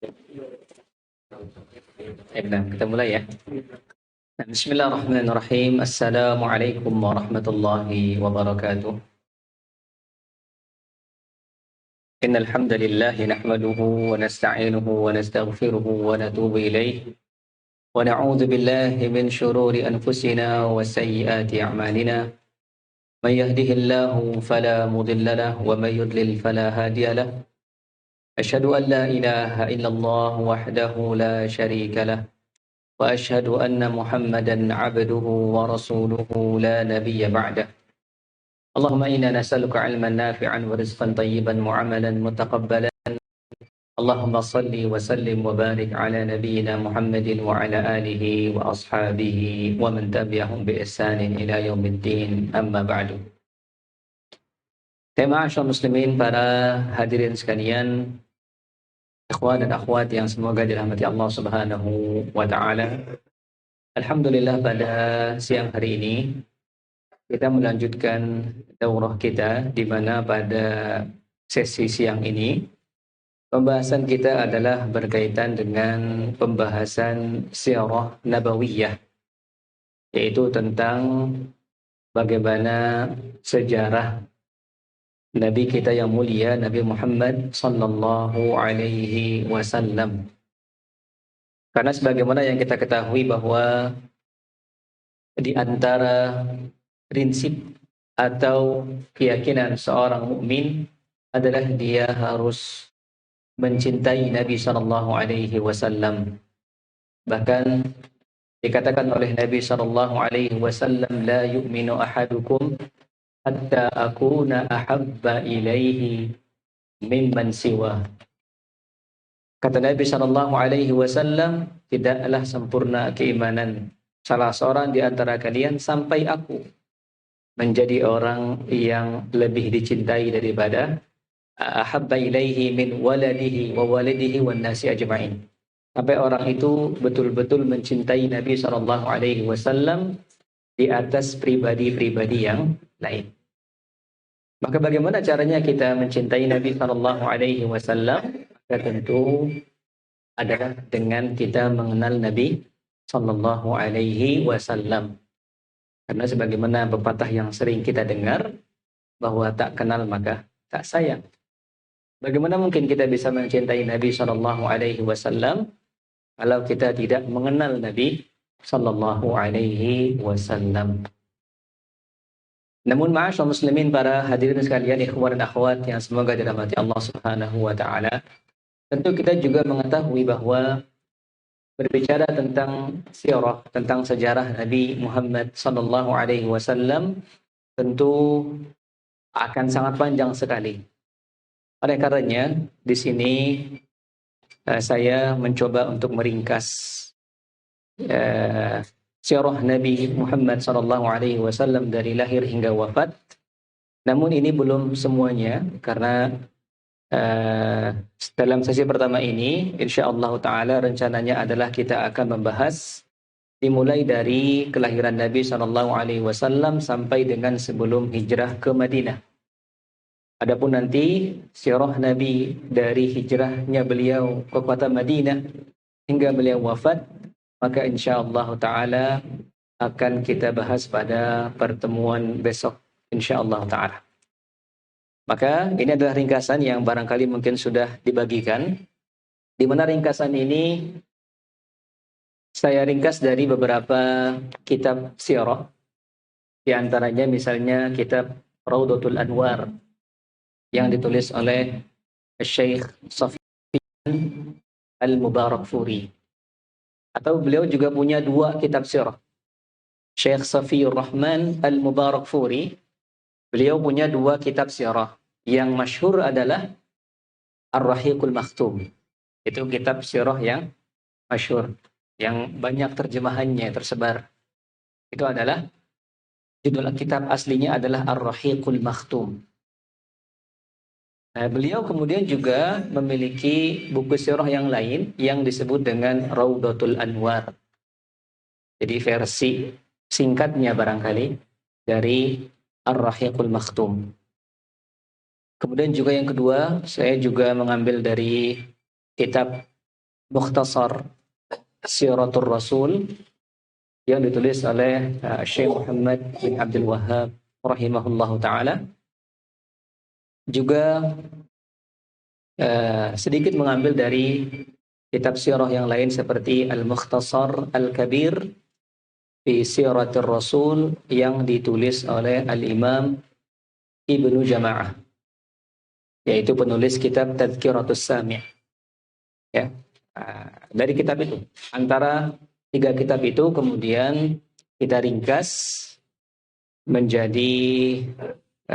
Baik, nah, kita mulai ya. Bismillahirrahmanirrahim. Assalamualaikum warahmatullahi wabarakatuh. Innal hamdalillah nahmaduhu wa nasta'inuhu wa nastaghfiruhu wa natubu ilayh wa na'udzu billahi min shururi anfusina wa sayyiati a'malina. May yahdihillahu fala mudilla lahu wa may yudlil fala hadiya lahu. Asyhadu an la ilaha illallah wahdahu la syarika lahu. وأشهد أن محمدا عبده ورسوله لا نبي بعده اللهم إنا نسألك علما نافعا ورزقا طيبا وعملا متقبلا اللهم صل وسلم وبارك على نبينا محمد وعلى آله وأصحابه ومن تبعهم بإحسان إلى يوم الدين أما بعد. Tema muslimin, para hadirin sekalian, ikhwan dan akhwat yang semoga dirahmati Allah Subhanahu wa taala. Alhamdulillah, pada siang hari ini kita melanjutkan daurah kita, di mana pada sesi siang ini pembahasan kita adalah berkaitan dengan pembahasan sirah nabawiyah, yaitu tentang bagaimana sejarah Nabi kita yang mulia, Nabi Muhammad sallallahu alaihi wasallam. Karena sebagaimana yang kita ketahui bahwa di antara prinsip atau keyakinan seorang mukmin adalah dia harus mencintai Nabi sallallahu alaihi wasallam. Bahkan dikatakan oleh Nabi sallallahu alaihi wasallam, la yu'minu ahadukum hatta akuna ahabba ilaihi mimman siwa. Kata Nabi sallallahu alaihi wasallam, tidaklah sempurna keimanan salah seorang di antara kalian sampai aku menjadi orang yang lebih dicintai daripada ahabba ilaihi min waladihi wa walidihi wan nasi ajma'in. Sampai orang itu betul-betul mencintai Nabi sallallahu alaihi wasallam di atas pribadi-pribadi yang lain. Maka bagaimana caranya kita mencintai Nabi sallallahu alaihi wasallam? Maka tentu adalah dengan kita mengenal Nabi sallallahu alaihi wasallam. Karena sebagaimana pepatah yang sering kita dengar, bahwa tak kenal maka tak sayang. Bagaimana mungkin kita bisa mencintai Nabi sallallahu alaihi wasallam kalau kita tidak mengenal Nabi sallallahu alaihi wasallam? Namun ma'asyar muslimin, para hadirin sekalian, ikhwan dan akhwat yang semoga dirahmati Allah Subhanahu wa taala, tentu kita juga mengetahui bahwa berbicara tentang sirah, tentang sejarah Nabi Muhammad sallallahu alaihi wasallam, tentu akan sangat panjang sekali. Oleh karenanya, di sini saya mencoba untuk meringkas sirah Nabi Muhammad sallallahu alaihi wasallam dari lahir hingga wafat. Namun ini belum semuanya, karena dalam sesi pertama ini insyaallah taala rencananya adalah kita akan membahas dimulai dari kelahiran Nabi sallallahu alaihi wasallam sampai dengan sebelum hijrah ke Madinah. Adapun nanti sirah Nabi dari hijrahnya beliau ke kota Madinah hingga beliau wafat, maka insyaallah taala akan kita bahas pada pertemuan besok insyaallah taala. Maka ini adalah ringkasan yang barangkali mungkin sudah dibagikan, di mana ringkasan ini saya ringkas dari beberapa kitab sirah. Di antaranya misalnya kitab Raudatul Anwar yang ditulis oleh Syekh Safiyyur Al-Mubarakfuri. Atau beliau juga punya dua kitab sirah. Syekh Safiyyur Rahman Al-Mubarakfuri, beliau punya dua kitab sirah. Yang masyhur adalah Ar-Rahiqul Makhtum. Itu kitab sirah yang masyhur, yang banyak terjemahannya tersebar. Itu adalah, judul kitab aslinya adalah Ar-Rahiqul Makhtum. Nah, beliau kemudian juga memiliki buku sirah yang lain yang disebut dengan Raudatul Anwar. Jadi versi singkatnya barangkali dari Ar-Rahiqul Makhtum. Kemudian juga yang kedua, saya juga mengambil dari kitab Mukhtasar Siratul Rasul yang ditulis oleh Syekh Muhammad bin Abdul Wahhab rahimahullahu taala, juga sedikit mengambil dari kitab sirah yang lain seperti Al-Mukhtasar Al-Kabir fi Siratul Rasul yang ditulis oleh Al-Imam Ibnu Jama'ah, yaitu penulis kitab Tadhkiratus Sami'. Ya. Dari kitab itu, antara 3 kitab itu kemudian kita ringkas menjadi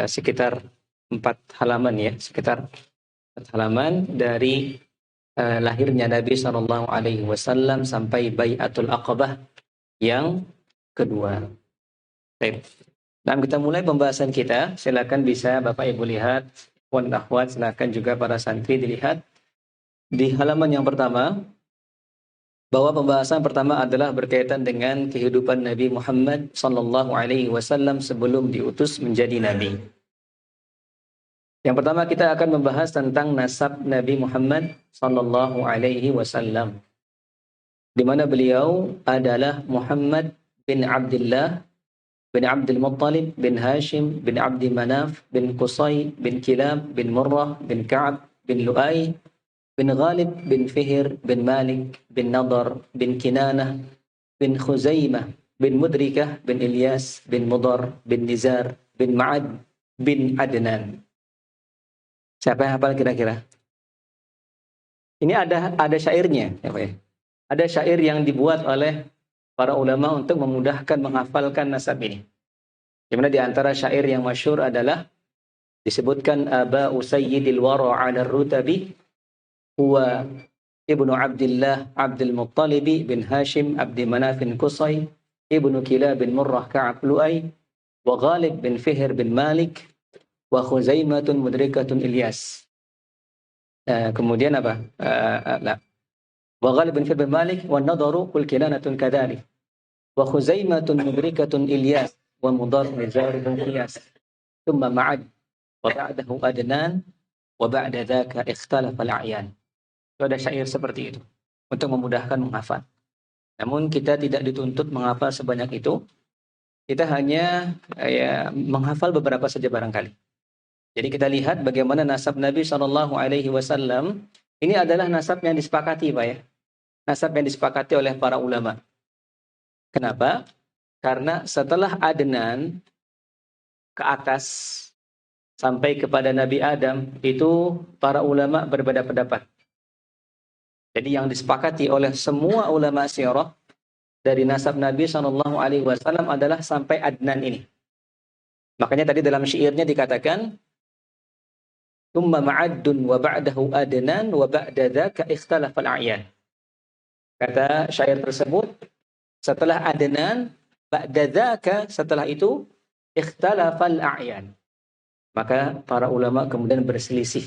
sekitar 4 halaman ya, sekitar 4 halaman dari lahirnya Nabi Shallallahu Alaihi Wasallam sampai Bai'atul Aqabah yang kedua. Baik. Nah, kita mulai pembahasan kita. Silakan bisa Bapak Ibu lihat, puan akhwat silakan juga para santri dilihat di halaman yang pertama, bahwa pembahasan pertama adalah berkaitan dengan kehidupan Nabi Muhammad Sallallahu Alaihi Wasallam sebelum diutus menjadi Nabi. Yang pertama kita akan membahas tentang nasab Nabi Muhammad Sallallahu Alaihi Wasallam, di mana beliau adalah Muhammad bin Abdullah bin Abdul Muttalib bin Hashim bin Abdi Manaf bin Qusay bin Kilab bin Murrah bin Ka'ab bin Lu'ay bin Ghalib bin Fihr bin Malik bin Nadar bin Kinanah bin Khuzaimah bin Mudrikah bin Ilyas bin Mudar bin Nizar bin Ma'ad bin Adnan. Siapa yang hafal kira-kira? Ini ada syairnya, ya Pak ya. Ada syair yang dibuat oleh para ulama untuk memudahkan menghafalkan nasab ini. Di mana di antara syair yang masyhur adalah disebutkan Aba'u Sayyidil Wara 'ala ar-rutabi huwa ibnu Abdullah Abdul Muttalib bin Hashim Abdi Manaf bin Qusay ibnu Kilab bin Murrah Ka'ab Lu'ay wa Ghalib bin Fihr bin Malik wa Khuzaimatun Mudrikatun Ilyas. Kemudian apa? Wa Ghalib bin Fihr bin Malik wa Nadaru kul Kinanatun kadhalik wa Khuzaimatun Mudrikatun Ilyas wa Mudar Nizar bin Ilyas thumma Ma'ad wa ba'dahu Adnan wa ba'da dhaka ikhtalafa al-a'yan. Itu ada syair seperti itu untuk memudahkan menghafal. Namun kita tidak dituntut menghafal sebanyak itu. Kita hanya menghafal beberapa saja barangkali. Jadi kita lihat bagaimana nasab Nabi Shallallahu Alaihi Wasallam. Ini adalah nasab yang disepakati, Pak ya. Nasab yang disepakati oleh para ulama. Kenapa? Karena setelah Adnan ke atas sampai kepada Nabi Adam, itu para ulama berbeda pendapat. Jadi yang disepakati oleh semua ulama sirah dari nasab Nabi Shallallahu Alaihi Wasallam adalah sampai Adnan ini. Makanya tadi dalam syairnya dikatakan, "Tsumma ma'addun wa ba'dahu Adnan wa ba'da dzaka ikhtalafa al-a'yan." Kata syair tersebut, setelah Adnan, ba'da dzaka, setelah itu ikhtalafa al-a'yan. Maka para ulama kemudian berselisih.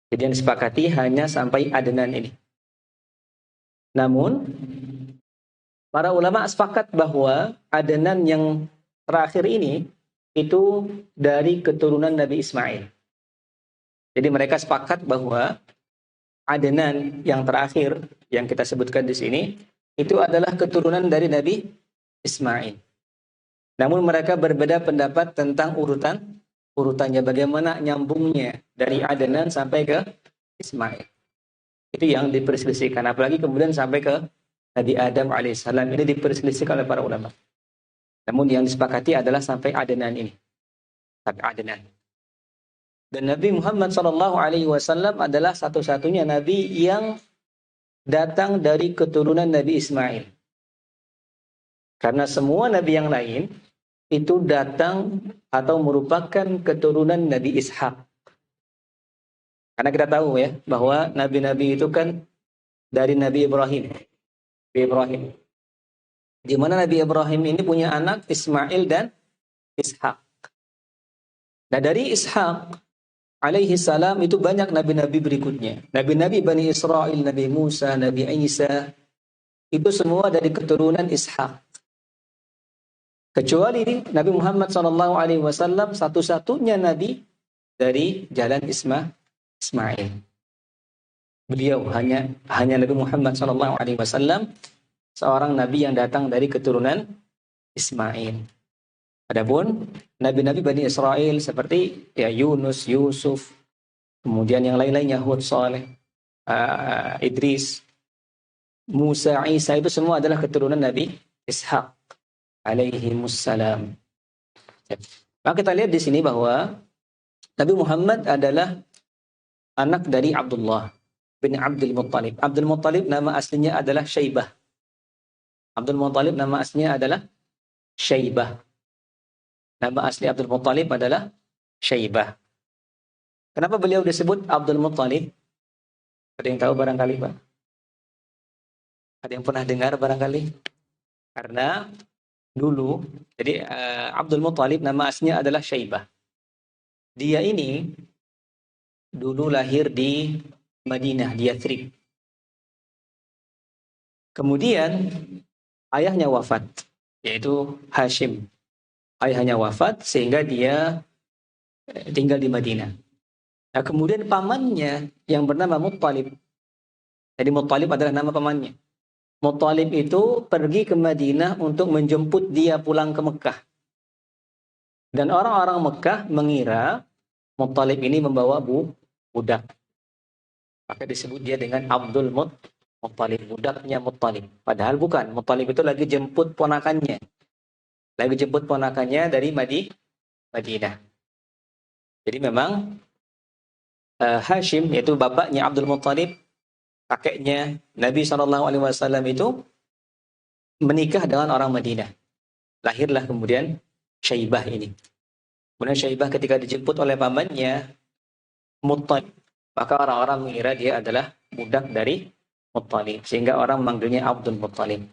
Jadi yang disepakati hanya sampai Adnan ini. Namun, para ulama sepakat bahwa Adnan yang terakhir ini itu dari keturunan Nabi Ismail. Jadi mereka sepakat bahwa Adnan yang terakhir yang kita sebutkan di sini itu adalah keturunan dari Nabi Ismail. Namun mereka berbeda pendapat tentang urutannya, bagaimana nyambungnya dari Adnan sampai ke Ismail. Itu yang diperselisihkan. Apalagi kemudian sampai ke Nabi Adam alaihissalam, ini diperselisihkan oleh para ulama. Namun yang disepakati adalah sampai Adnan ini. Sampai Adnan. Dan Nabi Muhammad SAW adalah satu-satunya Nabi yang datang dari keturunan Nabi Ismail. Karena semua Nabi yang lain itu datang atau merupakan keturunan Nabi Ishak. Karena kita tahu ya, bahwa Nabi-Nabi itu kan dari Nabi Ibrahim. Di mana Nabi Ibrahim ini punya anak Ismail dan Ishak. Nah dari Ishak alaihi salam itu banyak Nabi-Nabi berikutnya. Nabi-Nabi Bani Israel, Nabi Musa, Nabi Isa, itu semua dari keturunan Ishak. Kecuali Nabi Muhammad SAW satu-satunya Nabi dari jalan Ismail. Beliau hanya Nabi Muhammad SAW seorang nabi yang datang dari keturunan Ismail. Adapun nabi-nabi Bani Israel seperti ya Yunus, Yusuf, kemudian yang lain-lainnya Hud, Saleh, Idris, Musa, Isa itu semua adalah keturunan Nabi Ishak alaihi wassalam. Maka kita lihat di sini bahwa Nabi Muhammad adalah anak dari Abdullah bin Abdul Muttalib. Abdul Muttalib nama aslinya adalah Syaibah. Abdul Muttalib nama aslinya adalah Syaibah. Nama asli Abdul Muttalib adalah Syaibah. Kenapa beliau disebut Abdul Muttalib? Ada yang tahu barangkali, Pak? Ada yang pernah dengar barangkali? Karena dulu, jadi Abdul Muttalib nama aslinya adalah Syaibah. Dia ini dulu lahir di Madinah, di Yathrib. Kemudian ayahnya wafat, yaitu Hashim. Ayahnya wafat sehingga dia tinggal di Madinah. Nah, kemudian pamannya yang bernama Muttalib. Jadi Muttalib adalah nama pamannya. Muttalib itu pergi ke Madinah untuk menjemput dia pulang ke Mekah. Dan orang-orang Mekah mengira Muttalib ini membawa budak. Maka disebut dia dengan Abdul Muttalib, budaknya Muttalib. Padahal bukan, Muttalib itu lagi jemput ponakannya. Dari Madinah. Jadi memang Hashim, yaitu bapaknya Abdul Muttalib, kakeknya Nabi SAW itu menikah dengan orang Madinah. Lahirlah kemudian Syaibah ini. Kemudian Syaibah ketika dijemput oleh pamannya Muttalib, maka orang-orang mengira dia adalah budak dari Muttalib, sehingga orang memanggilnya Abdul Muttalib.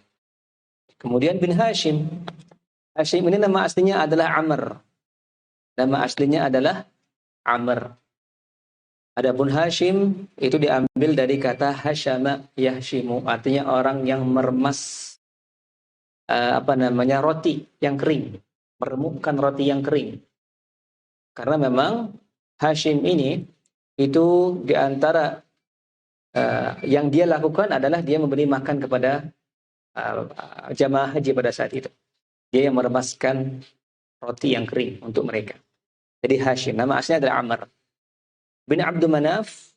Kemudian bin Hashim. Hashim ini nama aslinya adalah Amr. Nama aslinya adalah Amr. Adapun Hashim itu diambil dari kata Hashama Yahshimu, artinya orang yang meremas roti yang kering, meremukkan roti yang kering. Karena memang Hashim ini itu diantara yang dia lakukan adalah dia memberi makan kepada jamaah haji pada saat itu. Dia yang meremaskan roti yang kering untuk mereka. Jadi Hashim, nama aslinya adalah Amr. Bin Abdul Manaf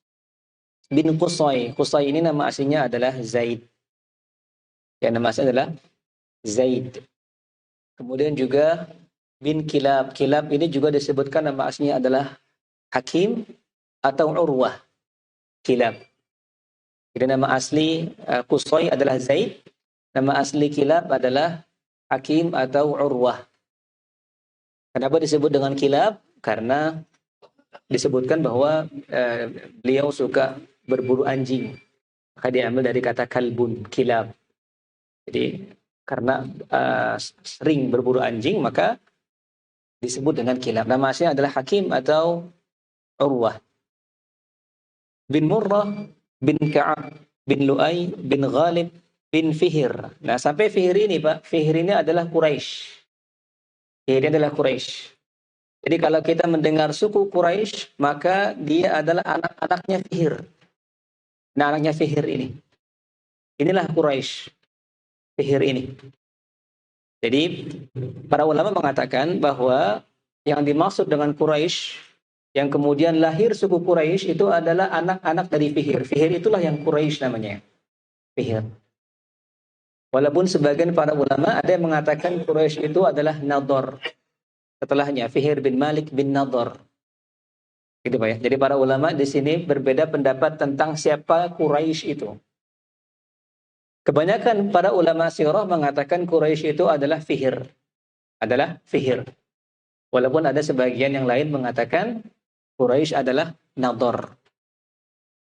bin Qusay. Qusay ini nama aslinya adalah Zaid. Ya, nama aslinya adalah Zaid. Kemudian juga bin Kilab. Kilab ini juga disebutkan nama aslinya adalah Hakim atau Urwah. Kilab. Jadi nama asli Qusay adalah Zaid. Nama asli Kilab adalah Hakim atau Urwah. Kenapa disebut dengan Kilab? Karena disebutkan bahwa beliau suka berburu anjing. Maka diambil dari kata kalbun, kilab. Jadi karena sering berburu anjing, maka disebut dengan kilab. Nama aslinya adalah Hakim atau Urwah. Bin Murrah, bin Ka'ab, bin Lu'ay, bin Ghalib, bin Fihir. Nah, sampai Fihir ini, Pak. Fihir ini adalah Quraisy. Fihir ini adalah Quraisy. Jadi kalau kita mendengar suku Quraisy, maka dia adalah anak-anaknya Fihir. Nah, anaknya Fihir ini. Inilah Quraisy. Fihir ini. Jadi para ulama mengatakan bahwa yang dimaksud dengan Quraisy, yang kemudian lahir suku Quraisy itu adalah anak-anak dari Fihir. Fihir itulah yang Quraisy namanya. Fihir. Walaupun sebagian para ulama ada yang mengatakan Quraisy itu adalah Nador. Setelahnya Fihir bin Malik bin Nador. Gitu Pak ya. Jadi para ulama di sini berbeda pendapat tentang siapa Quraisy itu. Kebanyakan para ulama sirah mengatakan Quraisy itu adalah Fihir. Adalah Fihir. Walaupun ada sebagian yang lain mengatakan Quraisy adalah Nador.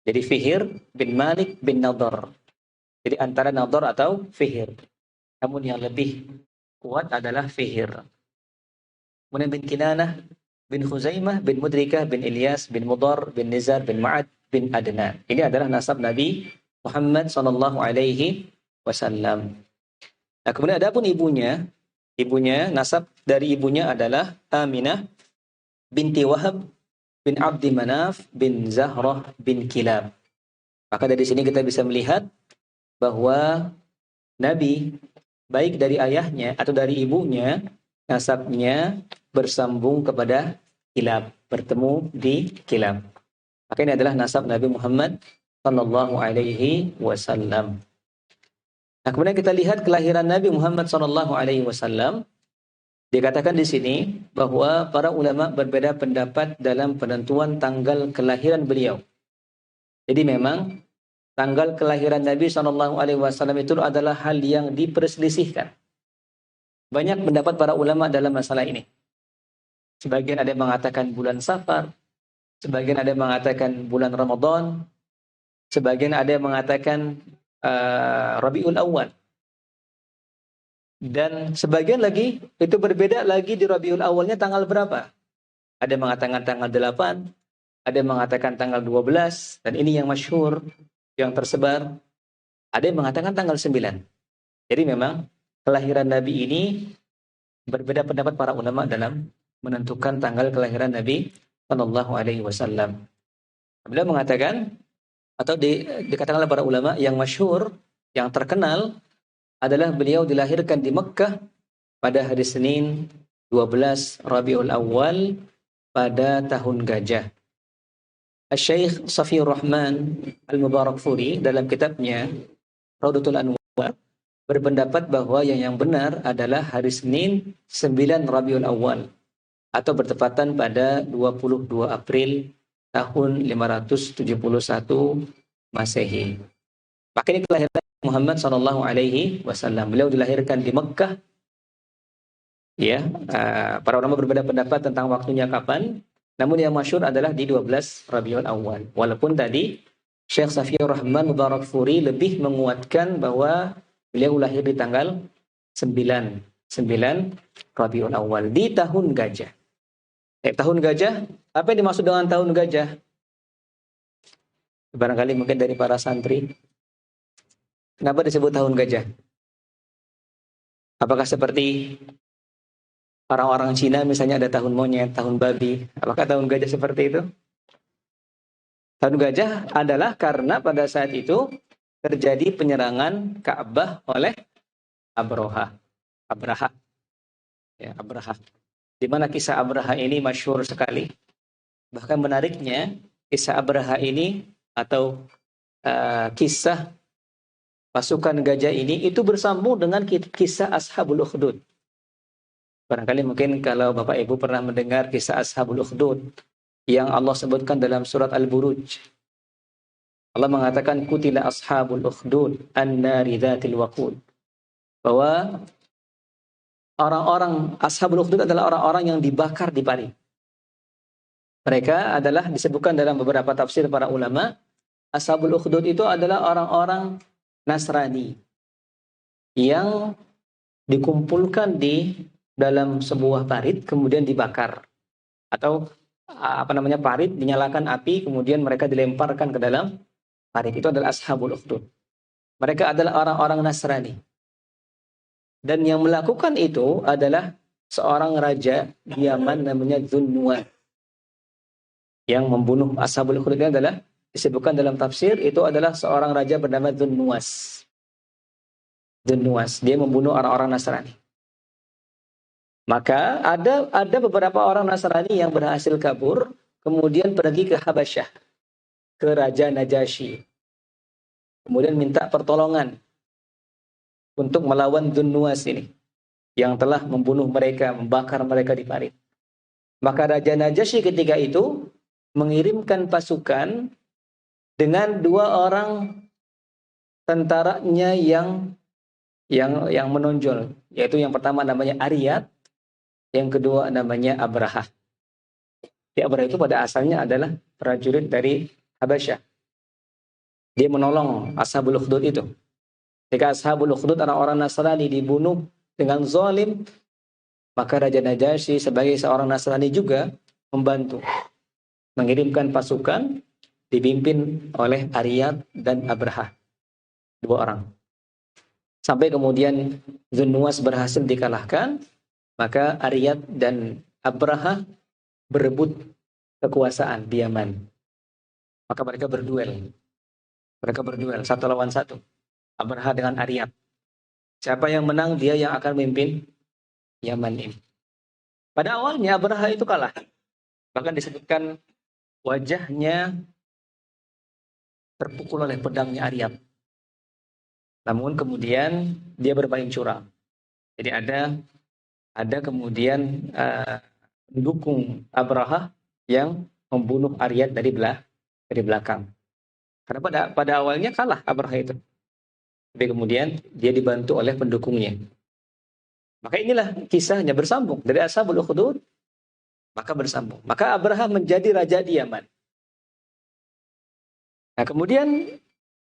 Jadi Fihir bin Malik bin Nador. Jadi antara Nador atau Fihir. Namun yang lebih kuat adalah Fihir. Kemudian bin Kinanah, bin Khuzaimah, bin Mudrikah, bin Ilyas, bin Mudar, bin Nizar, bin Ma'ad, bin Adnan. Ini adalah nasab Nabi Muhammad sallallahu alaihi wasallam. Nah, kemudian ada pun ibunya, nasab dari ibunya adalah Aminah binti Wahab bin Abdi Manaf bin Zahrah bin Kilab. Maka dari sini kita bisa melihat bahwa Nabi, baik dari ayahnya atau dari ibunya, nasabnya bersambung kepada Kilab, bertemu di Kilab. Maka ini adalah nasab Nabi Muhammad Sallallahu Alaihi Wasallam. Nah, kemudian kita lihat kelahiran Nabi Muhammad Sallallahu Alaihi Wasallam. Dikatakan di sini bahwa para ulama berbeda pendapat dalam penentuan tanggal kelahiran beliau. Jadi memang tanggal kelahiran Nabi Sallallahu Alaihi Wasallam itu adalah hal yang diperselisihkan. Banyak pendapat para ulama dalam masalah ini. Sebagian ada yang mengatakan bulan Safar, sebagian ada yang mengatakan bulan Ramadan, sebagian ada yang mengatakan Rabiul Awal. Dan sebagian lagi itu berbeda lagi di Rabiul Awalnya tanggal berapa. Ada yang mengatakan tanggal 8, ada yang mengatakan tanggal 12, dan ini yang masyhur, yang tersebar. Ada yang mengatakan tanggal 9. Jadi memang kelahiran Nabi ini berbeda pendapat para ulama dalam menentukan tanggal kelahiran Nabi Shallallahu Alaihi Wasallam. Beliau mengatakan atau dikatakan oleh para ulama yang masyhur, yang terkenal adalah beliau dilahirkan di Mekkah pada hari Senin 12 Rabiul Awal pada tahun gajah. Syekh Safiyur Rahman Al-Mubarakfuri dalam kitabnya Raudatul Anwar berpendapat bahwa yang benar adalah hari Senin 9 Rabiul Awal atau bertepatan pada 22 April tahun 571 Masehi. Maka ini kelahiran Muhammad Sallallahu Alaihi Wasallam. Beliau dilahirkan di Mekkah. Ya, para ulama berbeda pendapat tentang waktunya kapan. Namun yang masyhur adalah di 12 Rabiul Awal. Walaupun tadi Syekh Safiyur Rahman Mubarakfuri lebih menguatkan bahwa beliau lahir di tanggal 9 Rabiul Awal di tahun gajah. Tahun gajah, apa yang dimaksud dengan tahun gajah? Barangkali mungkin dari para santri. Kenapa disebut tahun gajah? Apakah seperti orang-orang Cina misalnya ada tahun monyet, tahun babi? Apakah tahun gajah seperti itu? Tahun gajah adalah karena pada saat itu terjadi penyerangan Ka'bah oleh Abraha. Ya, Abraha. Di mana kisah Abraha ini masyhur sekali. Bahkan menariknya, kisah Abraha ini atau kisah pasukan gajah ini itu bersambung dengan kisah Ashabul Ukhdud. Barangkali mungkin kalau Bapak Ibu pernah mendengar kisah Ashabul Ukhdud yang Allah sebutkan dalam surat Al-Buruj. Allah mengatakan kutila ashabul ukhdud an-nari dzatil waqud. Bahwa orang-orang Ashabul Ukhdud adalah orang-orang yang dibakar di pari. Mereka adalah disebutkan dalam beberapa tafsir para ulama, Ashabul Ukhdud itu adalah orang-orang Nasrani yang dikumpulkan di dalam sebuah parit kemudian dibakar atau parit dinyalakan api kemudian mereka dilemparkan ke dalam parit. Itu adalah Ashabul Ukhdud. Mereka adalah orang-orang Nasrani dan yang melakukan itu adalah seorang raja di Yaman namanya Dzunnuwas. Yang membunuh Ashabul Ukhdud adalah disebutkan dalam tafsir itu adalah seorang raja bernama Dzunnuwas. Dia membunuh orang-orang Nasrani. Maka ada beberapa orang Nasrani yang berhasil kabur, kemudian pergi ke Habasyah, ke Raja Najasyi. Kemudian minta pertolongan untuk melawan Dzunnuwas ini, yang telah membunuh mereka, membakar mereka di parit. Maka Raja Najasyi ketika itu mengirimkan pasukan dengan 2 orang tentaranya yang menonjol, yaitu yang pertama namanya Ariyat, yang kedua namanya Abraha. Abraha itu pada asalnya adalah prajurit dari Habasyah. Dia menolong Ashabul Ukhdud itu. Ketika Ashabul Ukhdud orang-orang Nasrani dibunuh dengan zalim, maka Raja Najasyi sebagai seorang Nasrani juga membantu mengirimkan pasukan dipimpin oleh Ariyat dan Abraha. 2 orang. Sampai kemudian Dzunnuwas berhasil dikalahkan, maka Ariyat dan Abraha berebut kekuasaan di Yaman. Maka mereka berduel. Mereka berduel satu lawan satu. Abraha dengan Aryab. Siapa yang menang, dia yang akan memimpin Yaman ini. Pada awalnya Abraha itu kalah. Bahkan disebutkan wajahnya terpukul oleh pedangnya Aryab. Namun kemudian dia bermain curang. Jadi ada kemudian mendukung Abraha yang membunuh Aryab dari belakang. Karena pada awalnya kalah Abraha itu. Tapi kemudian dia dibantu oleh pendukungnya. Maka inilah kisahnya bersambung dari Ashabul Ukhdud, maka bersambung. Maka Abraha menjadi raja di Yaman. Nah, kemudian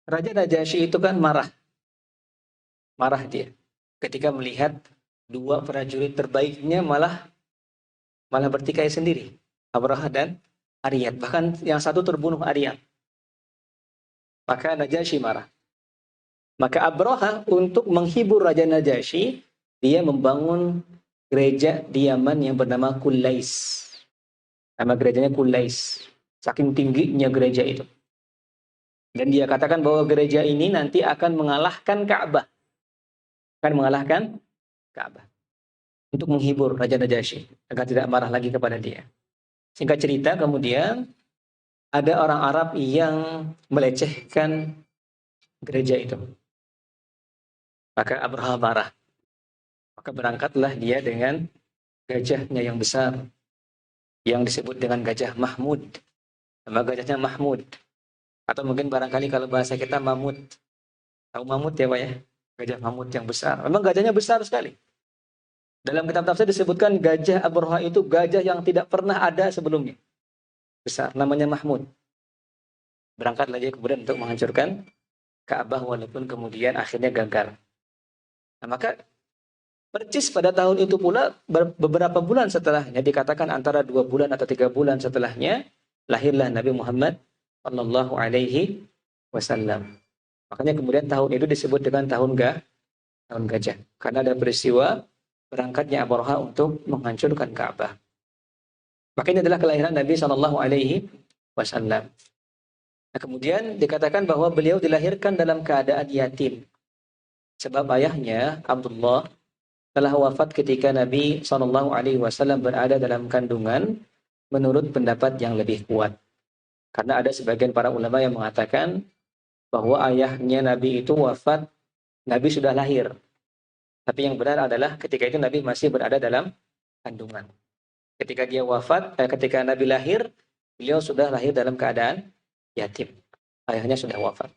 Raja Najasyi itu kan marah dia ketika melihat dua prajurit terbaiknya malah bertikai sendiri, Abraha dan Aryab. Bahkan yang satu terbunuh Aryab. Maka Najasyi marah. Maka Abraha untuk menghibur Raja Najasyi, dia membangun gereja di Yaman yang bernama Kullais. Nama gerejanya Kullais. Saking tingginya gereja itu. Dan dia katakan bahwa gereja ini nanti akan mengalahkan Ka'bah. Akan mengalahkan Ka'bah. Untuk menghibur Raja Najasyi agar tidak marah lagi kepada dia. Singkat cerita, kemudian ada orang Arab yang melecehkan gereja itu. Maka Abraha marah. Maka berangkatlah dia dengan gajahnya yang besar, yang disebut dengan Gajah Mahmud. Nama gajahnya Mahmud. Atau mungkin barangkali kalau bahasa kita mamut. Tahu mamut ya Pak ya? Gajah mamut yang besar. Memang gajahnya besar sekali. Dalam kitab tafsir disebutkan gajah Abraha itu gajah yang tidak pernah ada sebelumnya. Besar, namanya Mahmud. Berangkatlah dia kemudian untuk menghancurkan Ka'bah walaupun kemudian akhirnya gagal. Nah, maka percis pada tahun itu pula beberapa bulan setelahnya, dikatakan antara 2 bulan atau 3 bulan setelahnya, lahirlah Nabi Muhammad sallallahu alaihi wasallam. Makanya kemudian tahun itu disebut dengan tahun gajah. Karena ada peristiwa berangkatnya Abraha untuk menghancurkan Ka'bah. Maka ini adalah kelahiran Nabi sallallahu alaihi wasallam. Nah, kemudian dikatakan bahwa beliau dilahirkan dalam keadaan yatim. Sebab ayahnya Abdullah telah wafat ketika Nabi sallallahu alaihi wasallam berada dalam kandungan, menurut pendapat yang lebih kuat. Karena ada sebagian para ulama yang mengatakan bahwa ayahnya Nabi itu wafat, Nabi sudah lahir. Tapi yang benar adalah ketika itu Nabi masih berada dalam kandungan. Ketika dia wafat, ketika Nabi lahir, beliau sudah lahir dalam keadaan yatim. Ayahnya sudah wafat.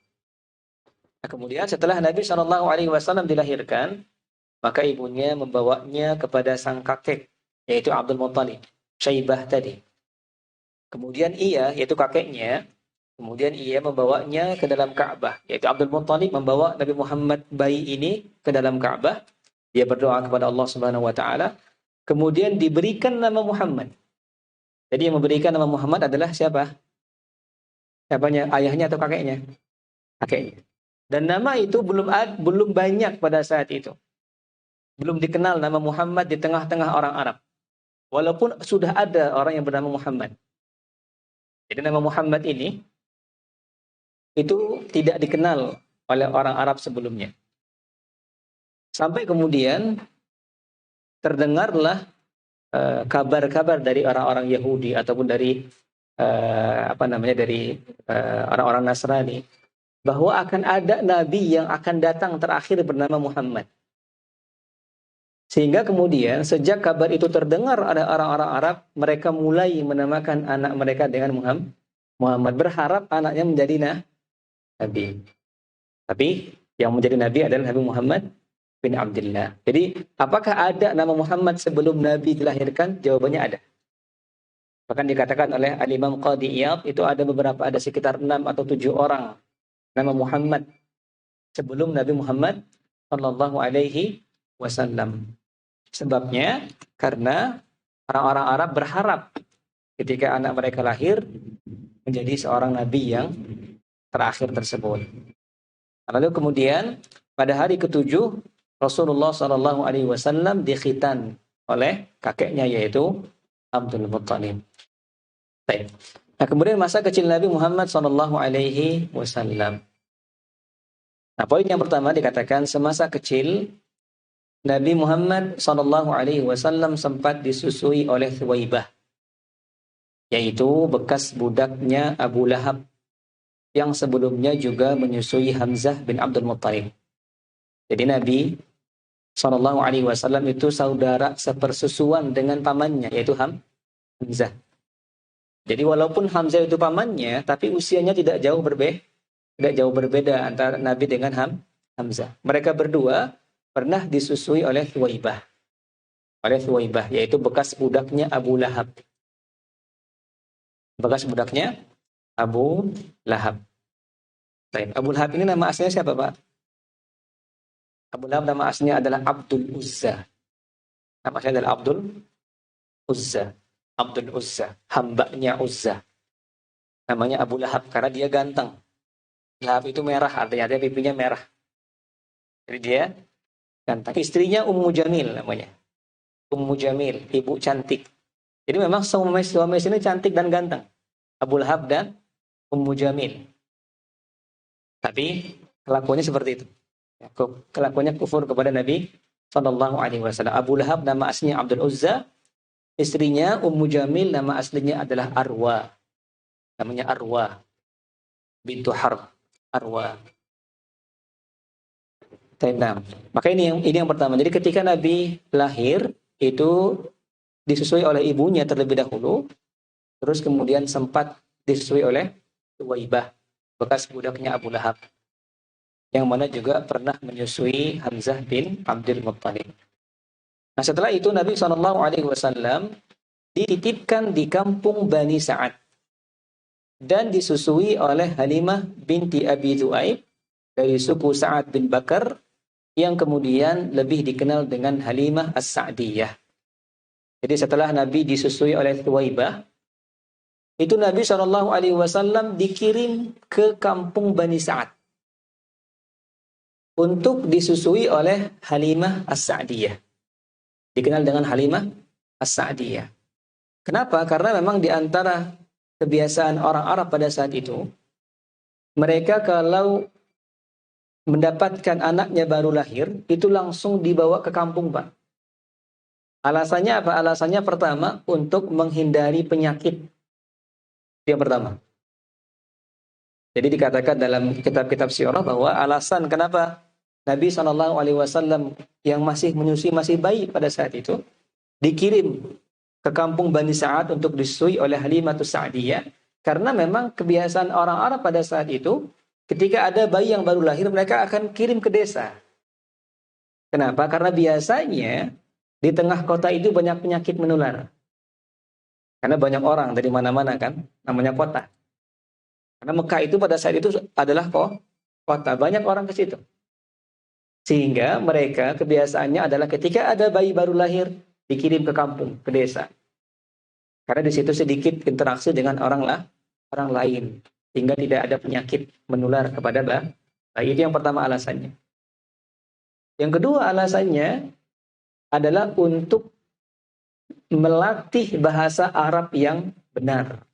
Nah, kemudian setelah Nabi Shallallahu Alaihi Wasallam dilahirkan, maka ibunya membawanya kepada sang kakek, yaitu Abdul Muttalib, Syaibah tadi. Kemudian yaitu kakeknya, kemudian ia membawanya ke dalam Ka'bah, yaitu Abdul Muttalib membawa Nabi Muhammad bayi ini ke dalam Ka'bah. Dia berdoa kepada Allah Subhanahu Wa Taala. Kemudian diberikan nama Muhammad. Jadi yang memberikan nama Muhammad adalah siapa? Siapanya? Ayahnya atau kakeknya? Kakeknya. Dan nama itu belum banyak pada saat itu. Belum dikenal nama Muhammad di tengah-tengah orang Arab. Walaupun sudah ada orang yang bernama Muhammad. Jadi nama Muhammad ini itu tidak dikenal oleh orang Arab sebelumnya. Sampai kemudian terdengarlah kabar-kabar dari orang-orang Yahudi ataupun dari dari orang-orang Nasrani bahwa akan ada nabi yang akan datang terakhir bernama Muhammad. Sehingga kemudian sejak kabar itu terdengar oleh orang-orang Arab, mereka mulai menamakan anak mereka dengan Muhammad, berharap anaknya menjadi nabi. Tapi yang menjadi nabi adalah Nabi Muhammad bin Abdullah. Jadi apakah ada nama Muhammad sebelum Nabi dilahirkan? Jawabannya ada. Bahkan dikatakan oleh Al-Imam Qadhi Iyad, itu ada sekitar 6 atau 7 orang nama Muhammad sebelum Nabi Muhammad sallallahu alaihi wasallam. Sebabnya karena orang-orang Arab berharap ketika anak mereka lahir menjadi seorang nabi yang terakhir tersebut. Lalu kemudian pada hari ke-7 Rasulullah sallallahu alaihi wasallam dikhitan oleh kakeknya, yaitu Abdul Muttalib. Baik. Nah, kemudian masa kecil Nabi Muhammad sallallahu alaihi wasallam. Nah, poin yang pertama dikatakan semasa kecil Nabi Muhammad SAW sempat disusui oleh Thuwaibah, yaitu bekas budaknya Abu Lahab yang sebelumnya juga menyusui Hamzah bin Abdul Muttalib. Jadi Nabi SAW itu saudara sepersusuan dengan pamannya, yaitu Hamzah. Jadi walaupun Hamzah itu pamannya, tapi usianya tidak jauh berbeda antara Nabi dengan Hamzah. Mereka berdua pernah disusui oleh Thuwaibah, yaitu bekas budaknya Abu Lahab. Bekas budaknya Abu Lahab. Abu Lahab ini nama aslinya siapa, Pak? Abu Lahab nama aslinya adalah Abdul Uzza. Nama aslinya adalah Abdul Uzza. Abdul Uzza, hambanya Uzza. Namanya Abu Lahab karena dia ganteng. Lahab itu merah, artinya dia pipinya merah. Jadi dia ganteng. Istrinya Ummu Jamil namanya. Ummu Jamil, ibu cantik. Jadi memang suami istri cantik dan ganteng. Abu Lahab dan Ummu Jamil. Tapi kelakuannya seperti itu. Kelakuannya kufur kepada Nabi SAW. Abu Lahab nama aslinya Abdul Uzza. Istrinya Ummu Jamil nama aslinya adalah Arwa. Namanya Arwa bintu Harb. Arwa. Nah, maka ini yang pertama. Jadi ketika Nabi lahir itu disusui oleh ibunya terlebih dahulu, terus kemudian sempat disusui oleh Thuwaibah, bekas budaknya Abu Lahab, yang mana juga pernah menyusui Hamzah bin Abdul Muttalib. Nah, setelah itu Nabi SAW dititipkan di kampung Bani Sa'ad dan disusui oleh Halimah binti Abi Dhu'aib dari suku Sa'ad bin Bakar yang kemudian lebih dikenal dengan Halimah As-Sa'diyah. Jadi setelah Nabi disusui oleh Thuwaibah, itu Nabi SAW dikirim ke kampung Bani Sa'ad untuk disusui oleh Halimah As-Sa'diyah. Dikenal dengan Halimah As-Sa'diyah. Kenapa? Karena memang di antara kebiasaan orang Arab pada saat itu, mereka kalau mendapatkan anaknya baru lahir, itu langsung dibawa ke kampung, Pak. Alasannya apa? Alasannya pertama, untuk menghindari penyakit. Yang pertama. Jadi dikatakan dalam kitab-kitab sirah bahwa alasan kenapa Nabi SAW yang masih menyusui, masih bayi pada saat itu, dikirim ke kampung Bani Sa'ad untuk disusui oleh Halimatus Sa'diyah, karena memang kebiasaan orang Arab pada saat itu, ketika ada bayi yang baru lahir, mereka akan kirim ke desa. Kenapa? Karena biasanya di tengah kota itu banyak penyakit menular. Karena banyak orang dari mana-mana kan, namanya kota. Karena Mekah itu pada saat itu adalah kota, banyak orang ke situ. Sehingga mereka kebiasaannya adalah ketika ada bayi baru lahir, dikirim ke kampung, ke desa. Karena di situ sedikit interaksi dengan orang lain, sehingga tidak ada penyakit menular kepada bayi. Itu yang pertama alasannya. Yang kedua alasannya adalah untuk melatih bahasa Arab yang benar.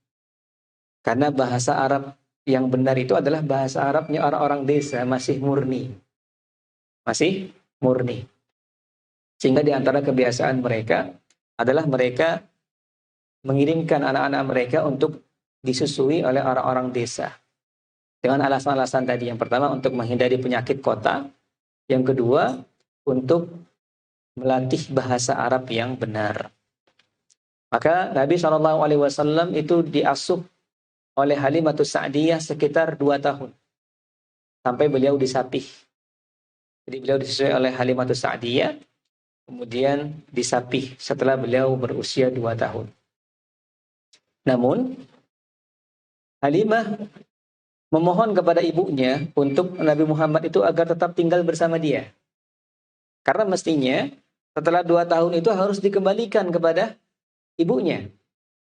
Karena bahasa Arab yang benar itu adalah bahasa Arabnya orang-orang desa, masih murni. Sehingga di antara kebiasaan mereka adalah mereka mengirimkan anak-anak mereka untuk disusui oleh orang-orang desa. Dengan alasan-alasan tadi. Yang pertama untuk menghindari penyakit kota. Yang kedua untuk melatih bahasa Arab yang benar. Maka Nabi SAW itu diasuh oleh Halimatus Sa'diyah sekitar 2 tahun. Sampai beliau disapih. Jadi beliau disusui oleh Halimatus Sa'diyah, kemudian disapih setelah beliau berusia 2 tahun. Namun, Halimah memohon kepada ibunya untuk Nabi Muhammad itu agar tetap tinggal bersama dia. Karena mestinya setelah 2 tahun itu harus dikembalikan kepada ibunya.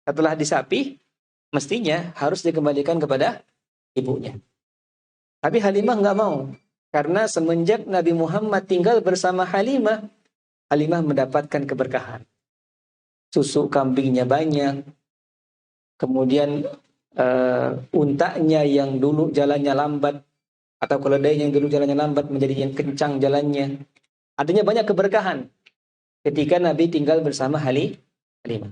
Setelah disapih, mestinya harus dikembalikan kepada ibunya. Tapi Halimah nggak mau. Karena semenjak Nabi Muhammad tinggal bersama Halimah, Halimah mendapatkan keberkahan. Susu kambingnya banyak. Kemudian untanya yang dulu jalannya lambat, Atau keledai yang dulu jalannya lambat menjadi yang kencang jalannya. Artinya banyak keberkahan ketika Nabi tinggal bersama Halimah.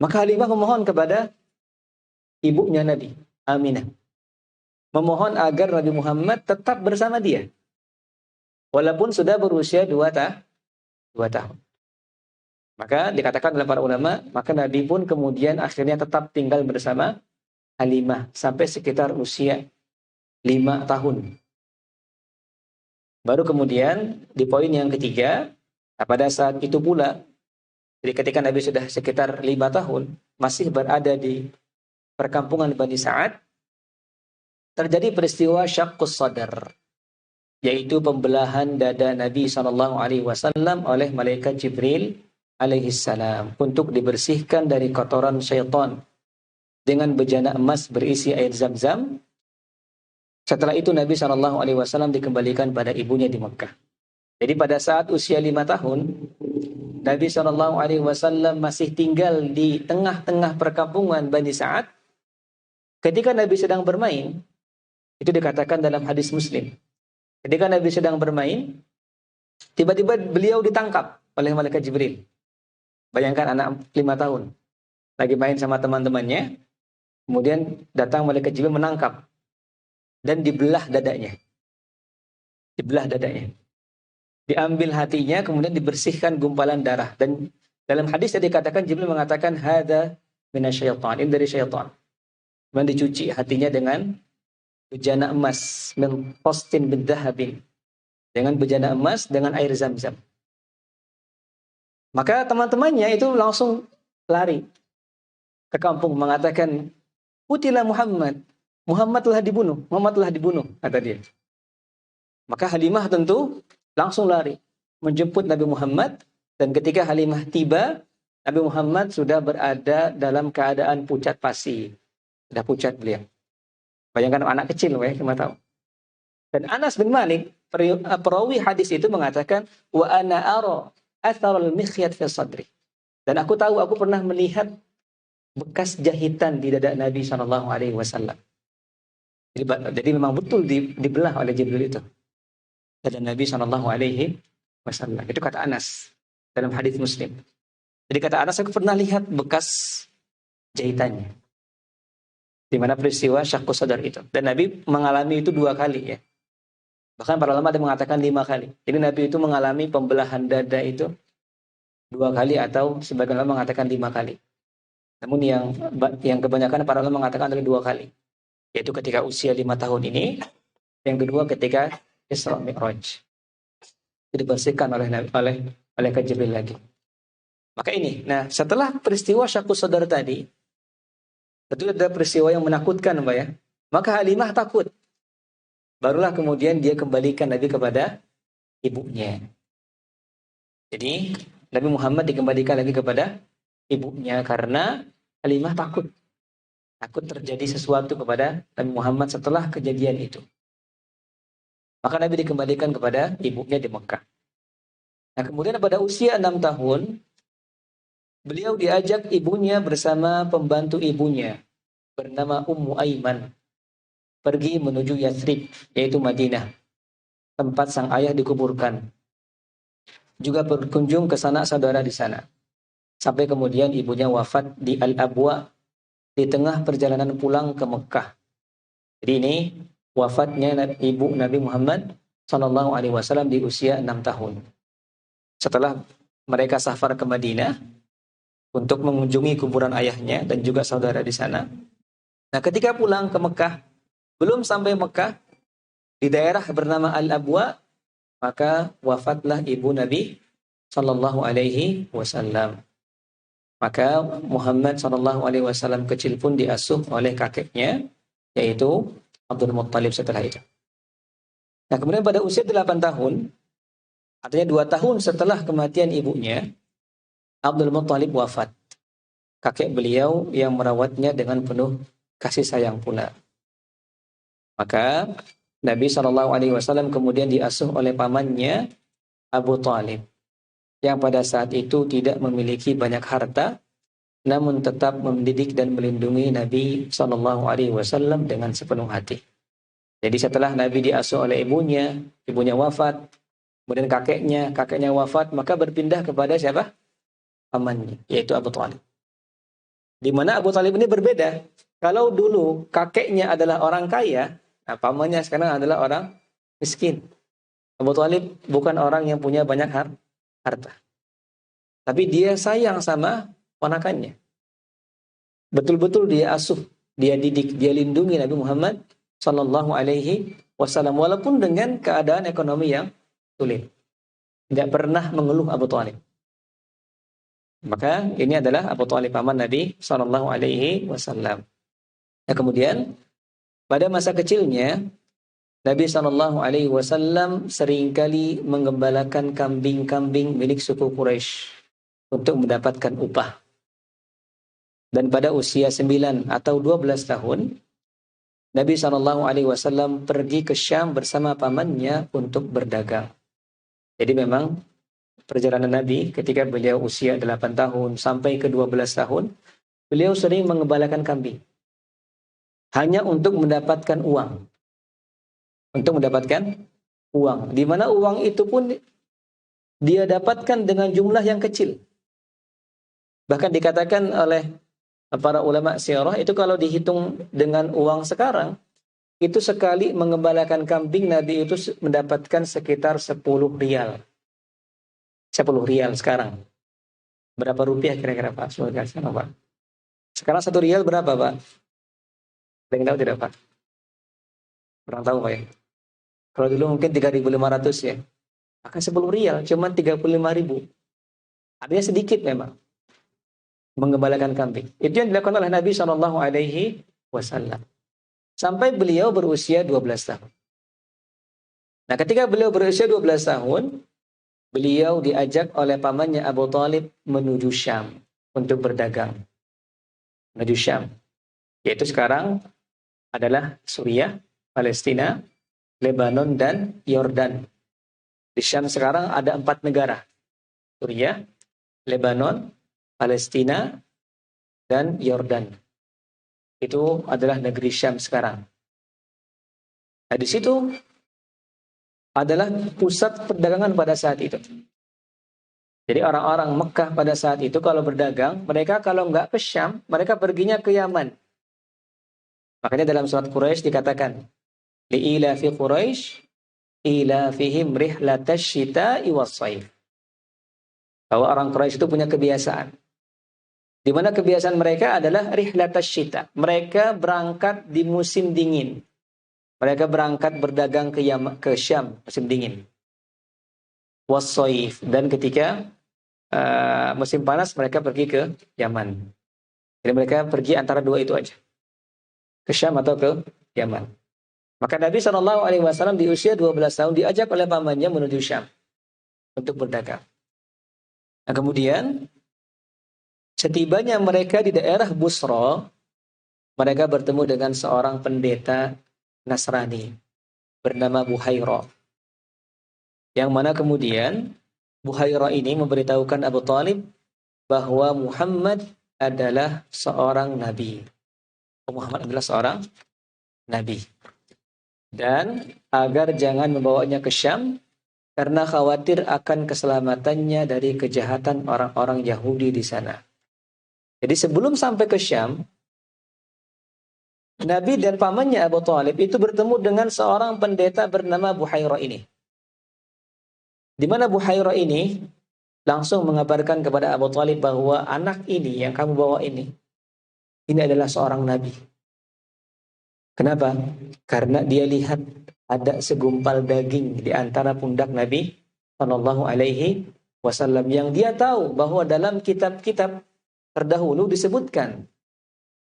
Maka Halimah memohon kepada ibunya Nabi, Aminah. Memohon agar Nabi Muhammad tetap bersama dia. Walaupun sudah berusia 2 tahun. Maka dikatakan oleh para ulama, maka Nabi pun kemudian akhirnya tetap tinggal bersama Halimah sampai sekitar usia 5 tahun. Baru kemudian di poin yang ketiga, pada saat itu pula, jadi ketika Nabi sudah sekitar 5 tahun, masih berada di perkampungan Bani Sa'ad, terjadi peristiwa syaqqus sadar, yaitu pembelahan dada Nabi SAW oleh malaikat Jibril alaihissalam untuk dibersihkan dari kotoran syaitan dengan bejana emas berisi air zam-zam. Setelah itu Nabi SAW dikembalikan pada ibunya di Mekah. Jadi pada saat usia 5 tahun, Nabi SAW masih tinggal di tengah-tengah perkampungan Bani Sa'ad. Ketika Nabi sedang bermain, itu dikatakan dalam hadis Muslim. Ketika Nabi sedang bermain, tiba-tiba beliau ditangkap oleh malaikat Jibril. Bayangkan anak 5 tahun, lagi main sama teman-temannya, kemudian datang malaikat Jibril menangkap dan dibelah dadanya. Dibelah dadanya. Diambil hatinya, kemudian dibersihkan gumpalan darah. Dan dalam hadis tadi dikatakan, Jibril mengatakan, hada minasyaitan, ini dari syaitan. Kemudian dicuci hatinya dengan bejana emas, min postin bidhahabin, dengan bejana emas, dengan air zam-zam. Maka teman-temannya itu langsung lari ke kampung mengatakan, Qutila Muhammad, Muhammad telah dibunuh, kata dia. Maka Halimah tentu langsung lari menjemput Nabi Muhammad, dan ketika Halimah tiba, Nabi Muhammad sudah berada dalam keadaan pucat pasi. Sudah pucat beliau. Bayangkan anak kecil, 5 tahun. Dan Anas bin Malik, perawi hadis itu mengatakan, wa ana ara atharul mikhyat fi sadri. Dan aku tahu, aku pernah melihat bekas jahitan di dada Nabi SAW. Jadi memang betul dibelah oleh Jibril itu. Dada Nabi SAW. Itu kata Anas dalam hadis Muslim. Jadi kata Anas, aku pernah lihat bekas jahitannya. Di mana peristiwa syaqqus sadar itu. Dan Nabi mengalami itu 2 kali ya. Bahkan para ulama ada mengatakan 5 kali. Jadi Nabi itu mengalami pembelahan dada itu 2 kali atau sebagian ulama mengatakan 5 kali. Namun yang kebanyakan para ulama mengatakan adalah 2 kali. Yaitu ketika usia 5 tahun ini. Yang kedua ketika Isra Mi'raj. Dibersihkan oleh Jibril lagi. Maka ini. Nah, setelah peristiwa syaqqus sadar tadi, itu ada peristiwa yang menakutkan, Mbak ya. Maka Halimah takut. Barulah kemudian dia kembalikan Nabi kepada ibunya. Jadi Nabi Muhammad dikembalikan lagi kepada ibunya karena Halimah takut. Takut terjadi sesuatu kepada Nabi Muhammad setelah kejadian itu. Maka Nabi dikembalikan kepada ibunya di Mekah. Nah, kemudian pada usia 6 tahun, beliau diajak ibunya bersama pembantu ibunya bernama Ummu Aiman pergi menuju Yathrib, yaitu Madinah, tempat sang ayah dikuburkan. Juga berkunjung ke sanak saudara di sana. Sampai kemudian ibunya wafat di Al-Abwa di tengah perjalanan pulang ke Mekah. Jadi ini wafatnya ibu Nabi Muhammad SAW di usia 6 tahun. Setelah mereka safar ke Madinah untuk mengunjungi kuburan ayahnya dan juga saudara di sana. Nah, ketika pulang ke Mekah, belum sampai Mekah, di daerah bernama Al-Abwa, maka wafatlah ibu Nabi Sallallahu Alaihi Wasallam. Maka Muhammad Sallallahu Alaihi Wasallam kecil pun diasuh oleh kakeknya, yaitu Abdul Muttalib setelah itu. Nah, kemudian pada usia 8 tahun, artinya 2 tahun setelah kematian ibunya, Abdul Muttalib wafat. Kakek beliau yang merawatnya dengan penuh kasih sayang pula. Maka Nabi SAW kemudian diasuh oleh pamannya Abu Talib, yang pada saat itu tidak memiliki banyak harta, namun tetap mendidik dan melindungi Nabi SAW dengan sepenuh hati. Jadi setelah Nabi diasuh oleh ibunya, ibunya wafat, kemudian kakeknya wafat, maka berpindah kepada siapa? Pamannya, yaitu Abu Thalib. Di mana Abu Thalib ini berbeda. Kalau dulu kakeknya adalah orang kaya, nah pamannya sekarang adalah orang miskin. Abu Thalib bukan orang yang punya banyak harta. Tapi dia sayang sama ponakannya. Betul-betul dia asuh, dia didik, dia lindungi Nabi Muhammad Sallallahu Alaihi Wasallam walaupun dengan keadaan ekonomi yang sulit. Tidak pernah mengeluh Abu Thalib. Maka ini adalah Abu Thalib paman Nabi Sallallahu Alaihi Wasallam. Nah, kemudian pada masa kecilnya Nabi Sallallahu Alaihi Wasallam seringkali menggembalakan kambing-kambing milik suku Quraisy untuk mendapatkan upah. Dan pada usia 9 atau 12 tahun, Nabi Shallallahu Alaihi Wasallam pergi ke Syam bersama pamannya untuk berdagang. Jadi memang perjalanan Nabi ketika beliau usia 8 tahun sampai ke 12 tahun, beliau sering mengembalakan kambing. Hanya untuk mendapatkan uang. Untuk mendapatkan uang. Di mana uang itu pun dia dapatkan dengan jumlah yang kecil. Bahkan dikatakan oleh para ulama sirah itu kalau dihitung dengan uang sekarang, itu sekali mengembalakan kambing Nabi itu mendapatkan sekitar 10 rial. 10 rial sekarang. Berapa rupiah kira-kira Pak? Sekarang 1 rial berapa Pak? Ada yang tahu tidak Pak? Kurang tahu Pak ya? Kalau dulu mungkin 3.500 ya. Maka 10 rial cuma 35.000. Artinya sedikit memang. Mengembalakan kambing. Itu yang dilakukan oleh Nabi Shallallahu Alaihi Wasallam sampai beliau berusia 12 tahun. Nah, ketika beliau berusia 12 tahun, beliau diajak oleh pamannya Abu Thalib menuju Syam untuk berdagang. Menuju Syam, yaitu sekarang adalah Suriah, Palestina, Lebanon, dan Yordan. Di Syam sekarang ada 4 negara. Suriah, Lebanon, Palestina, dan Yordan. Itu adalah negeri Syam sekarang. Nah, di situ adalah pusat perdagangan pada saat itu. Jadi orang-orang Mekah pada saat itu kalau berdagang, mereka kalau nggak ke Syam, mereka perginya ke Yaman. Makanya dalam surat Quraisy dikatakan, li'ilafi Quraisy ilafihim rihlatash syita'i was-shaif. Bahwa orang Quraisy itu punya kebiasaan. Di mana kebiasaan mereka adalah rihlatash syita. Mereka berangkat di musim dingin. Mereka berangkat berdagang ke Syam musim dingin. Was-shaif, dan ketika musim panas mereka pergi ke Yaman. Jadi mereka pergi antara dua itu aja. Ke Syam atau ke Yaman. Maka Nabi SAW di usia 12 tahun diajak oleh pamannya menuju Syam untuk berdagang. Nah, kemudian setibanya mereka di daerah Busra, mereka bertemu dengan seorang pendeta Nasrani bernama Buhaira. Yang mana kemudian Buhaira ini memberitahukan Abu Thalib bahwa Muhammad adalah seorang nabi. Muhammad adalah seorang nabi. Dan agar jangan membawanya ke Syam karena khawatir akan keselamatannya dari kejahatan orang-orang Yahudi di sana. Jadi sebelum sampai ke Syam, Nabi dan pamannya Abu Thalib itu bertemu dengan seorang pendeta bernama Buhaira ini. Di mana Buhaira ini langsung mengabarkan kepada Abu Thalib bahwa anak ini yang kamu bawa ini adalah seorang nabi. Kenapa? Karena dia lihat ada segumpal daging di antara pundak Nabi Shallallahu Alaihi Wasallam yang dia tahu bahwa dalam kitab-kitab terdahulu disebutkan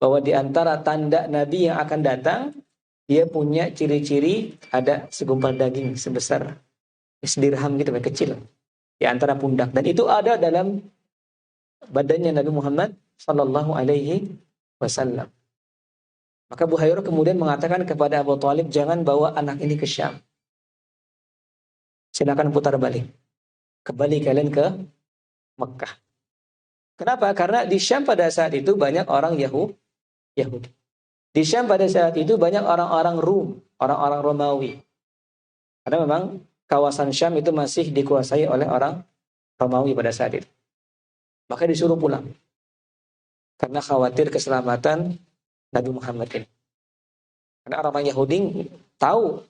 bahwa di antara tanda Nabi yang akan datang, dia punya ciri-ciri ada segumpal daging sebesar sedirham gitu, kecil di antara pundak, dan itu ada dalam badannya Nabi Muhammad Sallallahu Alaihi Wasallam. Maka Buhaira kemudian mengatakan kepada Abu Thalib, jangan bawa anak ini ke Syam. Silakan putar balik. Kembali kalian ke Mekah. Kenapa? Karena di Syam pada saat itu banyak orang Yahudi. Di Syam pada saat itu banyak orang-orang Rum. orang-orang Romawi. Karena memang kawasan Syam itu masih dikuasai oleh orang Romawi pada saat itu. Maka disuruh pulang. Karena khawatir keselamatan Nabi Muhammad ini. Karena orang Yahudi tahu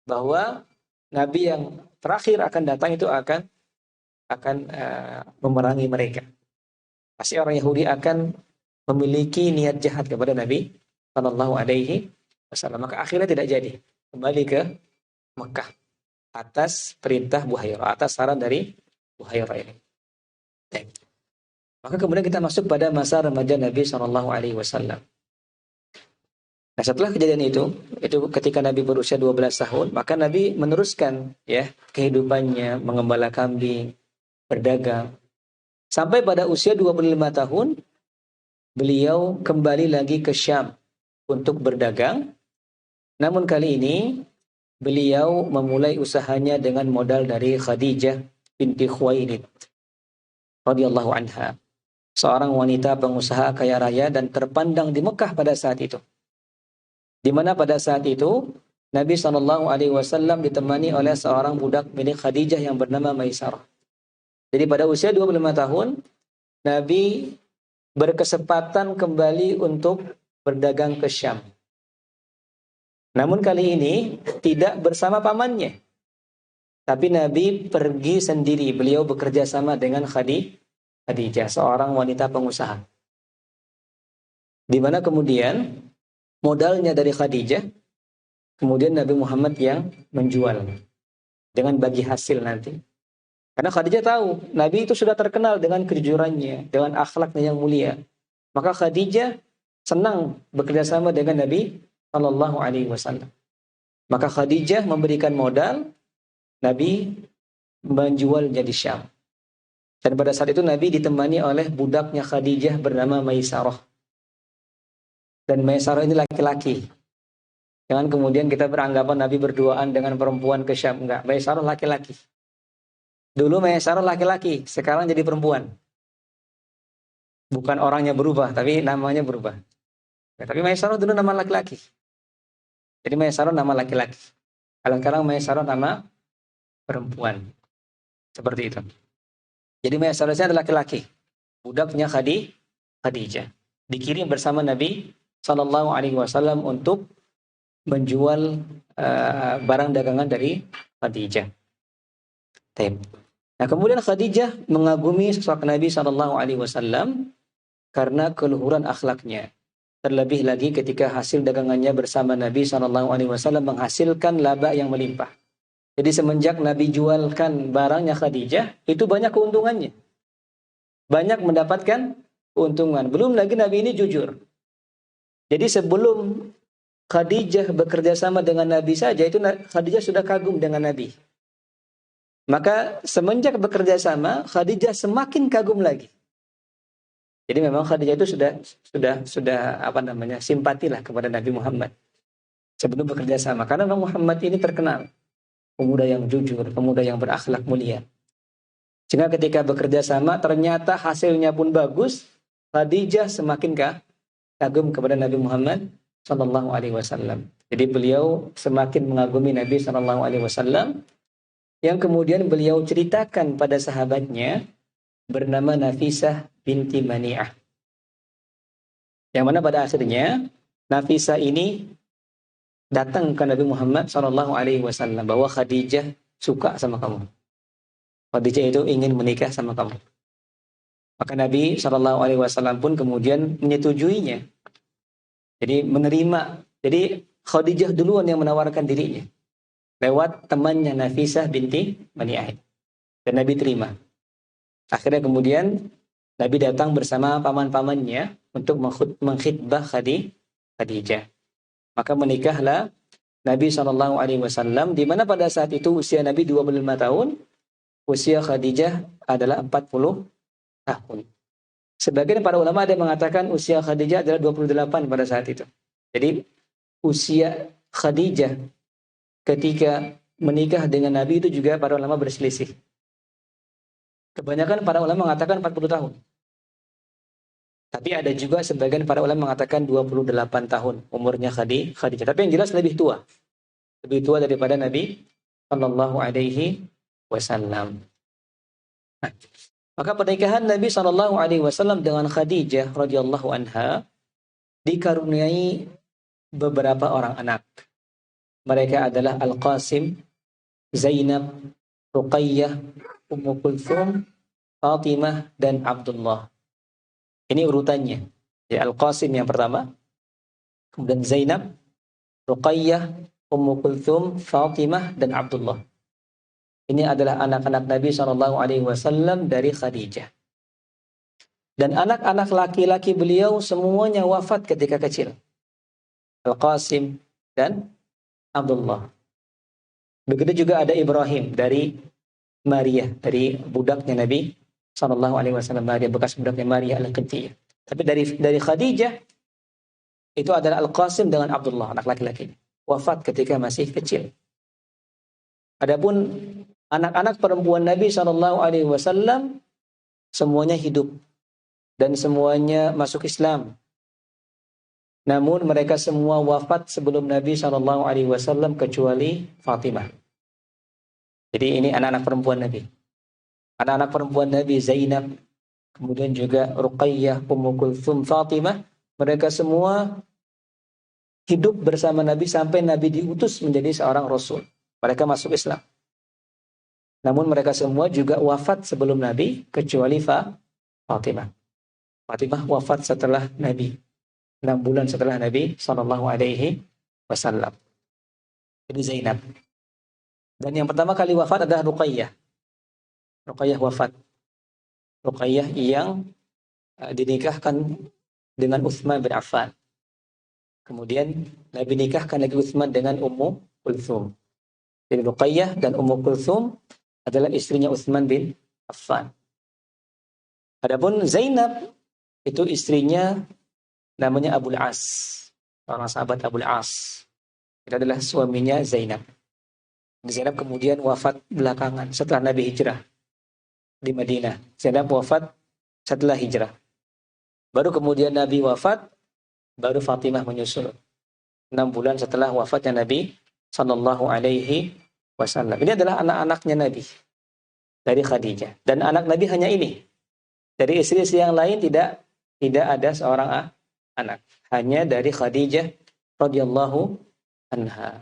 bahwa Nabi yang terakhir akan datang itu akan memerangi mereka. Pasti orang Yahudi akan memiliki niat jahat kepada Nabi Shallallahu Alaihi Wasallam. Maka akhirnya tidak jadi kembali ke Mekah atas perintah Buhairah, atas saran dari Buhairah ini. Maka kemudian kita masuk pada masa remaja Nabi Shallallahu Alaihi Wasallam. Nah, setelah kejadian itu ketika Nabi berusia 12 tahun, maka Nabi meneruskan ya kehidupannya, mengembala kambing, berdagang. Sampai pada usia 25 tahun, beliau kembali lagi ke Syam untuk berdagang. Namun kali ini, beliau memulai usahanya dengan modal dari Khadijah binti Khuwailid radhiyallahu anha. Seorang wanita pengusaha kaya raya dan terpandang di Mekah pada saat itu. Di mana pada saat itu Nabi SAW ditemani oleh seorang budak milik Khadijah yang bernama Maisarah. Jadi pada usia 25 tahun Nabi berkesempatan kembali untuk berdagang ke Syam. Namun kali ini tidak bersama pamannya. Tapi Nabi pergi sendiri. Beliau bekerja sama dengan Khadijah, seorang wanita pengusaha. Di mana kemudian modalnya dari Khadijah, kemudian Nabi Muhammad yang menjual dengan bagi hasil nanti. Karena Khadijah tahu Nabi itu sudah terkenal dengan kejujurannya, dengan akhlaknya yang mulia. Maka Khadijah senang bekerja sama dengan Nabi Shallallahu Alaihi Wasallam. Maka Khadijah memberikan modal, Nabi menjualnya di Syam. Dan pada saat itu Nabi ditemani oleh budaknya Khadijah bernama Maisarah. Dan Maisarah ini laki-laki. Jangan kemudian kita beranggapan Nabi berduaan dengan perempuan ke Syam. Enggak, Maisarah laki-laki. Dulu Maisarah laki-laki, sekarang jadi perempuan. Bukan orangnya berubah, tapi namanya berubah. Ya, tapi Maisarah dulu nama laki-laki. Jadi Maisarah nama laki-laki. Kalau sekarang Maisarah nama perempuan. Seperti itu. Jadi Maisarah adalah laki-laki. Budaknya Khadijah. Dikirim bersama Nabi Sallallahu Alaihi Wasallam untuk menjual barang dagangan dari Khadijah. Nah, kemudian Khadijah mengagumi sosok Nabi Sallallahu Alaihi Wasallam karena keluhuran akhlaknya. Terlebih lagi ketika hasil dagangannya bersama Nabi Sallallahu Alaihi Wasallam menghasilkan laba yang melimpah. Jadi semenjak Nabi jualkan barangnya Khadijah, itu banyak keuntungannya. Banyak mendapatkan keuntungan. Belum lagi Nabi ini jujur. Jadi sebelum Khadijah bekerja sama dengan Nabi saja, itu Khadijah sudah kagum dengan Nabi. Maka semenjak bekerja sama, Khadijah semakin kagum lagi. Jadi memang Khadijah itu sudah simpatilah kepada Nabi Muhammad sebelum bekerja sama. Karena Nabi Muhammad ini terkenal pemuda yang jujur, pemuda yang berakhlak mulia. Sehingga ketika bekerja sama, ternyata hasilnya pun bagus. Khadijah semakin kagum kepada Nabi Muhammad Sallallahu Alaihi Wasallam. Jadi beliau semakin mengagumi Nabi Sallallahu Alaihi Wasallam, yang kemudian beliau ceritakan pada sahabatnya bernama Nafisah binti Mani'ah. Yang mana pada akhirnya Nafisah ini datang ke Nabi Muhammad Sallallahu Alaihi Wasallam bahwa Khadijah suka sama kamu. Khadijah itu ingin menikah sama kamu. Maka Nabi Shallallahu Alaihi Wasallam pun kemudian menyetujuinya. Jadi menerima. Jadi Khadijah duluan yang menawarkan dirinya lewat temannya Nafisah binti Mani'ah. Dan Nabi terima. Akhirnya kemudian Nabi datang bersama paman-pamannya untuk mengkhitbah Khadijah. Maka menikahlah Nabi Shallallahu Alaihi Wasallam, di mana pada saat itu usia Nabi 25 tahun, usia Khadijah adalah 40 tahun. Sebagian para ulama ada yang mengatakan usia Khadijah adalah 28 pada saat itu. Jadi usia Khadijah ketika menikah dengan Nabi itu juga para ulama berselisih. Kebanyakan para ulama mengatakan 40 tahun. Tapi ada juga sebagian para ulama mengatakan 28 tahun umurnya Khadijah. Tapi yang jelas lebih tua. lebih tua daripada Nabi Shallallahu Alaihi Wasallam. Nah, maka pernikahan Nabi Shallallahu Alaihi Wasallam dengan Khadijah radhiyallahu anha dikaruniai beberapa orang anak. Mereka adalah Al-Qasim, Zainab, Ruqayyah, Ummu Kulthum, Fatimah, dan Abdullah. Ini urutannya. Ya, Al-Qasim yang pertama, kemudian Zainab, Ruqayyah, Ummu Kulthum, Fatimah, dan Abdullah. Ini adalah anak-anak Nabi SAW dari Khadijah. Dan anak-anak laki-laki beliau semuanya wafat ketika kecil. Al-Qasim dan Abdullah. Begitu juga ada Ibrahim dari Maria, dari budaknya Nabi SAW, Maria, bekas budaknya Maria Al-Qibtiyah. Tapi dari Khadijah, itu adalah Al-Qasim dengan Abdullah, anak laki-laki. Wafat ketika masih kecil. Adapun anak-anak perempuan Nabi SAW semuanya hidup dan semuanya masuk Islam. Namun mereka semua wafat sebelum Nabi SAW kecuali Fatimah. Jadi ini anak-anak perempuan Nabi. Anak-anak perempuan Nabi Zainab, kemudian juga Ruqayyah, Ummu Kulthum, Fatimah, mereka semua hidup bersama Nabi sampai Nabi diutus menjadi seorang Rasul. Mereka masuk Islam. Namun mereka semua juga wafat sebelum Nabi kecuali Fatimah. Fatimah wafat setelah Nabi, 6 bulan setelah Nabi SAW. Ini Zainab. Dan yang pertama kali wafat adalah Ruqayyah. Ruqayyah wafat. Ruqayyah yang dinikahkan dengan Utsman bin Affan. Kemudian Nabi nikahkan lagi Utsman dengan Ummu Kulthum. Jadi Ruqayyah dan Ummu Kulthum adalah istrinya Utsman bin Affan. Adapun Zainab itu istrinya namanya Abul As, seorang sahabat Abul As. Itu adalah suaminya Zainab. Zainab kemudian wafat belakangan setelah Nabi hijrah di Madinah. Zainab wafat setelah hijrah. Baru kemudian Nabi wafat, baru Fatimah menyusul. 6 bulan setelah wafatnya Nabi Sallallahu Alaihi Wasallam. Ini adalah anak-anaknya Nabi dari Khadijah. Dan anak Nabi hanya ini. Dari istri-istri yang lain tidak ada seorang anak. Hanya dari Khadijah radhiyallahu anha.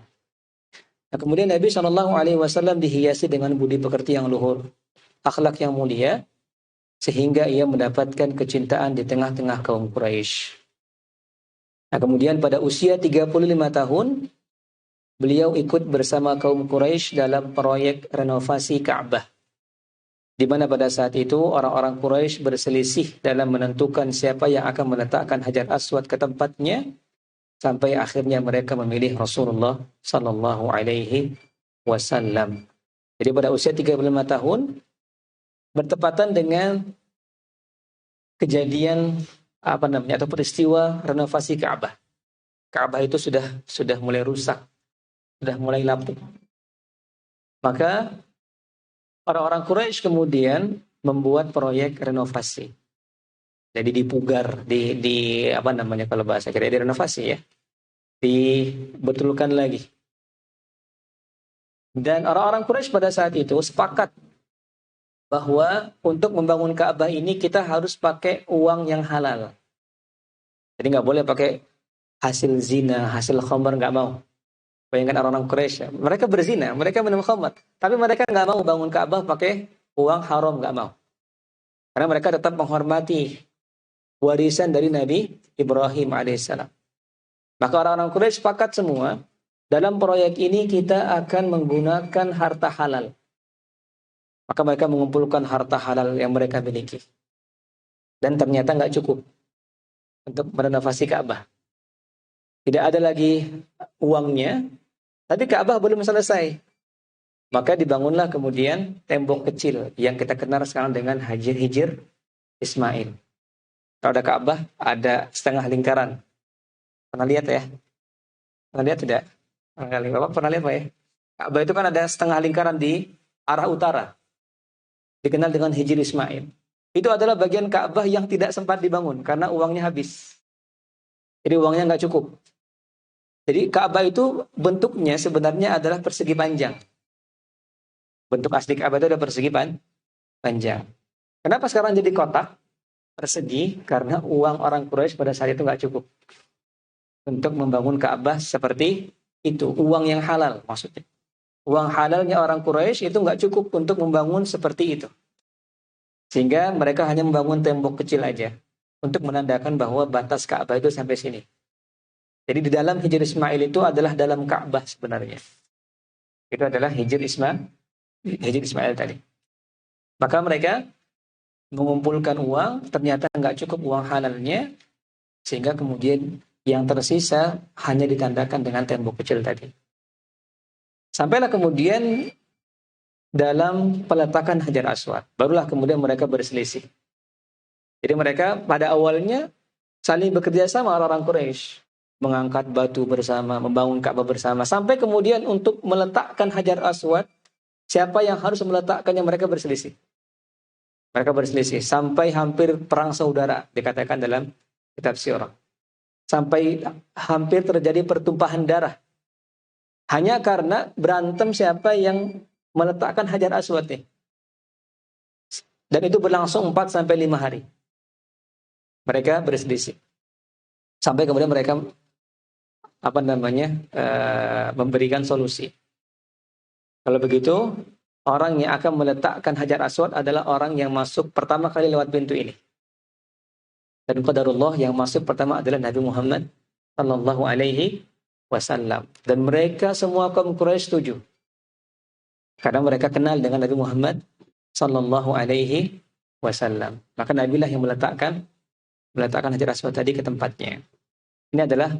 Nah, kemudian Nabi Shallallahu Alaihi Wasallam dihiasi dengan budi pekerti yang luhur, akhlak yang mulia, sehingga ia mendapatkan kecintaan di tengah-tengah kaum Quraisy. Nah, kemudian pada usia 35 tahun, beliau ikut bersama kaum Quraisy dalam proyek renovasi Ka'bah, di mana pada saat itu orang-orang Quraisy berselisih dalam menentukan siapa yang akan meletakkan Hajar Aswad ke tempatnya, sampai akhirnya mereka memilih Rasulullah Sallallahu Alaihi Wasallam. Jadi pada usia 35 tahun, bertepatan dengan kejadian atau peristiwa renovasi Ka'bah. Ka'bah itu sudah mulai rusak, sudah mulai lapuk. Maka orang-orang Quraisy kemudian membuat proyek renovasi. Jadi dipugar, kalau bahasa kita direnovasi ya, dibetulkan lagi. Dan orang-orang Quraisy pada saat itu sepakat bahwa untuk membangun Ka'bah ini kita harus pakai uang yang halal. Jadi nggak boleh pakai hasil zina, hasil khamar, nggak mau. Bayangkan orang-orang Quraisy, mereka berzina, mereka minum khamar, tapi mereka nggak mau bangun Ka'bah pakai uang haram, nggak mau. Karena mereka tetap menghormati warisan dari Nabi Ibrahim alaihissalam. Maka orang-orang Quraisy sepakat semua, dalam proyek ini kita akan menggunakan harta halal. Maka mereka mengumpulkan harta halal yang mereka miliki. Dan ternyata nggak cukup untuk merenovasi Ka'bah. Tidak ada lagi uangnya, tapi Ka'bah belum selesai. Maka dibangunlah kemudian tembok kecil yang kita kenal sekarang dengan Hijr Ismail. Kalau ada Ka'bah, ada setengah lingkaran. Pernah lihat ya? Pernah lihat tidak? Bapak pernah lihat Pak ya? Ka'bah itu kan ada setengah lingkaran di arah utara. Dikenal dengan Hijr Ismail. Itu adalah bagian Ka'bah yang tidak sempat dibangun karena uangnya habis. Jadi uangnya nggak cukup. Jadi Ka'bah itu bentuknya sebenarnya adalah persegi panjang. Bentuk asli Ka'bah itu ada persegi panjang. Kenapa sekarang jadi kotak persegi? Karena uang orang Quraisy pada saat itu nggak cukup untuk membangun Ka'bah seperti itu. Uang yang halal maksudnya. Uang halalnya orang Quraisy itu nggak cukup untuk membangun seperti itu. Sehingga mereka hanya membangun tembok kecil aja untuk menandakan bahwa batas Ka'bah itu sampai sini. Jadi di dalam Hijr Ismail itu adalah dalam Ka'bah sebenarnya. Itu adalah Hijr Ismail tadi. Maka mereka mengumpulkan uang, ternyata nggak cukup uang halalnya, sehingga kemudian yang tersisa hanya ditandakan dengan tembok kecil tadi. Sampailah kemudian dalam peletakan Hajar Aswad. Barulah kemudian mereka berselisih. Jadi mereka pada awalnya saling bekerja sama orang-orang Quraisy, mengangkat batu bersama, membangun Ka'bah bersama, sampai kemudian untuk meletakkan Hajar Aswad, siapa yang harus meletakkannya mereka berselisih. Mereka berselisih sampai hampir perang saudara dikatakan dalam kitab Sirah. Sampai hampir terjadi pertumpahan darah. Hanya karena berantem siapa yang meletakkan Hajar Aswad nih. Dan itu berlangsung 4 sampai 5 hari. Mereka berselisih. Sampai kemudian mereka memberikan solusi. Kalau begitu, orang yang akan meletakkan Hajar Aswad adalah orang yang masuk pertama kali lewat pintu ini. Dan qadarullah yang masuk pertama adalah Nabi Muhammad sallallahu alaihi wasallam. Dan mereka semua kaum Quraisy setuju. Karena mereka kenal dengan Nabi Muhammad sallallahu alaihi wasallam. Maka Nabi lah yang meletakkan Hajar Aswad tadi ke tempatnya. Ini adalah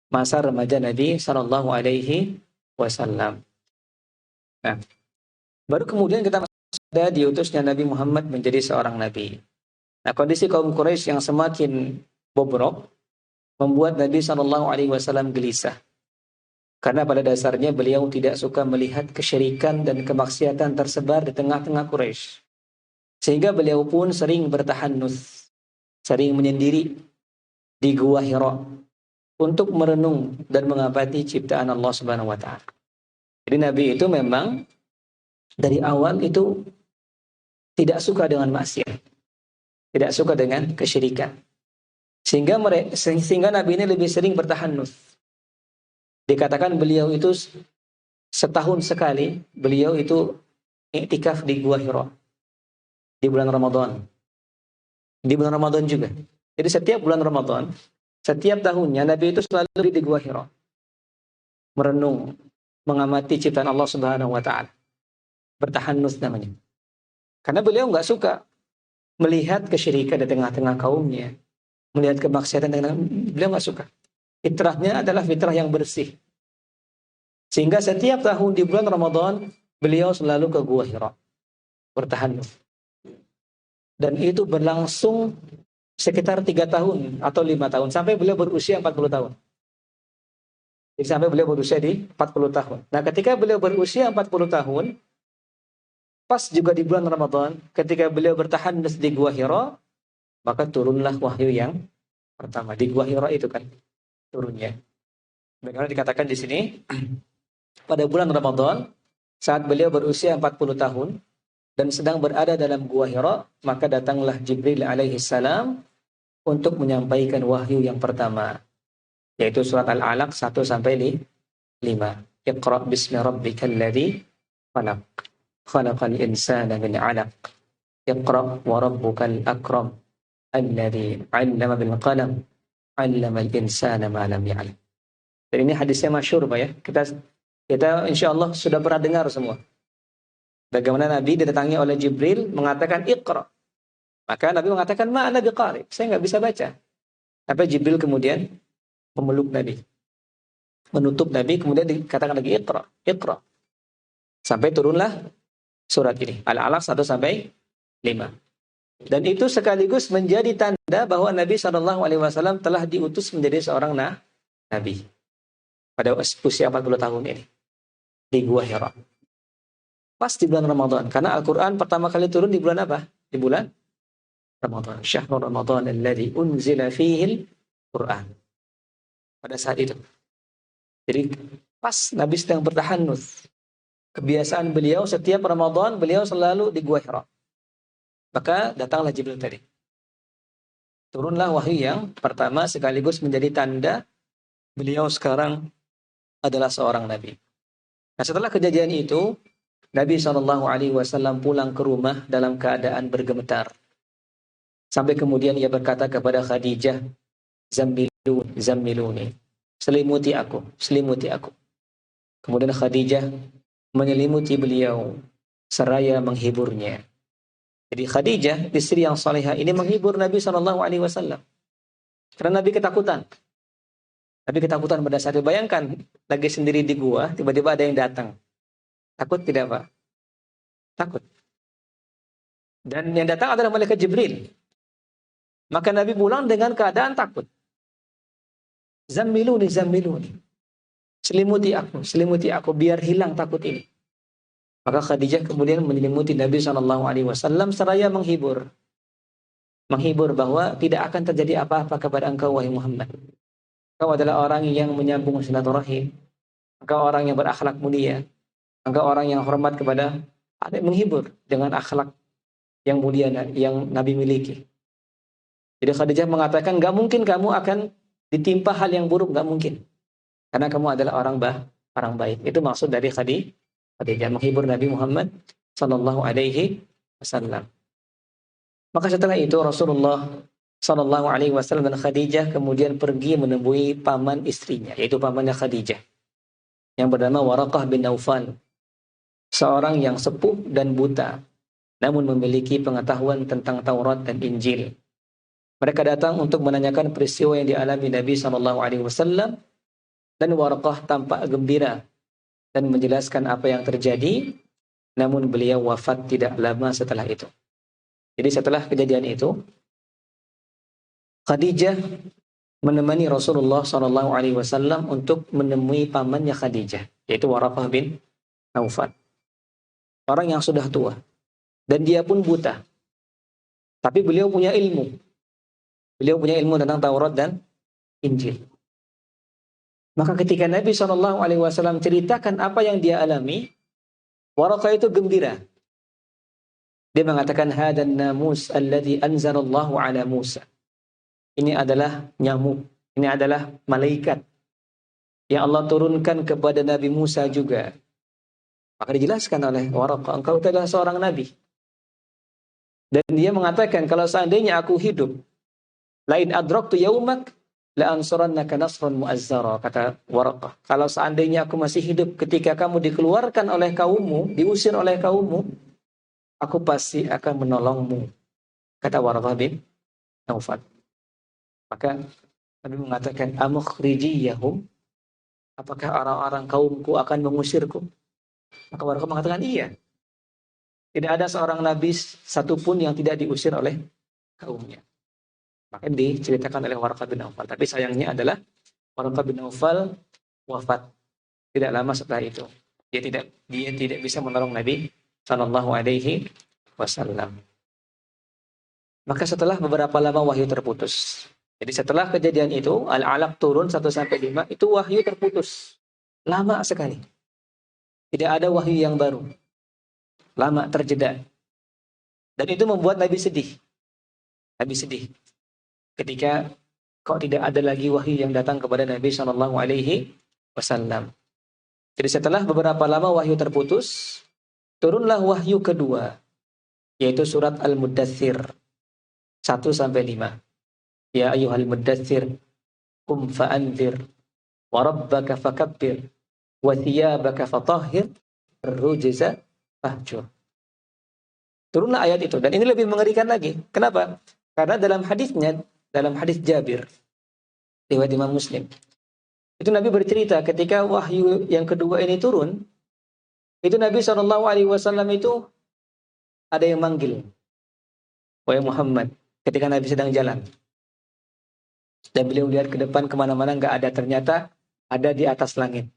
masa remaja Nabi sallallahu alaihi wasallam. Nah, baru kemudian kita ada diutusnya Nabi Muhammad menjadi seorang nabi. Nah, kondisi kaum Quraisy yang semakin bobrok membuat Nabi sallallahu alaihi wasallam gelisah. Karena pada dasarnya beliau tidak suka melihat kesyirikan dan kemaksiatan tersebar di tengah-tengah Quraisy. Sehingga beliau pun sering bertahannus, sering menyendiri di Gua Hira untuk merenung dan mengamati ciptaan Allah Subhanahu wa taala. Jadi Nabi itu memang dari awal itu tidak suka dengan maksiat, tidak suka dengan kesyirikan. Sehingga Nabi ini lebih sering bertahannus. Dikatakan beliau itu setahun sekali beliau itu iktikaf di Gua Hira di bulan Ramadan. Di bulan Ramadan juga. Jadi setiap bulan Ramadan, setiap tahunnya Nabi itu selalu di Gua Hira. Merenung, mengamati ciptaan Allah Subhanahu wa taala. Bertahannus namanya. Karena beliau nggak suka melihat kesyirikan di tengah-tengah kaumnya, melihat kemaksiatan beliau nggak suka. Fitrahnya adalah fitrah yang bersih. Sehingga setiap tahun di bulan Ramadan beliau selalu ke Gua Hira bertahannus. Dan itu berlangsung sekitar 3 tahun atau 5 tahun sampai beliau berusia 40 tahun. Jadi sampai beliau berusia di 40 tahun. Nah, ketika beliau berusia 40 tahun, pas juga di bulan Ramadan, ketika beliau bertahannus di Gua Hira, maka turunlah wahyu yang pertama di Gua Hira itu kan turunnya. Bagaimana dikatakan di sini, pada bulan Ramadan, saat beliau berusia 40 tahun dan sedang berada dalam Gua Hira, maka datanglah Jibril alaihi salam untuk menyampaikan wahyu yang pertama, yaitu surat Al-Alaq 1 sampai 5. Iqra bismi rabbikal ladzi khalaq. Khalaqal insana min 'alaq. Iqra wa rabbukal akram. Alladzi 'allama bil qalam. 'Allamal insana ma lam ya'lam. Dan ini hadisnya masyhur Pak ya. Kita insyaallah sudah pernah dengar semua. Bagaimana Nabi didatangi oleh Jibril mengatakan Iqra. Maka Nabi mengatakan ma ana biqari. Saya nggak bisa baca. Tapi Jibril kemudian memeluk Nabi. Menutup Nabi kemudian dikatakan lagi Iqra, Iqra. Sampai turunlah surat ini. Al-Alaq 1 sampai 5. Dan itu sekaligus menjadi tanda bahwa Nabi SAW telah diutus menjadi seorang nabi pada usia 40 tahun ini di Gua Hira. Pas di bulan Ramadan, karena Al-Quran pertama kali turun di bulan apa? Di bulan Ramadan. Syahrul Ramadan alladzi unzila fihil Quran. Pada saat itu. Jadi pas Nabi sedang bertahannud. Kebiasaan beliau setiap Ramadan beliau selalu di Gua Hira. Maka datanglah Jibril tadi. Turunlah wahyu yang pertama sekaligus menjadi tanda beliau sekarang adalah seorang nabi. Nah, setelah kejadian itu, Nabi SAW pulang ke rumah dalam keadaan bergemetar. Sampai kemudian ia berkata kepada Khadijah, Zammiluni. Selimuti aku, selimuti aku. Kemudian Khadijah menyelimuti beliau seraya menghiburnya. Jadi Khadijah, istri yang salihah ini menghibur Nabi SAW. Karena Nabi ketakutan. Nabi ketakutan pada saat itu. Bayangkan, lagi sendiri di gua, tiba-tiba ada yang datang. Takut tidak, Pak? Takut. Dan yang datang adalah malaikat Jibril. Maka Nabi pulang dengan keadaan takut. Zammiluni, zammiluni. Selimuti aku, biar hilang takut ini. Maka Khadijah kemudian menyelimuti Nabi SAW seraya menghibur. Menghibur bahwa tidak akan terjadi apa-apa kepada engkau, wahai Muhammad. Engkau adalah orang yang menyambung silaturahim. Engkau orang yang berakhlak mulia. Engkau orang yang hormat kepada, menghibur dengan akhlak yang mulia yang Nabi miliki. Jadi Khadijah mengatakan, gak mungkin kamu akan ditimpa hal yang buruk, gak mungkin. Karena kamu adalah orang baik. Itu maksud dari Khadijah menghibur Nabi Muhammad sallallahu alaihi wasallam. Maka setelah itu Rasulullah sallallahu alaihi wasallam dan Khadijah kemudian pergi menemui paman istrinya, yaitu pamannya Khadijah, yang bernama Waraqah bin Naufal, seorang yang sepuh dan buta, namun memiliki pengetahuan tentang Taurat dan Injil. Mereka datang untuk menanyakan peristiwa yang dialami Nabi sallallahu alaihi wasallam, dan Waraqah tampak gembira dan menjelaskan apa yang terjadi, namun beliau wafat tidak lama setelah itu. Jadi setelah kejadian itu, Khadijah menemani Rasulullah SAW untuk menemui pamannya Khadijah, yaitu Waraqah bin Naufal. Orang yang sudah tua, dan dia pun buta. Tapi beliau punya ilmu. Beliau punya ilmu tentang Taurat dan Injil. Maka ketika Nabi SAW ceritakan apa yang dia alami, Waraqah itu gembira. Dia mengatakan, hadan namus alladhi anzalallahu ala Musa. Ini adalah nyamuk, ini adalah malaikat yang Allah turunkan kepada Nabi Musa juga. Maka dijelaskan oleh Waraqah, engkau adalah seorang nabi. Dan dia mengatakan, kalau seandainya aku hidup, lain adraktu yaumak, la ansurannaka nasran mu'azzara, kata Waraqah. Kalau seandainya aku masih hidup ketika kamu dikeluarkan oleh kaummu, diusir oleh kaummu, aku pasti akan menolongmu, kata Waraqah bin Naufal. Maka Nabi mengatakan, amukhrijiyahum, apakah orang-orang kaumku akan mengusirku? Maka Waraqah mengatakan, iya. Tidak ada seorang nabi satupun yang tidak diusir oleh kaumnya. Maka diceritakan oleh Waraqah bin Naufal. Tapi sayangnya adalah Waraqah bin Naufal wafat tidak lama setelah itu. Dia tidak bisa menolong Nabi Sallallahu Alaihi Wasallam. Maka setelah beberapa lama wahyu terputus. Jadi setelah kejadian itu, Al-Alaq turun 1-5, itu wahyu terputus. Lama sekali. Tidak ada wahyu yang baru. Lama terjeda. Dan itu membuat Nabi sedih. Nabi sedih. Ketika kok tidak ada lagi wahyu yang datang kepada Nabi Sallallahu Alaihi Wasallam. Jadi setelah beberapa lama wahyu terputus, turunlah wahyu kedua, yaitu surat Al-Muddathir 1-5. Ya ayyuhal muddathir, qum fa'anzir, wa rabbaka fakabbir, wa thiyabaka fatahhir, ar-rujza fahjur. Turunlah ayat itu, dan ini lebih mengerikan lagi. Kenapa? Karena dalam hadisnya, dalam hadis Jabir, riwayat Imam Muslim, itu Nabi bercerita ketika wahyu yang kedua ini turun, itu Nabi SAW itu ada yang manggil, wahai Muhammad, ketika Nabi sedang jalan. Dan beliau lihat ke depan kemana-mana nggak ada, ternyata ada di atas langit.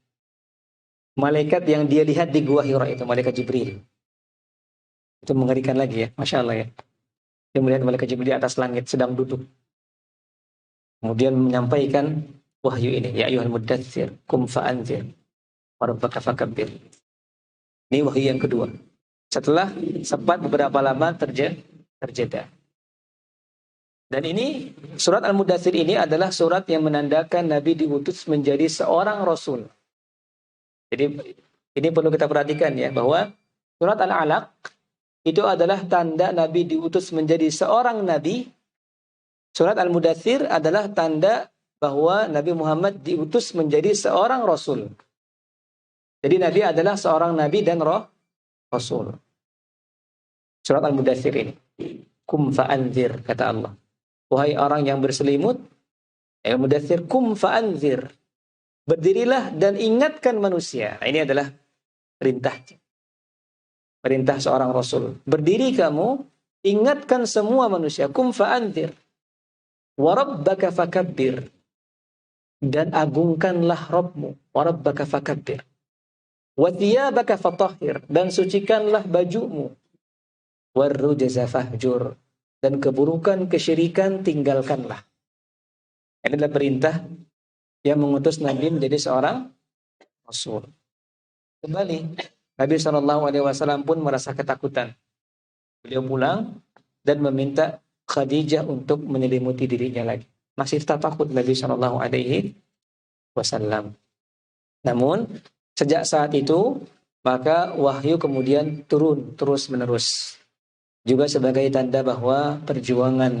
Malaikat yang dia lihat di Gua Hira itu, malaikat Jibril. Itu mengerikan lagi ya, Masya Allah ya. Dia melihat malaikat Jibril di atas langit sedang duduk. Kemudian menyampaikan wahyu ini. Ya ayyuhal muddatsir, qum fa'anzir, wa rabbaka fakabbir. Ini wahyu yang kedua. Setelah sempat beberapa lama terjeda. Dan ini surat Al-Mudaththir ini adalah surat yang menandakan Nabi diutus menjadi seorang Rasul. Jadi ini perlu kita perhatikan ya, bahwa surat Al-Alaq itu adalah tanda Nabi diutus menjadi seorang Nabi. Surat Al-Mudaththir adalah tanda bahwa Nabi Muhammad diutus menjadi seorang Rasul. Jadi Nabi adalah seorang Nabi dan Rasul. Surat Al-Mudaththir ini. Kum fa'anzir, kata Allah. Wahai orang yang berselimut, Al-Mudaththir, kum fa'anzir. Berdirilah dan ingatkan manusia. Nah, ini adalah perintah. Perintah seorang Rasul. Berdiri kamu, ingatkan semua manusia. Kum fa'anzir. Wa rabbaka fakabbir. Dan agungkanlah Rabbmu. Wa rabbaka fakabbir. Wa thiyabaka fatahhir. Dan sucikanlah bajumu. Warrujza fahjur. Dan keburukan, kesyirikan tinggalkanlah. Ini adalah perintah yang mengutus Nabi menjadi seorang Rasul. Kembali, Nabi SAW pun merasa ketakutan. Beliau pulang dan meminta Khadijah untuk menyelimuti dirinya lagi. Masih tetap takut Nabi SAW. Namun, sejak saat itu, maka wahyu kemudian turun terus-menerus. Juga sebagai tanda bahwa perjuangan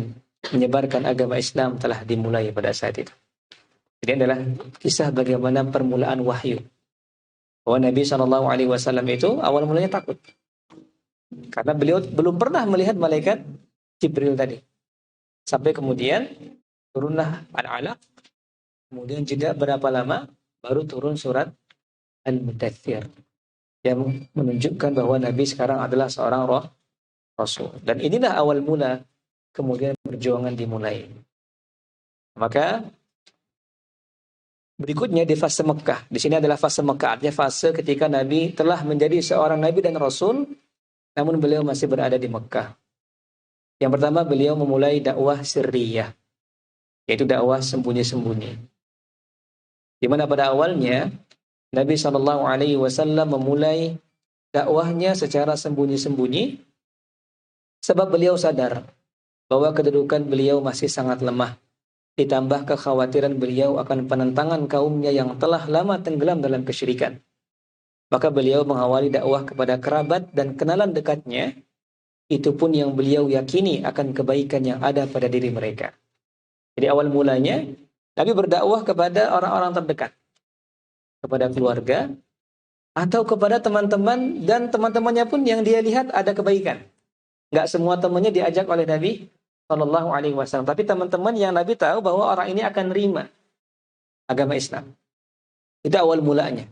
menyebarkan agama Islam telah dimulai pada saat itu. Ini adalah kisah bagaimana permulaan wahyu. Bahwa Nabi SAW itu awal mulanya takut. Karena beliau belum pernah melihat malaikat Jibril tadi. Sampai kemudian turunlah Al-Alaq. Kemudian jeda berapa lama baru turun surat Al-Mudaththir. Yang menunjukkan bahwa Nabi sekarang adalah seorang Rasul. Dan inilah awal mula kemudian perjuangan dimulai. Maka berikutnya di fase Mekah. Di sini adalah fase Mekah, artinya fase ketika Nabi telah menjadi seorang Nabi dan Rasul, namun beliau masih berada di Mekah. Yang pertama, beliau memulai dakwah sirriyah, yaitu dakwah sembunyi-sembunyi. Di mana pada awalnya Nabi SAW memulai dakwahnya secara sembunyi-sembunyi, sebab beliau sadar bahwa kedudukan beliau masih sangat lemah. Ditambah kekhawatiran beliau akan penentangan kaumnya yang telah lama tenggelam dalam kesyirikan. Maka beliau mengawali dakwah kepada kerabat dan kenalan dekatnya, itu pun yang beliau yakini akan kebaikan yang ada pada diri mereka. Jadi awal mulanya, Nabi berdakwah kepada orang-orang terdekat, kepada keluarga, atau kepada teman-teman, dan teman-temannya pun yang dia lihat ada kebaikan. Nggak semua temannya diajak oleh Nabi SAW. Tapi teman-teman yang Nabi tahu bahwa orang ini akan nerima agama Islam. Itu awal mulanya.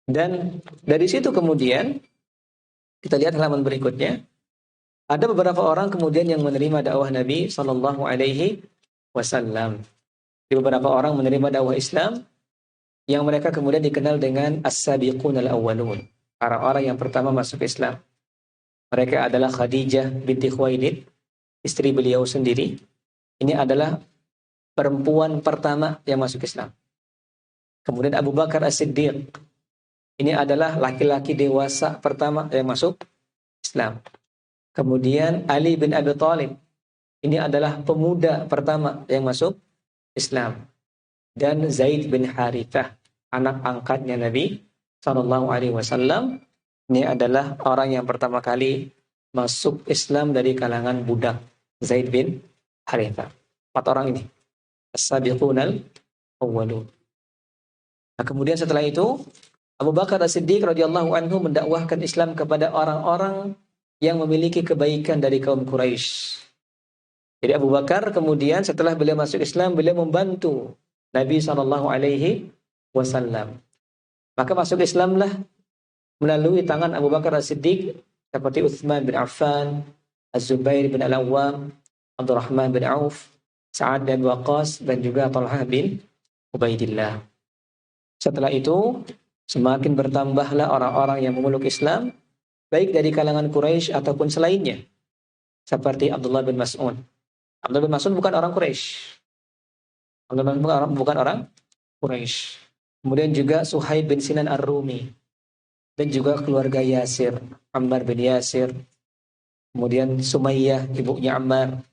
Dan dari situ kemudian, kita lihat halaman berikutnya, ada beberapa orang kemudian yang menerima dakwah Nabi SAW. Di beberapa orang menerima dakwah Islam, yang mereka kemudian dikenal dengan as-sabiqun al-awwalun. Orang-orang yang pertama masuk Islam. Mereka adalah Khadijah binti Khuwailid, istri beliau sendiri. Ini adalah perempuan pertama yang masuk Islam. Kemudian Abu Bakar As-Siddiq. Ini adalah laki-laki dewasa pertama yang masuk Islam. Kemudian Ali bin Abi Thalib. Ini adalah pemuda pertama yang masuk Islam. Dan Zaid bin Harithah, anak angkatnya Nabi SAW. Ini adalah orang yang pertama kali masuk Islam dari kalangan budak, Zaid bin Harithah. 4 orang ini, as-sabiqunal awwalun. Nah, kemudian setelah itu Abu Bakar As-Siddiq radhiyallahu anhu mendakwahkan Islam kepada orang-orang yang memiliki kebaikan dari kaum Quraisy. Jadi Abu Bakar kemudian setelah beliau masuk Islam, beliau membantu Nabi SAW. Maka masuk Islamlah melalui tangan Abu Bakar As-Siddiq seperti Utsman bin Affan, Az-Zubair bin Al-Awwam, Abdurrahman bin Auf, Sa'ad bin Waqqas, dan juga Talhah bin Ubaidillah. Setelah itu, semakin bertambahlah orang-orang yang memeluk Islam, baik dari kalangan Quraisy ataupun selainnya. Seperti Abdullah bin Mas'ud. Abdullah bin Mas'ud bukan orang Quraisy. Abdurrahman bukan orang Quraisy. Kemudian juga Suhaib bin Sinan Ar-Rumi dan juga keluarga Yasir, Ammar bin Yasir. Kemudian Sumayyah, ibunya Ammar,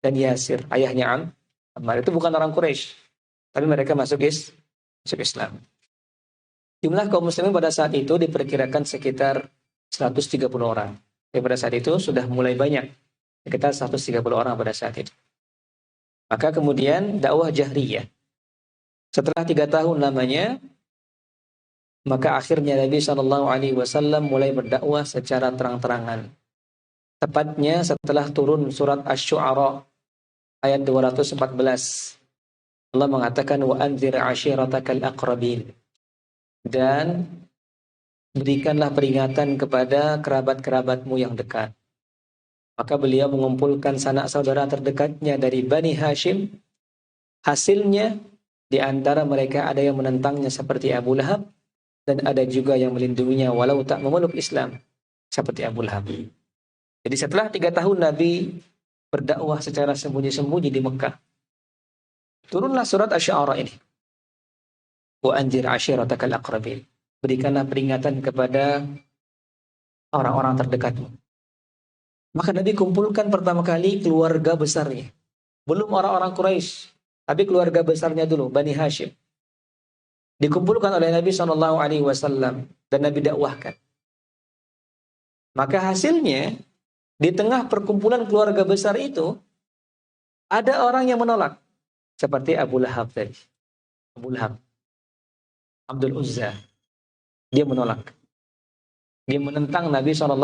dan Yasir, ayahnya Ammar. Itu bukan orang Quraisy, tapi mereka masuk Islam. Jumlah kaum muslimin pada saat itu diperkirakan sekitar 130 orang. Tapi pada saat itu sudah mulai banyak, sekitar 130 orang pada saat itu. Maka kemudian dakwah jahriyah. Setelah 3 tahun lamanya, maka akhirnya Nabi SAW mulai berdakwah secara terang-terangan. Tepatnya setelah turun surat Asy-Syu'ara ayat 214. Allah mengatakan wa anzir 'ashiratakal aqrabin. Dan berikanlah peringatan kepada kerabat-kerabatmu yang dekat. Maka beliau mengumpulkan sanak saudara terdekatnya dari Bani Hashim. Hasilnya di antara mereka ada yang menentangnya seperti Abu Lahab dan ada juga yang melindunginya walau tak memeluk Islam seperti Abu Lahab. Jadi setelah 3 tahun Nabi berdakwah secara sembunyi-sembunyi di Mekah, turunlah surat Asy-Syu'ara ini. Wa anzir 'ashiratakal aqrabin. Berikanlah peringatan kepada orang-orang terdekatmu. Maka Nabi kumpulkan pertama kali keluarga besarnya. Belum orang-orang Quraisy, tapi keluarga besarnya dulu, Bani Hashim. Dikumpulkan oleh Nabi SAW dan Nabi dakwahkan. Maka hasilnya, di tengah perkumpulan keluarga besar itu, ada orang yang menolak. Seperti Abu Lahab tadi. Abu Lahab. Abdul Uzza. Dia menolak. Dia menentang Nabi SAW.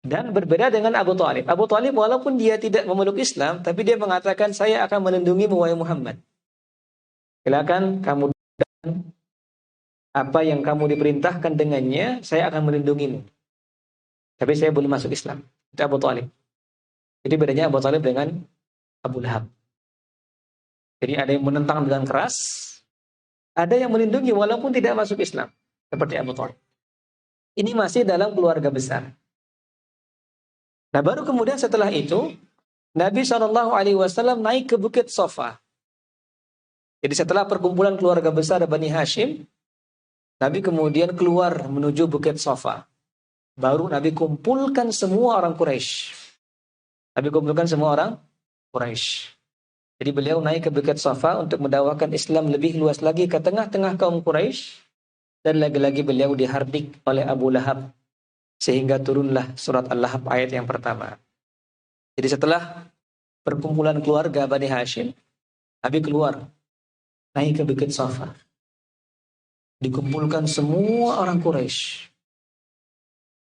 Dan berbeda dengan Abu Thalib. Abu Thalib walaupun dia tidak memeluk Islam, tapi dia mengatakan, saya akan melindungimu wahai Muhammad. Silakan kamu dan apa yang kamu diperintahkan dengannya, saya akan melindungimu. Tapi saya belum masuk Islam. Itu Abu Thalib. Jadi bedanya Abu Thalib dengan Abu Lahab. Jadi ada yang menentang dengan keras, ada yang melindungi walaupun tidak masuk Islam. Seperti Abu Thalib. Ini masih dalam keluarga besar. Nah baru kemudian setelah itu, Nabi SAW naik ke Bukit Safa. Jadi setelah perkumpulan keluarga besar Bani Hashim, Nabi kemudian keluar menuju Bukit Safa. Baru Nabi kumpulkan semua orang Quraisy. Nabi kumpulkan semua orang Quraisy. Jadi beliau naik ke Bukit Safa untuk mendakwakan Islam lebih luas lagi ke tengah-tengah kaum Quraisy. Dan lagi-lagi beliau dihardik oleh Abu Lahab. Sehingga turunlah surat Al-Lahab ayat yang pertama. Jadi setelah perkumpulan keluarga Bani Hashim, Nabi keluar, naik ke Bukit Safa. Dikumpulkan semua orang Quraisy.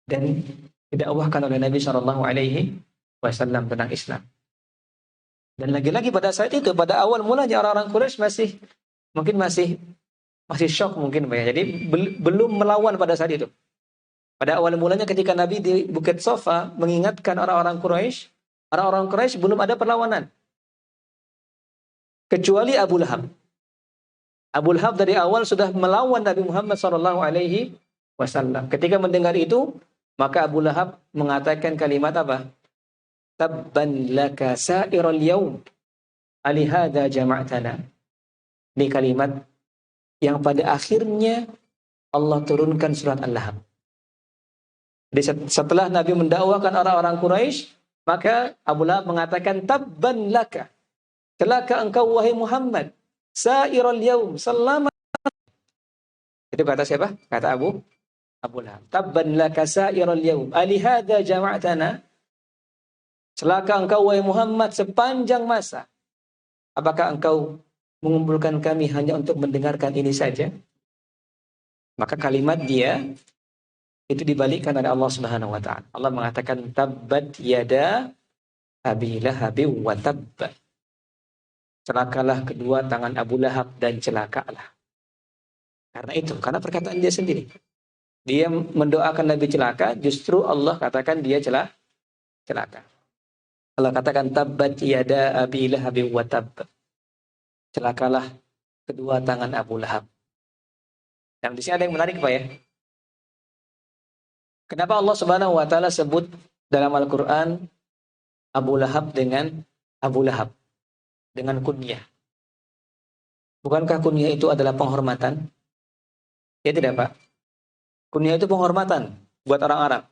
Dan didakwahkan oleh Nabi SAW tentang Islam. Dan lagi-lagi pada saat itu, pada awal mulanya orang-orang Quraisy masih shock mungkin. Jadi belum melawan pada saat itu. Pada awal mulanya ketika Nabi di Bukit Safa mengingatkan orang-orang Quraisy belum ada perlawanan. Kecuali Abu Lahab. Abu Lahab dari awal sudah melawan Nabi Muhammad SAW. Ketika mendengar itu, maka Abu Lahab mengatakan kalimat apa? Tabban laka sa'iral yawm alihada jama'tana. Ini kalimat yang pada akhirnya Allah turunkan surat Al-Lahab. Jadi setelah Nabi mendakwakan orang-orang Quraisy, maka Abu Lahab mengatakan tabban laka. Celaka engkau wahai Muhammad. Sa'iral yaum, selamat. Itu kata siapa? Kata Abu Lahab. Tabban laka sa'iral yaum, alihada jama'tana. Celaka engkau wahai Muhammad sepanjang masa. Apakah engkau mengumpulkan kami hanya untuk mendengarkan ini saja? Maka kalimat dia itu dibalikkan oleh Allah Subhanahu wa taala. Allah mengatakan tabbat yada Abi Lahab wa tabb. Celakalah kedua tangan Abu Lahab dan celakalah. Karena perkataan dia sendiri. Dia mendoakan Nabi celaka, justru Allah katakan dia celaka. Allah katakan tabbat yada Abi Lahab wa tabb. Celakalah kedua tangan Abu Lahab. Dan di sini ada yang menarik Pak ya. Kenapa Allah Subhanahu wa taala sebut dalam Al-Qur'an Abu Lahab dengan Abu Lahab? dengan kunyah. Bukankah kunyah itu adalah penghormatan? Ya tidak, Pak. Kunyah itu penghormatan buat orang Arab.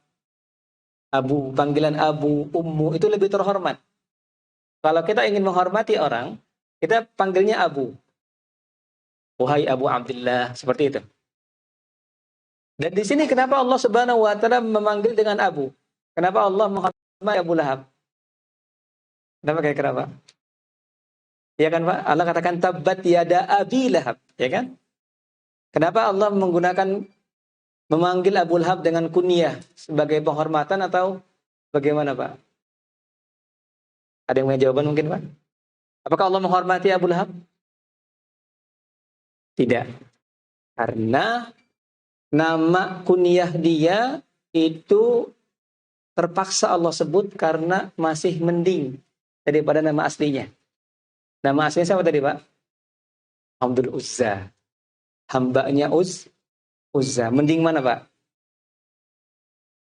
Abu, panggilan abu, ummu itu lebih terhormat. Kalau kita ingin menghormati orang, kita panggilnya abu. Wahai Abu Abdullah, seperti itu. Dan di sini kenapa Allah Subhanahu wa taala memanggil dengan abu? Kenapa Allah menghormati Abu Lahab? Kenapa kira-kira, Pak? Ya kan, Pak? Allah katakan tabbat yada Abi Lahab, ya kan? Kenapa Allah memanggil Abu Lahab dengan kunyah sebagai penghormatan atau bagaimana, Pak? Ada yang punya jawaban mungkin, Pak? Apakah Allah menghormati Abu Lahab? Tidak. Karena nama kunyah dia itu terpaksa Allah sebut karena masih mending daripada nama aslinya. Nama aslinya siapa tadi, Pak? Abdul Uzza. Hambanya Uzza. Mending mana, Pak?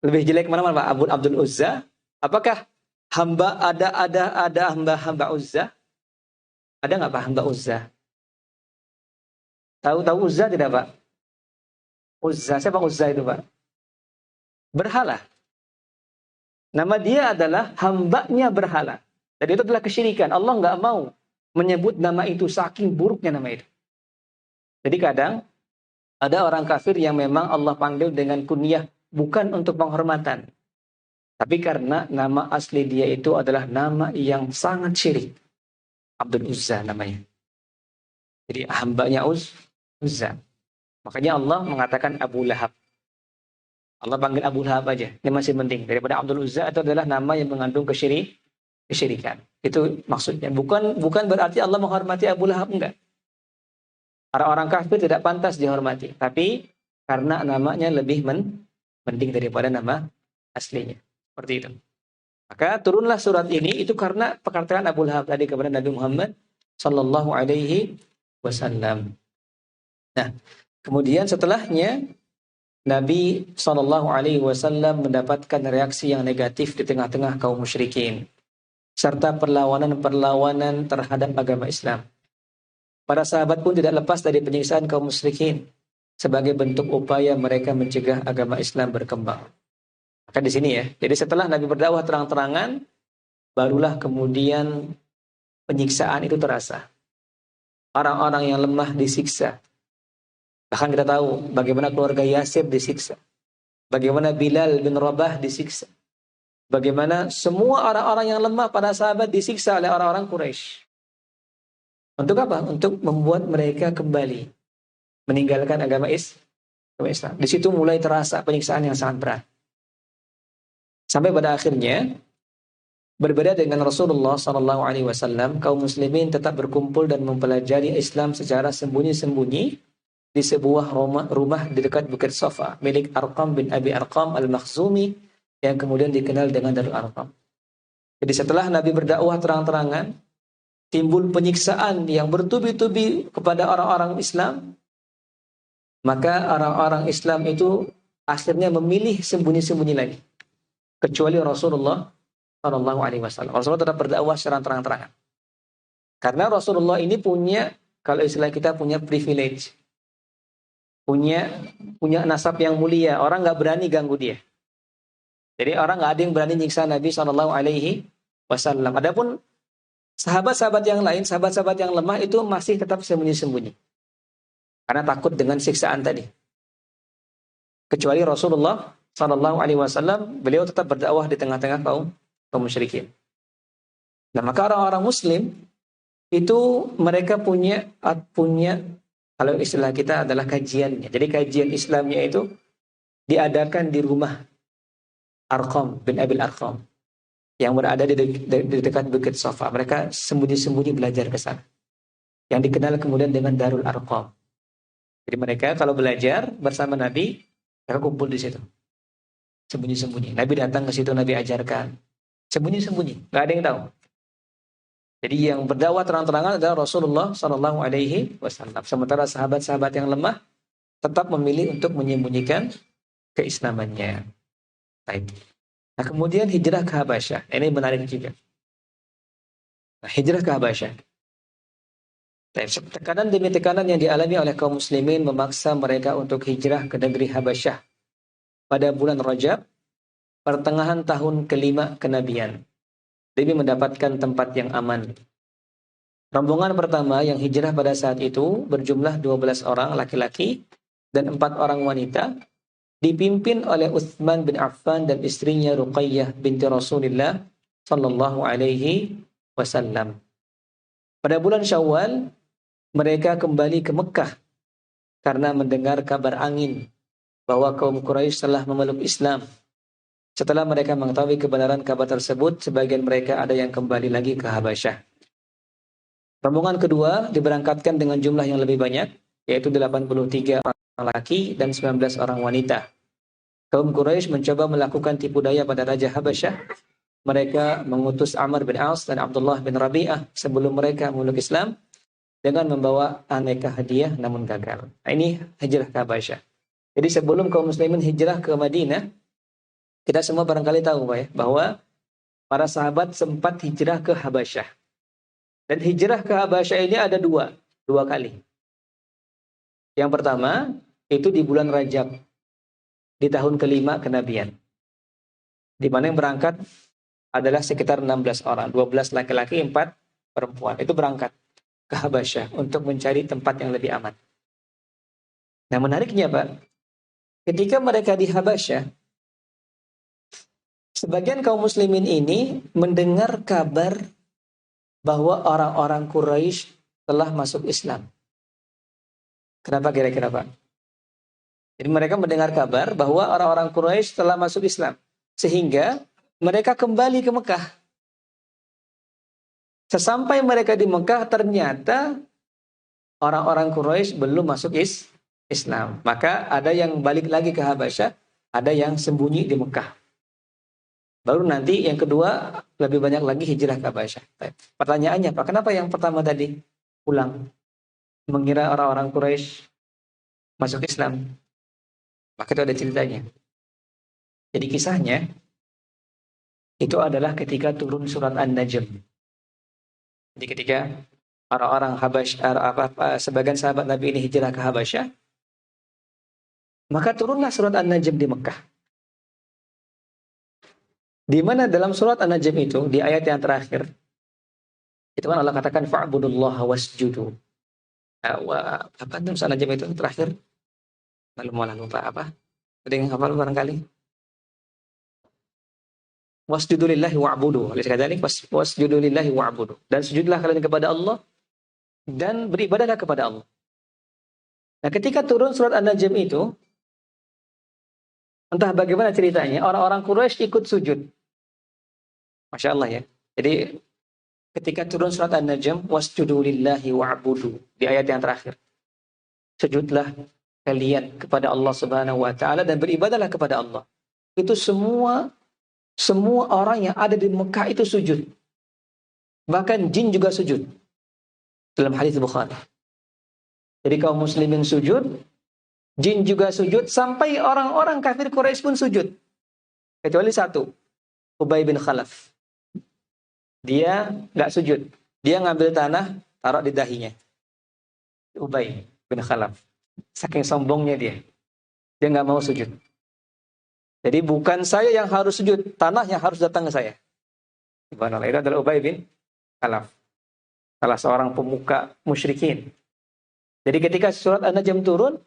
Lebih jelek mana, Pak? Abdul Uzza? Apakah hamba ada hamba Uzza? Ada nggak, Pak, hamba Uzza? Tahu Uzza tidak, Pak? Uzza, siapa Uzza itu, Pak? Berhala. Nama dia adalah hambanya berhala. Jadi itu adalah kesyirikan. Allah nggak mau menyebut nama itu, saking buruknya nama itu. Jadi kadang ada orang kafir yang memang Allah panggil dengan kunyah bukan untuk penghormatan. Tapi karena nama asli dia itu adalah nama yang sangat syirik. Abdul Uzza namanya. Jadi hambanya Uzza. Makanya Allah mengatakan Abu Lahab. Allah panggil Abu Lahab aja. Ini masih penting. Daripada Abdul Uzza itu adalah nama yang mengandung kesyirikan. Itu maksudnya. Bukan berarti Allah menghormati Abu Lahab, enggak. Orang-orang kafir tidak pantas dihormati. Tapi karena namanya lebih penting daripada nama aslinya. Seperti itu. Maka turunlah surat ini itu karena perkataan Abu Lahab tadi kepada Nabi Muhammad sallallahu alaihi wasallam. Nah, kemudian setelahnya Nabi sallallahu alaihi wasallam mendapatkan reaksi yang negatif di tengah-tengah kaum musyrikin serta perlawanan-perlawanan terhadap agama Islam. Para sahabat pun tidak lepas dari penyiksaan kaum musyrikin sebagai bentuk upaya mereka mencegah agama Islam berkembang. Maka di sini ya. Jadi setelah Nabi berdakwah terang-terangan, barulah kemudian penyiksaan itu terasa. Orang-orang yang lemah disiksa. Bahkan kita tahu bagaimana keluarga Yasir disiksa. Bagaimana Bilal bin Rabah disiksa. Bagaimana semua orang-orang yang lemah pada sahabat disiksa oleh orang-orang Quraisy. Untuk apa? Untuk membuat mereka kembali meninggalkan agama Islam. Di situ mulai terasa penyiksaan yang sangat berat. Sampai pada akhirnya berbeda dengan Rasulullah SAW, kaum muslimin tetap berkumpul dan mempelajari Islam secara sembunyi-sembunyi di sebuah rumah di dekat Bukit Safa milik Arqam bin Abi Arqam Al-Makhzumi yang kemudian dikenal dengan Darul Arqam. Jadi setelah Nabi berdakwah terang-terangan, timbul penyiksaan yang bertubi-tubi kepada orang-orang Islam, maka orang-orang Islam itu akhirnya memilih sembunyi-sembunyi lagi. Kecuali Rasulullah SAW. Rasulullah tetap berdakwah secara terang-terangan. Karena Rasulullah ini punya, kalau istilah kita punya privilege. Punya nasab yang mulia. Orang nggak berani ganggu dia. Jadi orang nggak ada yang berani nyiksa Nabi SAW. Adapun sahabat-sahabat yang lain, sahabat-sahabat yang lemah itu masih tetap sembunyi-sembunyi. Karena takut dengan siksaan tadi. Kecuali Rasulullah SAW, beliau tetap berdakwah di tengah-tengah kaum musyrikin. Nah, maka orang-orang Muslim itu mereka punya kalau istilah kita adalah kajiannya. Jadi kajian Islamnya itu diadakan di rumah Arqam bin Abil Arqam yang berada di dekat Bukit Safa. Mereka sembunyi-sembunyi belajar ke sana. Yang dikenal kemudian dengan Darul Arqam. Jadi mereka kalau belajar bersama Nabi, mereka kumpul di situ. Sembunyi-sembunyi. Nabi datang ke situ, Nabi ajarkan. Sembunyi-sembunyi, nggak ada yang tahu. Jadi yang berdakwah terang-terangan adalah Rasulullah SAW. Sementara sahabat-sahabat yang lemah tetap memilih untuk menyembunyikan keislamannya. Baik. Nah, kemudian hijrah ke Habasyah. Ini menarik juga. Nah, hijrah ke Habasyah. Tekanan demi tekanan yang dialami oleh kaum muslimin memaksa mereka untuk hijrah ke negeri Habasyah pada bulan Rajab, pertengahan tahun kelima kenabian, demi mendapatkan tempat yang aman. Rombongan pertama yang hijrah pada saat itu berjumlah 12 orang laki-laki dan 4 orang wanita, dipimpin oleh Utsman bin Affan dan istrinya Ruqayyah binti Rasulullah sallallahu alaihi wasallam. Pada bulan Syawal, mereka kembali ke Mekah karena mendengar kabar angin bahwa kaum Quraisy telah memeluk Islam. Setelah mereka mengetahui kebenaran kabar tersebut, sebagian mereka ada yang kembali lagi ke Habasyah. Rombongan kedua diberangkatkan dengan jumlah yang lebih banyak, yaitu 83 orang laki dan 19 orang wanita. Kaum Quraisy mencoba melakukan tipu daya pada Raja Habasyah. Mereka mengutus Amr bin Aus dan Abdullah bin Rabi'ah sebelum mereka memeluk Islam dengan membawa aneka hadiah namun gagal. Nah, ini hijrah ke Habasyah. Jadi sebelum kaum muslimin hijrah ke Madinah, kita semua barangkali tahu Pak, ya, bahwa para sahabat sempat hijrah ke Habasyah. Dan hijrah ke Habasyah ini ada dua kali. Yang pertama, itu di bulan Rajab, di tahun kelima kenabian. Di mana yang berangkat adalah sekitar 16 orang, 12 laki-laki, 4 perempuan. Itu berangkat ke Habasyah untuk mencari tempat yang lebih aman. Nah, menariknya Pak, ketika mereka di Habasyah, sebagian kaum muslimin ini mendengar kabar bahwa orang-orang Quraisy telah masuk Islam. Kenapa kira-kira Pak? Jadi mereka mendengar kabar bahwa orang-orang Quraisy telah masuk Islam. Sehingga mereka kembali ke Mekah. Sesampai mereka di Mekah, ternyata orang-orang Quraisy belum masuk Islam. Maka ada yang balik lagi ke Habasyah, ada yang sembunyi di Mekah. Baru nanti yang kedua, lebih banyak lagi hijrah ke Habasyah. Pertanyaannya, Pak, kenapa yang pertama tadi pulang? Mengira orang-orang Quraisy masuk Islam. Maka itu ada ceritanya. Jadi kisahnya, itu adalah ketika turun surat An-Najm. Jadi ketika orang-orang sebagian sahabat Nabi ini hijrah ke Habasyah, maka turunlah surat An-Najm di Mekah. Di mana dalam surat An-Najm itu, di ayat yang terakhir, itu kan Allah katakan fa'budullaha wasjudu. Apa itu surat An-Najm itu terakhir? Malah lupa apa? Ada yang hafal barangkali? Wasjudu lillahi wa'budu. Wasjudu lillahi wa'budu. Dan sujudlah kalian kepada Allah dan beribadahlah kepada Allah. Nah, ketika turun surat An-Najm itu, entah bagaimana ceritanya, orang-orang Quraisy ikut sujud. Masya Allah ya. Jadi ketika turun surat An-Najm, wasjudu lillahi wa'budu, di ayat yang terakhir. Sujudlah kalian kepada Allah Subhanahu wa taala dan beribadahlah kepada Allah. Itu semua orang yang ada di Mekah itu sujud. Bahkan jin juga sujud. Dalam hadis Bukhari. Jadi kaum muslimin sujud, jin juga sujud, sampai orang-orang kafir Quraisy pun sujud. Kecuali satu, Ubay bin Khalaf. Dia nggak sujud. Dia ngambil tanah, taruh di dahinya. Ubay bin Khalaf. Saking sombongnya dia. Dia nggak mau sujud. Jadi bukan saya yang harus sujud, tanah yang harus datang ke saya. Subhanallah, itu adalah Ubay bin Khalaf. Salah seorang pemuka musyrikin. Jadi ketika surat An-Najm turun,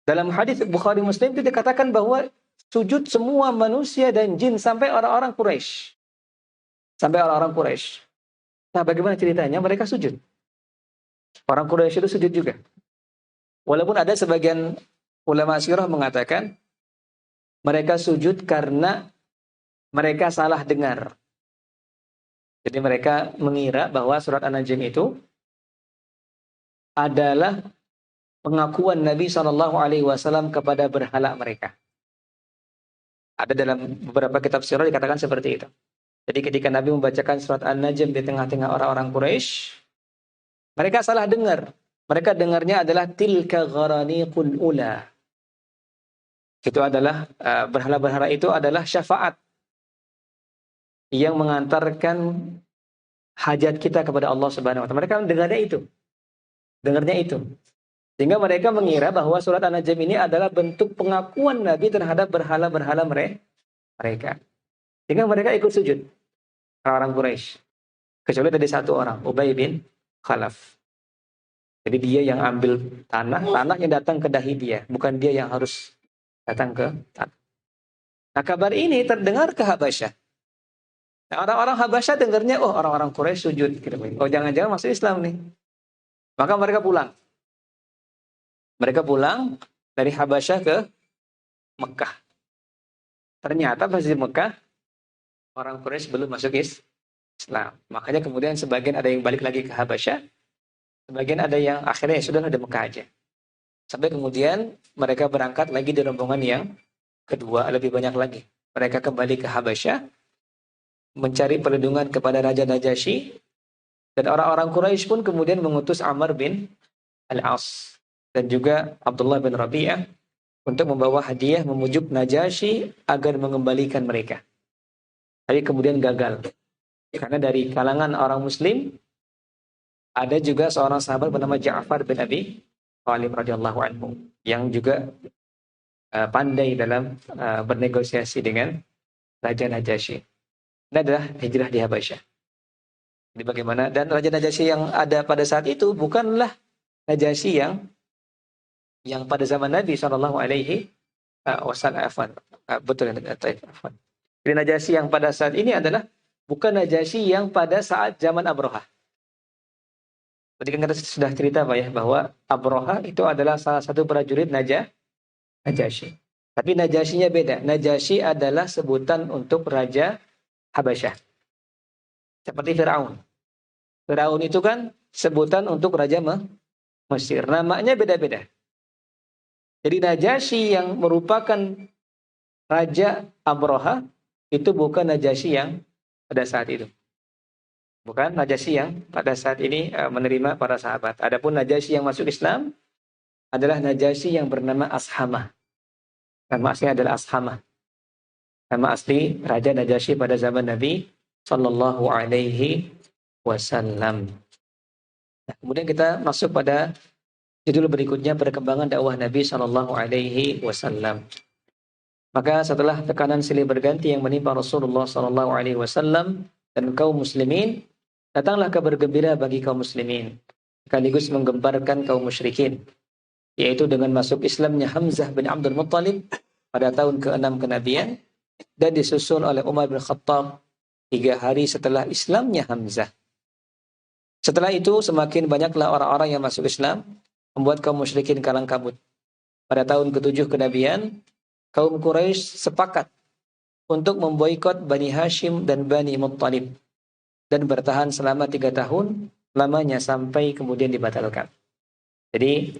dalam hadis Bukhari Muslim itu dikatakan bahwa sujud semua manusia dan jin sampai orang-orang Quraisy. Sampai orang-orang Quraisy. Nah, bagaimana ceritanya? Mereka sujud. Orang Quraisy itu sujud juga. Walaupun ada sebagian ulama sirah mengatakan mereka sujud karena mereka salah dengar. Jadi mereka mengira bahwa surat An-Najm itu adalah pengakuan Nabi SAW kepada berhala mereka. Ada dalam beberapa kitab sirah dikatakan seperti itu. Jadi ketika Nabi membacakan surat An-Najm di tengah-tengah orang-orang Quraisy, mereka salah dengar. Mereka dengarnya adalah tilka gharaniqul ula. Itu adalah berhala-berhala itu adalah syafaat yang mengantarkan hajat kita kepada Allah Subhanahu wa taala. Mereka dengarnya itu. Dengarnya itu. Sehingga mereka mengira bahwa surat An-Najm ini adalah bentuk pengakuan Nabi terhadap berhala-berhala mereka. Sehingga mereka ikut sujud. Orang-orang Quraisy. Kecuali tadi satu orang, Ubay bin Khalaf. Jadi dia yang ambil tanah yang datang ke dahi dia. Bukan dia yang harus datang ke tanah. Nah, kabar ini terdengar ke Habasyah. Nah, orang-orang Habasyah dengarnya, oh orang-orang Quraisy sujud. Gitu. Oh jangan-jangan masuk Islam nih. Maka mereka pulang. Mereka pulang dari Habasyah ke Mekah. Ternyata pas di Mekah, orang Quraisy belum masuk Islam. Makanya kemudian sebagian ada yang balik lagi ke Habasyah, sebagian ada yang akhirnya sudah di Mekah aja. Sampai kemudian mereka berangkat lagi di rombongan yang kedua, lebih banyak lagi. Mereka kembali ke Habasyah, mencari perlindungan kepada Raja Najasyi, dan orang-orang Quraisy pun kemudian mengutus Amr bin Al-As dan juga Abdullah bin Rabi'ah untuk membawa hadiah memujuk Najasyi agar mengembalikan mereka. Tapi kemudian gagal. Karena dari kalangan orang Muslim ada juga seorang sahabat bernama Ja'far bin Abi Thalib radhiyallahu anhu yang juga pandai dalam bernegosiasi dengan Raja Najasyi. Ini adalah hijrah di Habasyah. Jadi bagaimana? Dan Raja Najasyi yang ada pada saat itu bukanlah Najasyi yang pada zaman Nabi Shallallahu Alaihi Wasallam. Betul. Jadi Najasyi yang pada saat ini adalah bukan Najasyi yang pada saat zaman Abraha. Tadi kan kita sudah cerita Pak ya, bahwa Abraha itu adalah salah satu prajurit Najasyi. Tapi Najasyinya beda. Najasyi adalah sebutan untuk Raja Habasyah. Seperti Fir'aun. Fir'aun itu kan sebutan untuk Raja Mesir. Namanya beda-beda. Jadi Najasyi yang merupakan Raja Abraha itu bukan Najasyi yang pada saat itu. Bukan Najasyi yang pada saat ini menerima para sahabat. Adapun Najasyi yang masuk Islam adalah Najasyi yang bernama Ashamah. Nama aslinya adalah Ashamah. Nama asli Raja Najasyi pada zaman Nabi Sallallahu Alaihi Wasallam. Nah, kemudian kita masuk pada judul berikutnya, perkembangan dakwah Nabi Sallallahu Alaihi Wasallam. Maka setelah tekanan silih berganti yang menimpa Rasulullah Sallallahu Alaihi Wasallam dan kaum muslimin, datanglah kabar gembira bagi kaum muslimin, sekaligus menggemparkan kaum musyrikin, yaitu dengan masuk Islamnya Hamzah bin Abdul Muttalib pada tahun ke-6 kenabian dan disusul oleh Umar bin Khattab 3 hari setelah Islamnya Hamzah. Setelah itu semakin banyaklah orang-orang yang masuk Islam, membuat kaum musyrikin kalang kabut. Pada tahun ke-7 kenabian, kaum Quraisy sepakat untuk memboikot Bani Hashim dan Bani Muttalib dan bertahan selama 3 tahun lamanya sampai kemudian dibatalkan. Jadi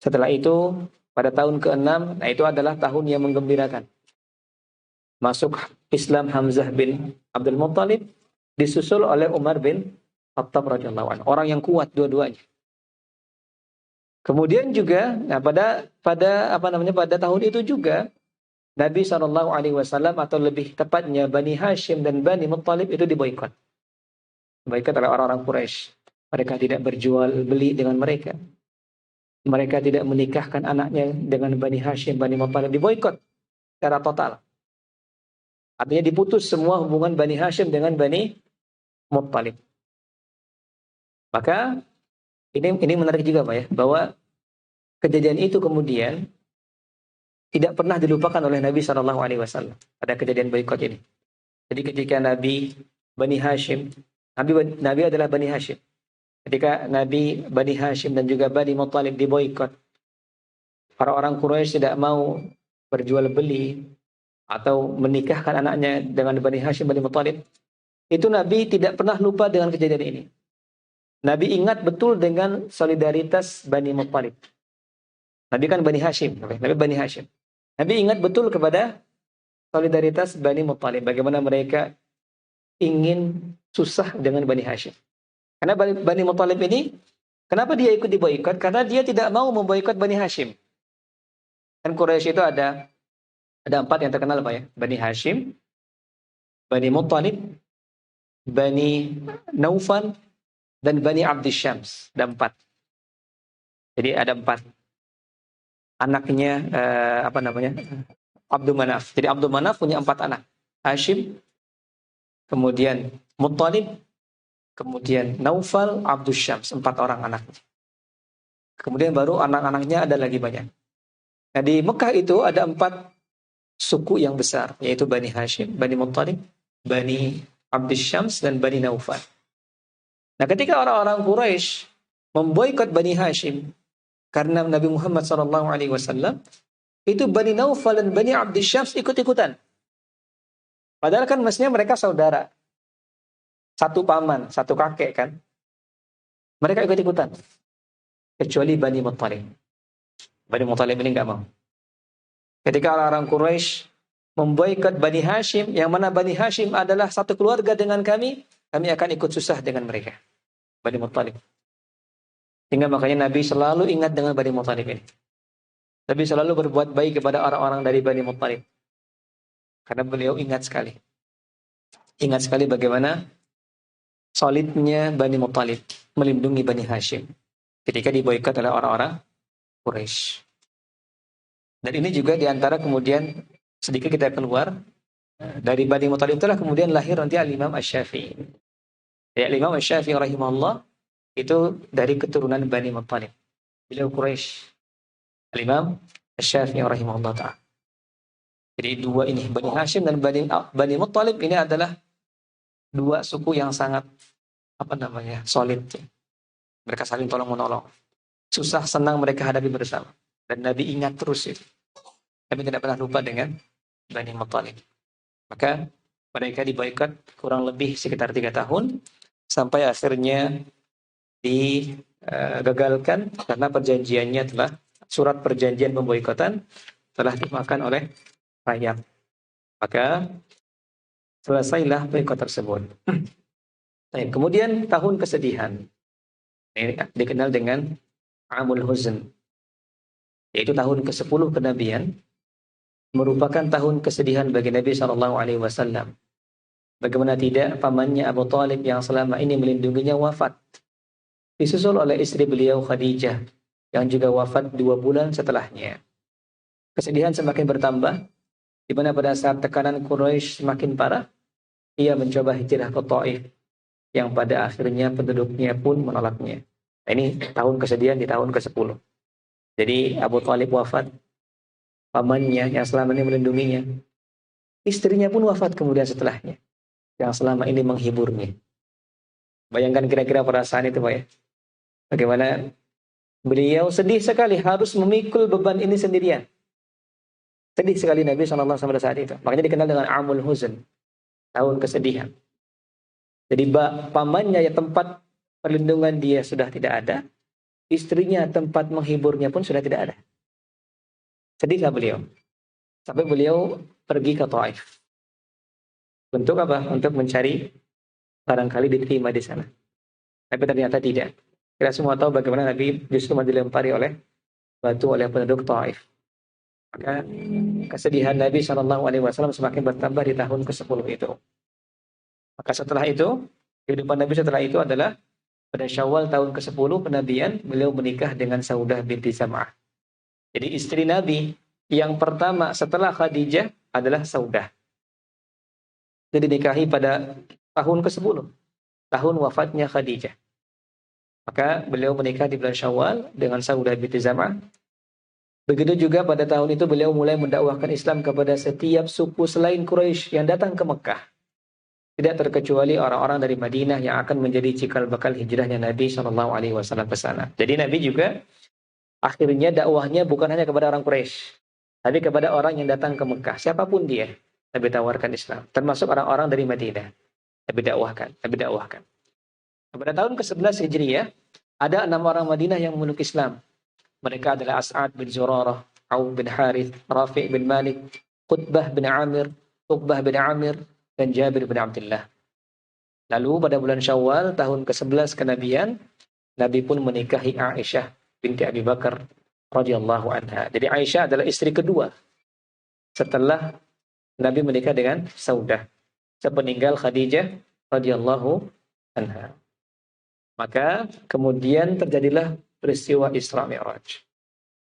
setelah itu pada tahun ke-6, nah itu adalah tahun yang menggembirakan. Masuk Islam Hamzah bin Abdul Muttalib disusul oleh Umar bin Khattab radhiyallahu anhu. Orang yang kuat dua-duanya. Kemudian juga pada tahun itu juga Nabi SAW atau lebih tepatnya Bani Hashim dan Bani Muttalib itu diboikot. Diboikot oleh orang-orang Quraisy. Mereka tidak berjual beli dengan mereka. Mereka tidak menikahkan anaknya dengan Bani Hashim, Bani Muttalib. Diboikot secara total. Artinya diputus semua hubungan Bani Hashim dengan Bani Muttalib. Maka ini menarik juga Pak ya, bahwa kejadian itu kemudian tidak pernah dilupakan oleh Nabi SAW pada kejadian boikot ini. Jadi ketika Nabi Bani Hashim, Nabi adalah Bani Hashim. Ketika Nabi Bani Hashim dan juga Bani Muttalib diboikot, orang-orang Quraisy tidak mau berjual beli atau menikahkan anaknya dengan Bani Hashim, Bani Muttalib, itu Nabi tidak pernah lupa dengan kejadian ini. Nabi ingat betul dengan solidaritas Bani Muttalib. Nabi kan Bani Hashim, Nabi Bani Hashim. Nabi ingat betul kepada solidaritas Bani Muttalib, bagaimana mereka ingin susah dengan Bani Hashim. Karena Bani Muttalib ini, kenapa dia ikut diboikot? Karena dia tidak mau memboikot Bani Hashim. Dan Quraisy itu ada 4 yang terkenal Pak ya. Bani Hashim, Bani Muttalib, Bani Naufal, dan Bani Abdisyams. Ada 4. Jadi ada 4 anaknya, Abdul Manaf. Jadi Abdul Manaf punya 4 anak. Hashim, kemudian Muttalib, kemudian Naufal, Abdul Syams. 4 orang anaknya. Kemudian baru anak-anaknya ada lagi banyak. Nah di Mekah itu ada 4 suku yang besar, yaitu Bani Hashim, Bani Muttalib, Bani Abdul Syams, dan Bani Naufal. Nah ketika orang-orang Quraisy memboikot Bani Hashim karena Nabi Muhammad SAW, itu Bani Naufal dan Bani Abdul Syams ikut-ikutan. Padahal kan mestinya mereka saudara. Satu paman, satu kakek kan. Mereka ikut-ikutan. Kecuali Bani Muttalib. Bani Muttalib ini nggak mau. Ketika orang-orang Quraisy memboikot Bani Hashim, yang mana Bani Hashim adalah satu keluarga dengan kami akan ikut susah dengan mereka. Bani Muttalib. Sehingga makanya Nabi selalu ingat dengan Bani Muttalib ini. Nabi selalu berbuat baik kepada orang-orang dari Bani Muttalib. Karena beliau ingat sekali. Ingat sekali bagaimana solidnya Bani Muttalib melindungi Bani Hashim ketika diboikot oleh orang-orang Quraisy. Dan ini juga diantara kemudian sedikit kita keluar dari Bani Muttalib itulah kemudian lahir nanti Al-Imam Asy-Syafi'i. Ya, Al-Imam Asy-Syafi'i rahimahullah itu dari keturunan Bani Muttalib. Beliau Quraisy. Al-Imam Asy-Syafi'i rahimahullah ta'ala. Jadi 2 ini, Bani Hashim dan Bani Muttalib ini adalah 2 suku yang sangat solid. Mereka saling tolong-menolong. Susah senang mereka hadapi bersama. Dan Nabi ingat terus itu. Nabi tidak pernah lupa dengan Bani Muttalib. Maka mereka diboikot kurang lebih sekitar 3 tahun. Sampai akhirnya digagalkan karena perjanjiannya surat perjanjian pemboikotan telah dimakan oleh rakyat. Maka selesailah boikot tersebut. Kemudian tahun kesedihan. Ini dikenal dengan Amul Huzn. Yaitu tahun ke-10 kenabian, merupakan tahun kesedihan bagi Nabi SAW. Bagaimana tidak, pamannya Abu Thalib yang selama ini melindunginya wafat. Disusul oleh istri beliau Khadijah, yang juga wafat 2 bulan setelahnya. Kesedihan semakin bertambah, di mana pada saat tekanan Quraisy semakin parah, ia mencoba hijrah ke Taif, yang pada akhirnya penduduknya pun menolaknya. Nah, ini tahun kesedihan di tahun ke-10. Jadi Abu Thalib wafat, pamannya yang selama ini melindunginya, istrinya pun wafat kemudian setelahnya, yang selama ini menghiburnya. Bayangkan kira-kira perasaan itu, Pak ya. Bagaimana beliau sedih sekali harus memikul beban ini sendirian. Sedih sekali Nabi SAW pada saat itu. Makanya dikenal dengan Amul Huzn, tahun kesedihan. Jadi pamannya yang tempat perlindungan dia sudah tidak ada, istrinya tempat menghiburnya pun sudah tidak ada. Sedihlah beliau. Sampai beliau pergi ke Taif. Untuk apa? Untuk mencari barangkali diterima di sana. Tapi ternyata tidak. Kita semua tahu bagaimana Nabi justru dilempari oleh batu oleh penduduk Taif. Maka kesedihan Nabi SAW semakin bertambah di tahun ke-10 itu. Maka setelah itu, kehidupan Nabi setelah itu adalah pada Syawal tahun ke-10 penabian, beliau menikah dengan Saudah binti Zam'ah. Jadi istri Nabi yang pertama setelah Khadijah adalah Saudah. Dia dinikahi pada tahun ke-10, tahun wafatnya Khadijah. Maka beliau menikah di bulan Syawal dengan Saudah binti Zam'ah. Begitu juga pada tahun itu beliau mulai mendakwahkan Islam kepada setiap suku selain Quraisy yang datang ke Mekah. Tidak terkecuali orang-orang dari Madinah yang akan menjadi cikal bakal hijrahnya Nabi SAW ke sana. Jadi Nabi juga akhirnya dakwahnya bukan hanya kepada orang Quraisy, tapi kepada orang yang datang ke Mekah. Siapapun dia, Nabi tawarkan Islam. Termasuk orang-orang dari Madinah. Nabi dakwahkan. Pada tahun ke-11 Hijriyah, ada 6 orang Madinah yang memeluk Islam. Mereka adalah As'ad bin Zurarah, Auf bin Harith, Rafi' bin Malik, Qutbah bin Amir, Uqbah bin Amir, dan Jabir bin Abdullah. Lalu pada bulan Syawal tahun ke-11 kenabian, Nabi pun menikahi Aisyah binti Abi Bakar radhiyallahu anha. Jadi Aisyah adalah istri kedua setelah Nabi menikah dengan Saudah, sepeninggal Khadijah radhiyallahu anha. Maka kemudian terjadilah peristiwa Isra Mi'raj.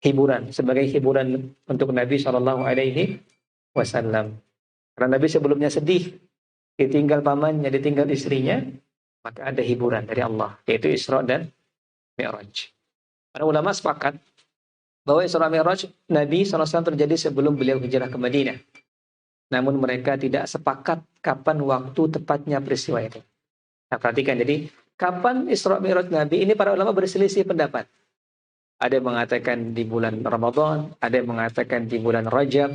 Hiburan, sebagai hiburan untuk Nabi Shallallahu Alaihi Wasallam. Karena Nabi sebelumnya sedih, ditinggal pamannya, ditinggal istrinya, maka ada hiburan dari Allah, yaitu Isra dan Mi'raj. Para ulama sepakat bahwa Isra Mi'raj Nabi SAW terjadi sebelum beliau hijrah ke Madinah. Namun mereka tidak sepakat kapan waktu tepatnya peristiwa itu. Nah, perhatikan, jadi kapan Isra Mi'raj Nabi ini para ulama berselisih pendapat. Ada yang mengatakan di bulan Ramadan, ada yang mengatakan di bulan Rajab,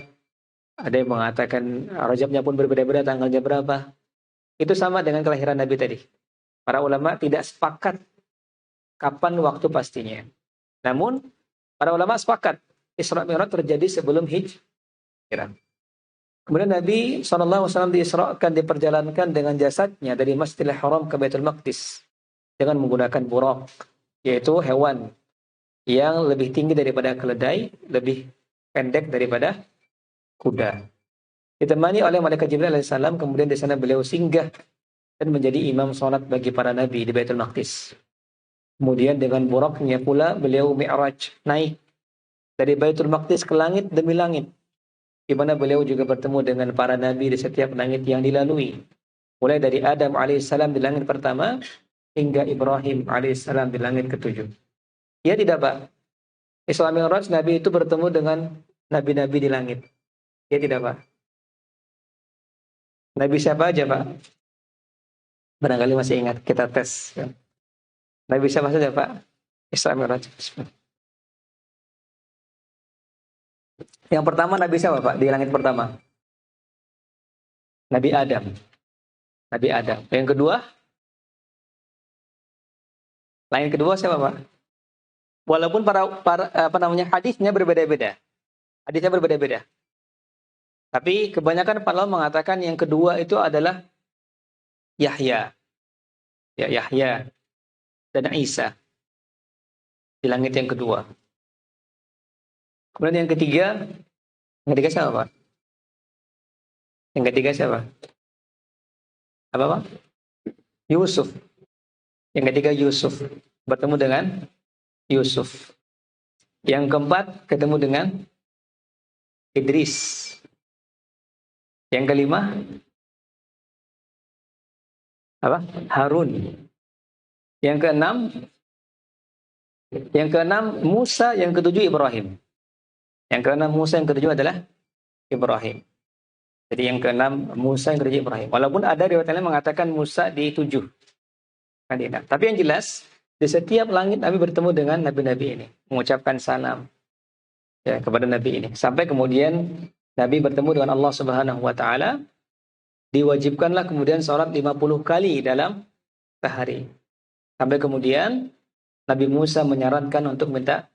ada yang mengatakan Rajabnya pun berbeda-beda tanggalnya berapa. Itu sama dengan kelahiran Nabi tadi. Para ulama tidak sepakat kapan waktu pastinya. Namun para ulama sepakat Isra Mi'raj terjadi sebelum hijrah. Kemudian Nabi SAW diisrakan, diperjalankan dengan jasadnya dari Masjidil Haram ke Baitul Maqdis dengan menggunakan buraq, yaitu hewan yang lebih tinggi daripada keledai, lebih pendek daripada kuda. Ditemani oleh malaikat Jibril alaihissalam, kemudian di sana beliau singgah dan menjadi imam sholat bagi para nabi di Baitul Maqdis. Kemudian dengan buraqnya pula beliau mi'raj, naik dari Baitul Maqdis ke langit demi langit, di mana beliau juga bertemu dengan para nabi di setiap langit yang dilalui. Mulai dari Adam alaihissalam di langit pertama hingga Ibrahim alaihissalam di langit ketujuh. Ya tidak, Pak. Isra Mi'raj Nabi itu bertemu dengan nabi-nabi di langit. Ya tidak, Pak. Nabi siapa aja, Pak? Barangkali masih ingat, kita tes. Nabi siapa saja, Pak? Isra Mi'raj. Yang pertama Nabi siapa, Pak? Di langit pertama. Nabi Adam. Nabi Adam. Yang kedua? Langit kedua siapa, Pak? Walaupun hadisnya berbeda-beda. Hadisnya berbeda-beda. Tapi kebanyakan para ulama mengatakan yang kedua itu adalah Yahya. Ya, Yahya dan Isa. Di langit yang kedua. Kemudian yang ketiga siapa, Pak? Yang ketiga siapa? Apa, Pak? Yusuf. Yang ketiga Yusuf. Bertemu dengan Yusuf. Yang keempat ketemu dengan Idris. Yang kelima apa? Harun. Yang keenam Musa, yang ketujuh Ibrahim. Yang keenam Musa, yang ketujuh adalah Ibrahim. Jadi yang keenam Musa, yang ketujuh Ibrahim. Walaupun ada riwayat lain mengatakan Musa di 7 kandidat. Tapi yang jelas di setiap langit Nabi bertemu dengan nabi-nabi ini, mengucapkan salam ya kepada nabi ini. Sampai kemudian Nabi bertemu dengan Allah Subhanahu wa taala, diwajibkanlah kemudian salat 50 kali dalam sehari. Sampai kemudian Nabi Musa menyarankan untuk minta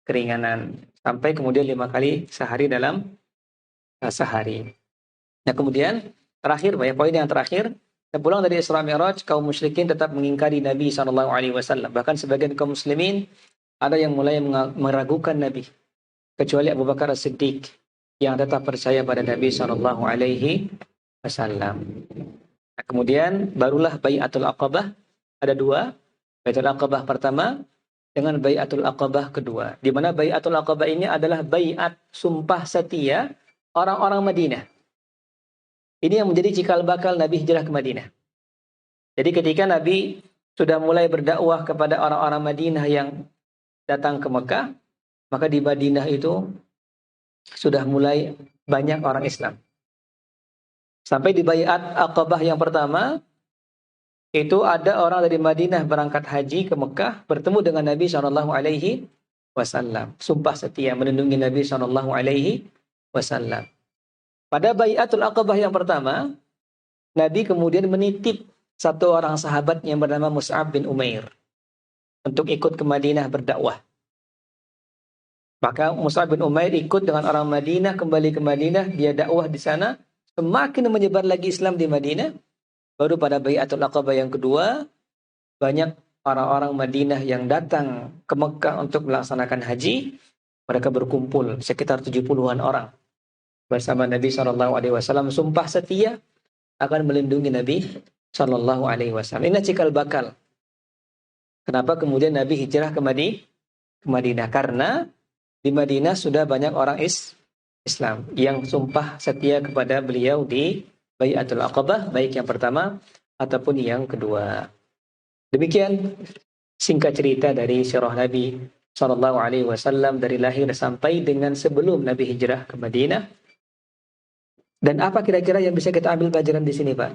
keringanan. Sampai kemudian 5 kali sehari dalam sehari. Nah, kemudian terakhir, poin yang terakhir, pulang dari Isra Mi'raj, kaum musyrikin tetap mengingkari Nabi SAW. Bahkan sebagian kaum muslimin ada yang mulai meragukan Nabi, kecuali Abu Bakar As-Siddiq yang tetap percaya pada Nabi SAW. Nah, kemudian barulah Bai'atul Aqabah. Ada 2, Bai'atul Aqabah pertama dengan Bai'atul Aqabah kedua. Di mana Bai'atul Aqabah ini adalah bai'at sumpah setia orang-orang Madinah. Ini yang menjadi cikal bakal Nabi hijrah ke Madinah. Jadi ketika Nabi sudah mulai berdakwah kepada orang-orang Madinah yang datang ke Mekah, maka di Madinah itu sudah mulai banyak orang Islam. Sampai di Bai'at Aqabah yang pertama, itu ada orang dari Madinah berangkat haji ke Mekah, bertemu dengan Nabi SAW. Sumpah setia melindungi Nabi SAW. Pada Bai'atul Aqabah yang pertama, Nabi kemudian menitip satu orang sahabat yang bernama Mus'ab bin Umair untuk ikut ke Madinah berdakwah. Maka Mus'ab bin Umair ikut dengan orang Madinah kembali ke Madinah, dia dakwah di sana, semakin menyebar lagi Islam di Madinah. Baru pada Bai'atul Aqabah yang kedua, banyak orang-orang Madinah yang datang ke Mekah untuk melaksanakan haji. Mereka berkumpul sekitar 70-an orang bersama Nabi SAW, sumpah setia akan melindungi Nabi SAW. Ini cikal bakal kenapa kemudian Nabi hijrah ke ke Madinah karena di Madinah sudah banyak orang Islam yang sumpah setia kepada beliau di Bai'atul Aqabah, baik yang pertama ataupun yang kedua. Demikian singkat cerita dari sirah Nabi Shallallahu Alaihi Wasallam dari lahir sampai dengan sebelum Nabi hijrah ke Madinah. Dan apa kira-kira yang bisa kita ambil pelajaran di sini, Pak?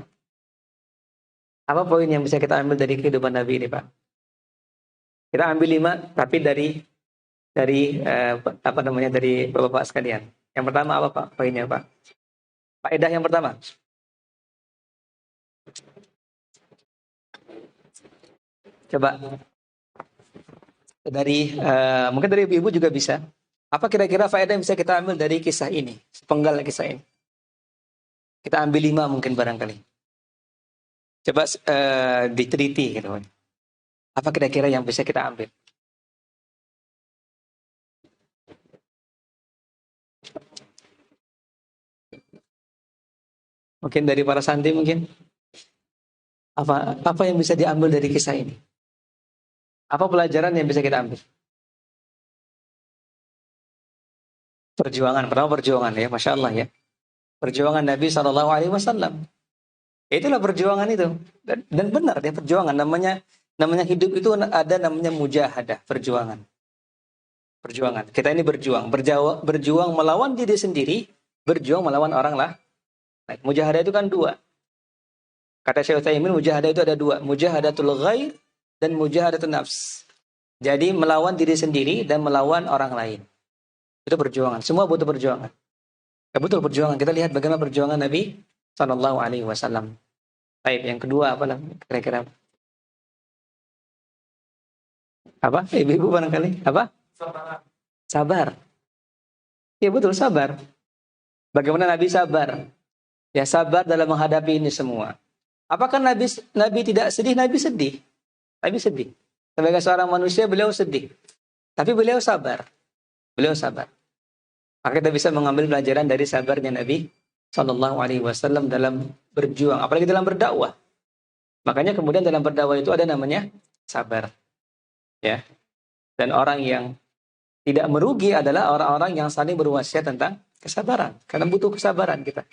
Apa poin yang bisa kita ambil dari kehidupan Nabi ini, Pak? Kita ambil 5, tapi dari Bapak-bapak sekalian. Yang pertama apa, Pak? Poinnya, Pak? Faedah yang pertama. Coba dari mungkin dari ibu-ibu juga bisa. Apa kira-kira faedah yang bisa kita ambil dari kisah ini? Sepenggal kisah ini. Kita ambil 5 mungkin barangkali. Coba diteliti gitu. Apa kira-kira yang bisa kita ambil? Mungkin dari para santri mungkin. Apa yang bisa diambil dari kisah ini? Apa pelajaran yang bisa kita ambil? Perjuangan, pertama perjuangan ya, Masya Allah ya. Perjuangan Nabi Shallallahu Alaihi Wasallam. Itulah perjuangan itu. Dan benar ya perjuangan. Namanya hidup itu ada namanya mujahadah, perjuangan. Perjuangan. Kita ini berjuang melawan diri sendiri, berjuang melawan orang lah. Nah, mujahadah itu kan 2. Kata Syekh Utsaimin, mujahadah itu ada 2. Mujahadatul ghair dan mujahadatul nafs. Jadi melawan diri sendiri dan melawan orang lain. Itu perjuangan. Semua butuh perjuangan. Ya, betul perjuangan. Kita lihat bagaimana perjuangan Nabi Sallallahu Alaihi Wasallam. Baik, yang kedua apa lah kira-kira? Apa? Ibu-ibu barangkali? Apa? Sabar. Ya betul, sabar. Bagaimana Nabi sabar? Ya sabar dalam menghadapi ini semua. Apakah Nabi tidak sedih? Nabi sedih. Nabi sedih. Sebagai seorang manusia beliau sedih. Tapi beliau sabar. Beliau sabar. Maka kita bisa mengambil pelajaran dari sabarnya Nabi Sallallahu Alaihi Wasallam dalam berjuang, apalagi dalam berdakwah. Makanya kemudian dalam berdakwah itu ada namanya sabar. Ya. Dan orang yang tidak merugi adalah orang-orang yang saling berwasiat tentang kesabaran. Karena butuh kesabaran kita.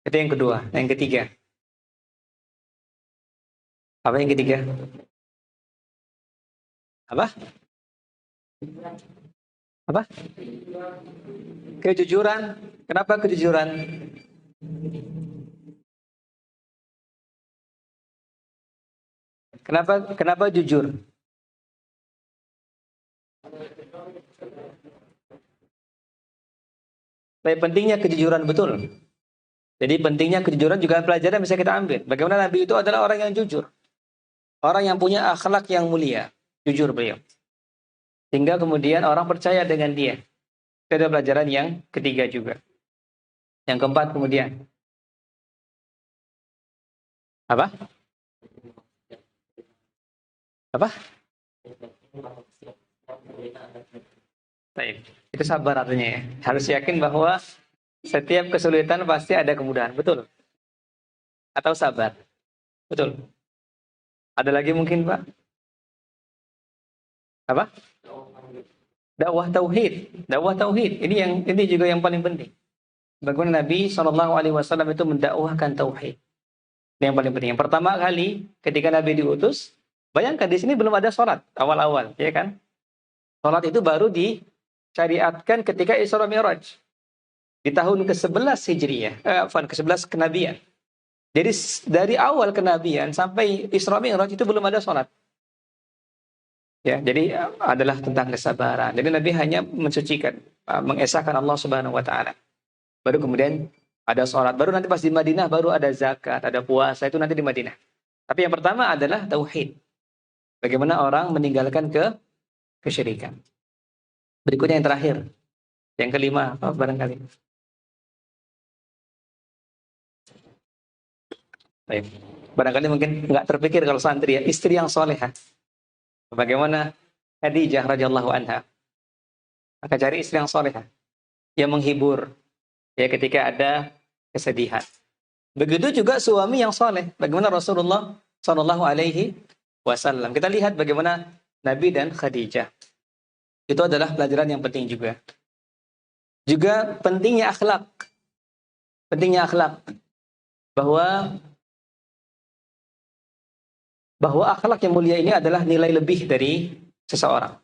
Itu yang kedua. Yang ketiga. Apa yang ketiga? Apa? Apa? Kejujuran. Kenapa kejujuran? Kenapa jujur? Tapi pentingnya kejujuran betul. Jadi pentingnya kejujuran juga pelajaran bisa kita ambil. Bagaimana Nabi itu adalah orang yang jujur. Orang yang punya akhlak yang mulia. Jujur beliau. Sehingga kemudian orang percaya dengan dia. Itu ada pelajaran yang ketiga juga. Yang keempat kemudian. Apa? Apa? Baik. Itu sabar artinya ya. Harus yakin bahwa setiap kesulitan pasti ada kemudahan. Betul? Atau sabar? Betul? Ada lagi mungkin Pak? Apa? Dakwah tauhid. Dakwah tauhid. Ini juga yang paling penting. Bagaimana Nabi Shallallahu Alaihi Wasallam itu mendakwahkan tauhid. Ini yang paling penting. Yang pertama kali ketika Nabi diutus, bayangkan di sini belum ada sholat awal-awal, ya kan? Sholat itu baru disyariatkan ketika Isra Mi'raj di tahun ke-11 Hijriyah, ke-11 kenabian. Jadi dari awal kenabian sampai Isra Mi'raj itu belum ada sholat. Ya, jadi adalah tentang kesabaran. Jadi Nabi hanya mensucikan, mengesahkan Allah Subhanahu wa taala. Baru kemudian ada sholat. Baru nanti pas di Madinah baru ada zakat, ada puasa, itu nanti di Madinah. Tapi yang pertama adalah tauhid. Bagaimana orang meninggalkan kesyirikan. Berikutnya yang terakhir. Yang kelima, apa barangkali? Baik. Barangkali mungkin nggak terpikir kalau santri ya, istri yang solehah. Bagaimana Khadijah radhiyallahu anha. Maka cari istri yang solehah. Yang menghibur. Ya ketika ada kesedihan. Begitu juga suami yang soleh. Bagaimana Rasulullah Shallallahu Alaihi Wasallam. Kita lihat bagaimana Nabi dan Khadijah. Itu adalah pelajaran yang penting juga. Juga pentingnya akhlak. Pentingnya akhlak. Bahwa akhlak yang mulia ini adalah nilai lebih dari seseorang.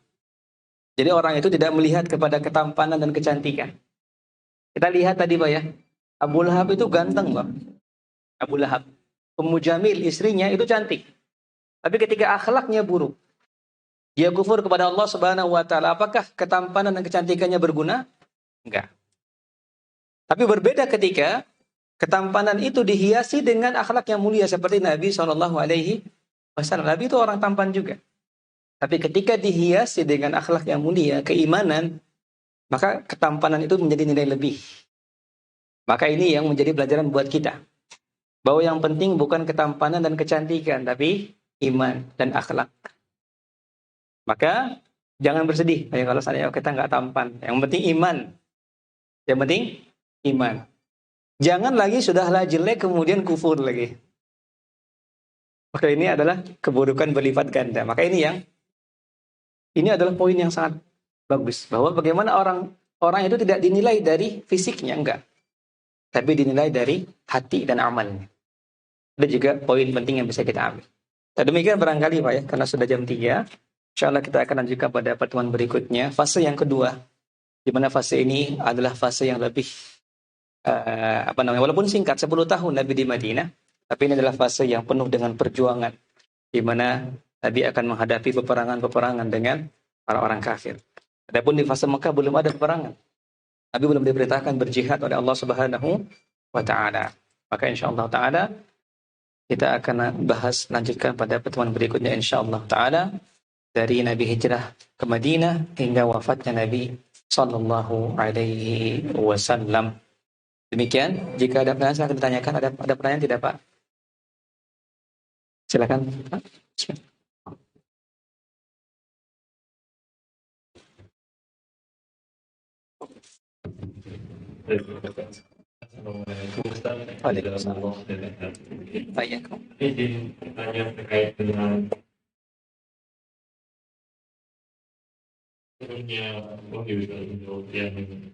Jadi orang itu tidak melihat kepada ketampanan dan kecantikan. Kita lihat tadi Pak ya, Abu Lahab itu ganteng Pak. Abu Lahab. Ummu Jamil, istrinya itu cantik. Tapi ketika akhlaknya buruk, dia kufur kepada Allah Subhanahu wa taala, apakah ketampanan dan kecantikannya berguna? Enggak. Tapi berbeda ketika ketampanan itu dihiasi dengan akhlak yang mulia seperti Nabi Shallallahu alaihi wasallam. Nabi itu orang tampan juga. Tapi ketika dihiasi dengan akhlak yang mulia, keimanan, maka ketampanan itu menjadi nilai lebih. Maka ini yang menjadi pelajaran buat kita. Bahwa yang penting bukan ketampanan dan kecantikan, tapi iman dan akhlak. Maka jangan bersedih. Kalau saya kita nggak tampan. Yang penting iman. Yang penting iman. Jangan lagi sudahlah jelek kemudian kufur lagi. Maka ini adalah keburukan berlipat ganda. Maka ini adalah poin yang sangat bagus. Bahwa bagaimana orang itu tidak dinilai dari fisiknya, enggak. Tapi dinilai dari hati dan amalnya. Ada juga poin penting yang bisa kita ambil. Dan demikian barangkali Pak ya, karena sudah jam 3. InsyaAllah kita akan lanjutkan pada pertemuan berikutnya. Fase yang kedua. Di mana fase ini adalah fase yang lebih, walaupun singkat, 10 tahun Nabi di Madinah. Tapi ini adalah fase yang penuh dengan perjuangan. Di mana Nabi akan menghadapi peperangan-peperangan dengan orang-orang kafir. Adapun di fase Mekah belum ada peperangan. Nabi belum diperintahkan berjihad oleh Allah Subhanahu wa taala. Maka insyaallah taala kita akan lanjutkan pada pertemuan berikutnya insyaallah taala dari Nabi hijrah ke Madinah hingga wafatnya Nabi sallallahu alaihi wasallam. Demikian, jika ada pertanyaan silakan ditanyakan. Ada pertanyaan tidak, Pak? Silakan, Pak. Assalamualaikum Ustaz. Waalaikumsalam. Baik. Izin bertanya terkait dengan turunnya wahyu untuk yang yang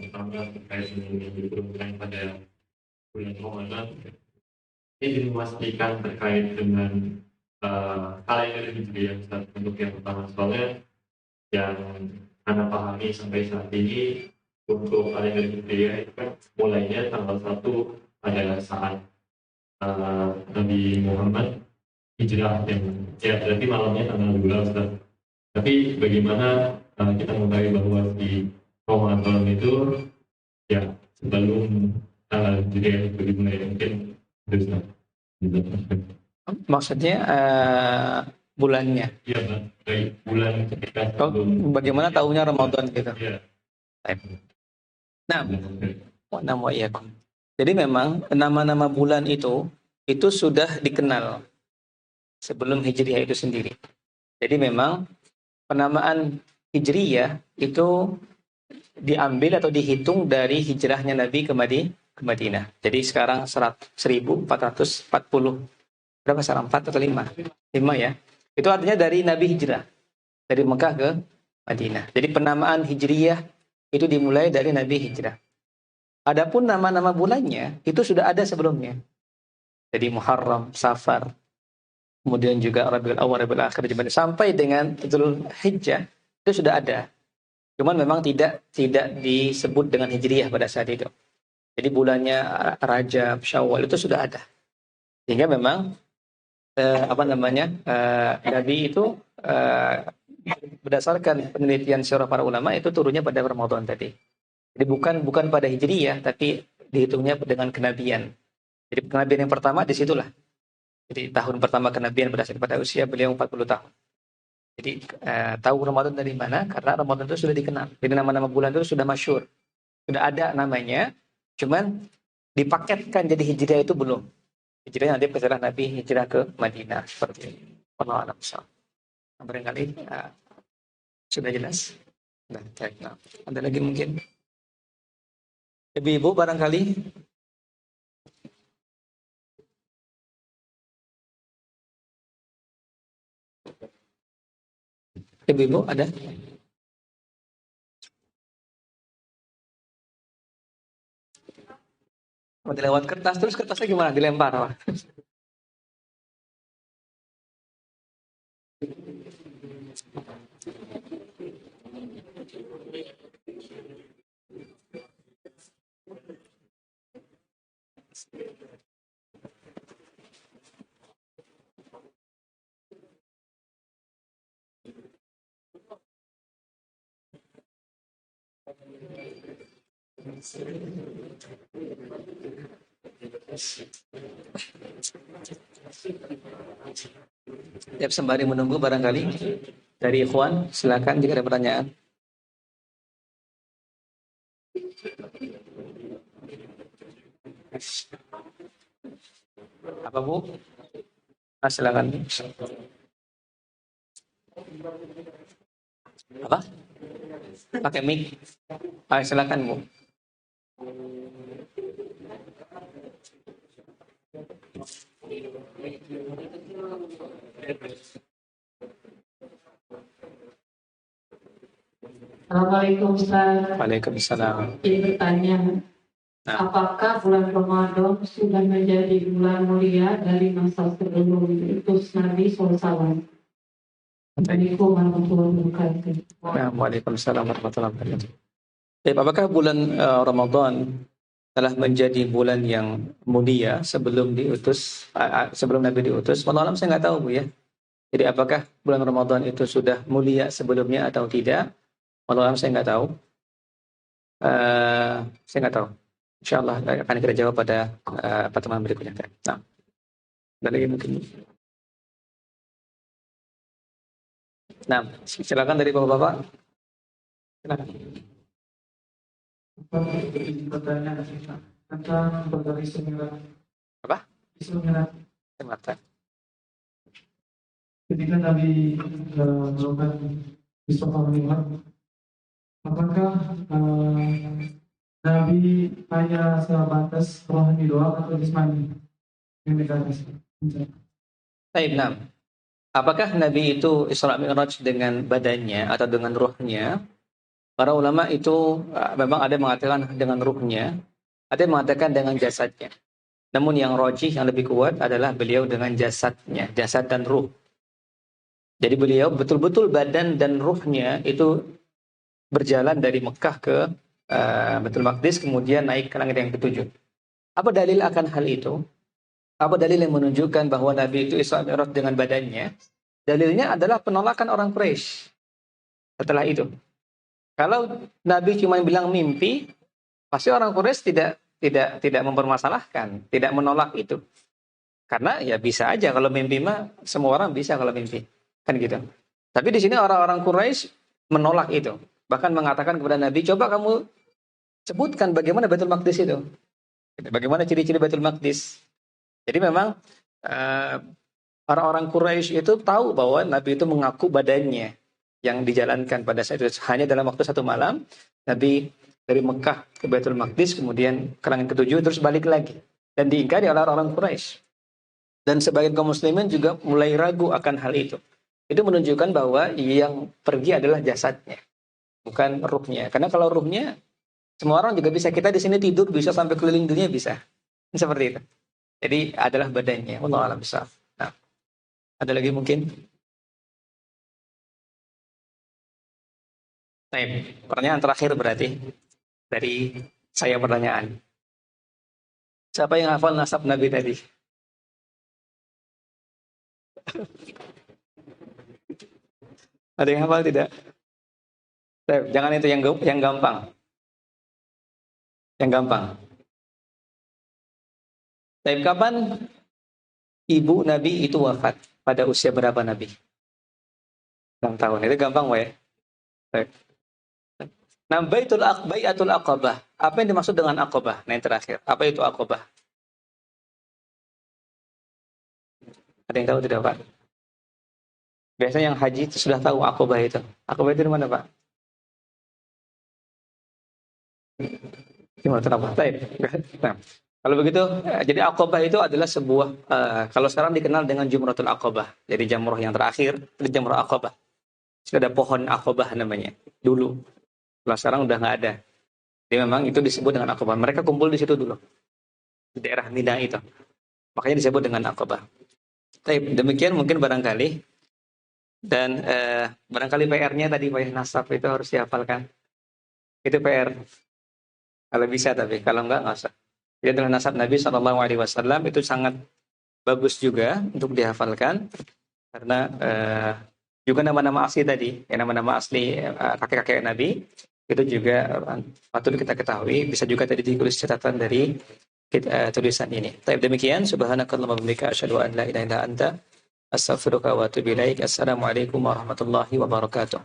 pertama terkait dengan yang diturunkan pada bulan Ramadan. Izin memastikan terkait dengan kalender Hijriah Ustaz untuk yang pertama, soalnya yang Anda pahami sampai saat ini untuk kalender Hijriah itu kan mulainya tanggal 1 adalah saat Nabi Muhammad hijrah, yang ya berarti malamnya tanggal 2 Ustaz. Tapi bagaimana kita mengetahui bahwa di Ramadan itu ya sebelum tanggal hijriah itu dimulai, mungkin itu Ustaz. Maksudnya bulannya? Iya, baik bulan ketika bagaimana tahunya Ramadan gitu? Iya. Nah, jadi memang nama-nama bulan itu sudah dikenal sebelum Hijriah itu sendiri. Jadi memang penamaan Hijriyah itu diambil atau dihitung dari hijrahnya Nabi ke Madinah. Jadi sekarang 1440. Berapa sekarang? 4 atau 5? 5 ya. Itu artinya dari Nabi hijrah. Dari Mekah ke Madinah. Jadi penamaan Hijriyah itu dimulai dari Nabi hijrah. Adapun nama-nama bulannya itu sudah ada sebelumnya. Jadi Muharram, Safar, kemudian juga Rabiul Awwal, Rabiul Akhir, sampai dengan Dzulhijjah itu sudah ada. Cuman memang tidak disebut dengan Hijriyah pada saat itu. Jadi bulannya Rajab, Syawal itu sudah ada. Sehingga memang Nabi itu berdasarkan penelitian syarah para ulama itu turunnya pada Ramadan tadi. Jadi bukan pada Hijriyah, tapi dihitungnya dengan kenabian. Jadi kenabian yang pertama disitulah. Jadi tahun pertama kenabian berdasarkan pada usia beliau 40 tahun. Jadi tahu Ramadan dari mana? Karena Ramadan itu sudah dikenal. Jadi nama-nama bulan itu sudah masyhur. Sudah ada namanya, cuman dipaketkan jadi Hijriyah itu belum. Hijrah nanti setelah Nabi hijrah ke Madinah seperti itu. Allah a'lam. Barangkali sudah jelas. Nah, ada lagi mungkin? Ibu-ibu barangkali Ibu-ibu ada? Oh, dilewat kertas, terus kertasnya gimana? Dilempar, Pak? Ya, sembari menunggu barangkali dari Ikhwan, silakan jika ada pertanyaan. Apa Bu? Silakan. Apa? Pakai mic. Silakan Bu. Assalamualaikum Ustaz. Waalaikumsalam. Ini bertanya, apakah bulan Ramadan sudah menjadi bulan mulia dari masa sebelum diutus Nabi SAW? Assalamualaikum warahmatullahi wabarakatuh. Waalaikumsalam warahmatullahi wabarakatuh. Apakah bulan Ramadan telah menjadi bulan yang mulia sebelum diutus, sebelum Nabi diutus? Wallahu alam, saya nggak tahu Bu ya. Jadi apakah bulan Ramadan itu sudah mulia sebelumnya atau tidak? Wallahu alam, saya nggak tahu. Saya nggak tahu. Insyaallah akan kita jawab pada pertemuan berikutnya. Nah, ada lagi mungkin. Nah, silakan dari bapak-bapak. Silakan. Pertanyaan tentang berbagai istimewa. Apa? Istimewa. Ketika Nabi melakukan Isra Mi'raj, apakah Nabi hanya sebatas rohani doang atau jismani yang dikasih? Baik, nah. Apakah Nabi itu Isra Mi'raj dengan badannya atau dengan ruhnya? Para ulama itu memang ada yang mengatakan dengan ruhnya, ada yang mengatakan dengan jasadnya. Namun yang rajih, yang lebih kuat adalah beliau dengan jasadnya, jasad dan ruh. Jadi beliau betul-betul badan dan ruhnya itu berjalan dari Mekah ke Baitul Maqdis, kemudian naik ke langit yang ketujuh. Apa dalil akan hal itu? Apa dalil yang menunjukkan bahwa Nabi itu Isra Mi'raj dengan badannya? Dalilnya adalah penolakan orang Quraisy setelah itu. Kalau Nabi cuma bilang mimpi, pasti orang Quraisy tidak mempermasalahkan, tidak menolak itu. Karena ya bisa aja kalau mimpi mah semua orang bisa kalau mimpi. Kan gitu. Tapi di sini orang-orang Quraisy menolak itu. Bahkan mengatakan kepada Nabi, coba kamu sebutkan bagaimana Baitul Maqdis itu. Bagaimana ciri-ciri Baitul Maqdis. Jadi memang orang-orang Quraisy itu tahu bahwa Nabi itu mengaku badannya yang dijalankan pada saat itu. Hanya dalam waktu satu malam, Nabi dari Mekah ke Baitul Maqdis, kemudian ke langit ketujuh, terus balik lagi. Dan diingkari oleh orang Quraisy. Dan sebagian kaum muslimin juga mulai ragu akan hal itu. Itu menunjukkan bahwa yang pergi adalah jasadnya, bukan ruhnya. Karena kalau ruhnya, semua orang juga bisa. Kita di sini tidur bisa sampai keliling dunia bisa. Seperti itu. Jadi adalah badannya. Wallahu a'lam bishawab. Nah, ada lagi mungkin? Baik, pertanyaan terakhir berarti dari saya pertanyaan. Siapa yang hafal nasab Nabi tadi? Ada yang hafal tidak? Jangan itu yang gampang. Yang gampang. Tapi kapan ibu Nabi itu wafat? Pada usia berapa Nabi? 6 tahun. Itu gampang, ya. Nah, Baitul Aqabah. Apa yang dimaksud dengan Aqabah? Nah, yang terakhir. Apa itu Aqabah? Ada yang tahu tidak, Pak? Biasanya yang haji itu sudah tahu Aqabah itu. Aqabah itu di mana, Pak? Di mana? Nah, kalau begitu, jadi Aqabah itu adalah sebuah, kalau sekarang dikenal dengan Jumratul Aqabah. Jadi jamrah yang terakhir, itu Jamrah Aqabah. Itu ada pohon Aqabah namanya dulu. Kalau sekarang udah nggak ada. Jadi memang itu disebut dengan Aqabah. Mereka kumpul di situ dulu. Di daerah Mina itu. Makanya disebut dengan Aqabah. Tapi demikian mungkin barangkali. Dan barangkali PR-nya tadi Pak nasab itu harus dihafalkan. Itu PR. Kalau bisa, tapi kalau enggak usah. Jadi adalah nasab Nabi SAW itu sangat bagus juga untuk dihafalkan. Karena juga nama-nama asli tadi, nama-nama asli kakek-kakek Nabi, itu juga patut kita ketahui. Bisa juga tadi ditulis catatan dari tulisan ini. Tapi demikian, subhanakallahumma wa bihamdika asyhadu an la ilaha illa anta astaghfiruka wa atubu ilaik. Assalamualaikum warahmatullahi wabarakatuh.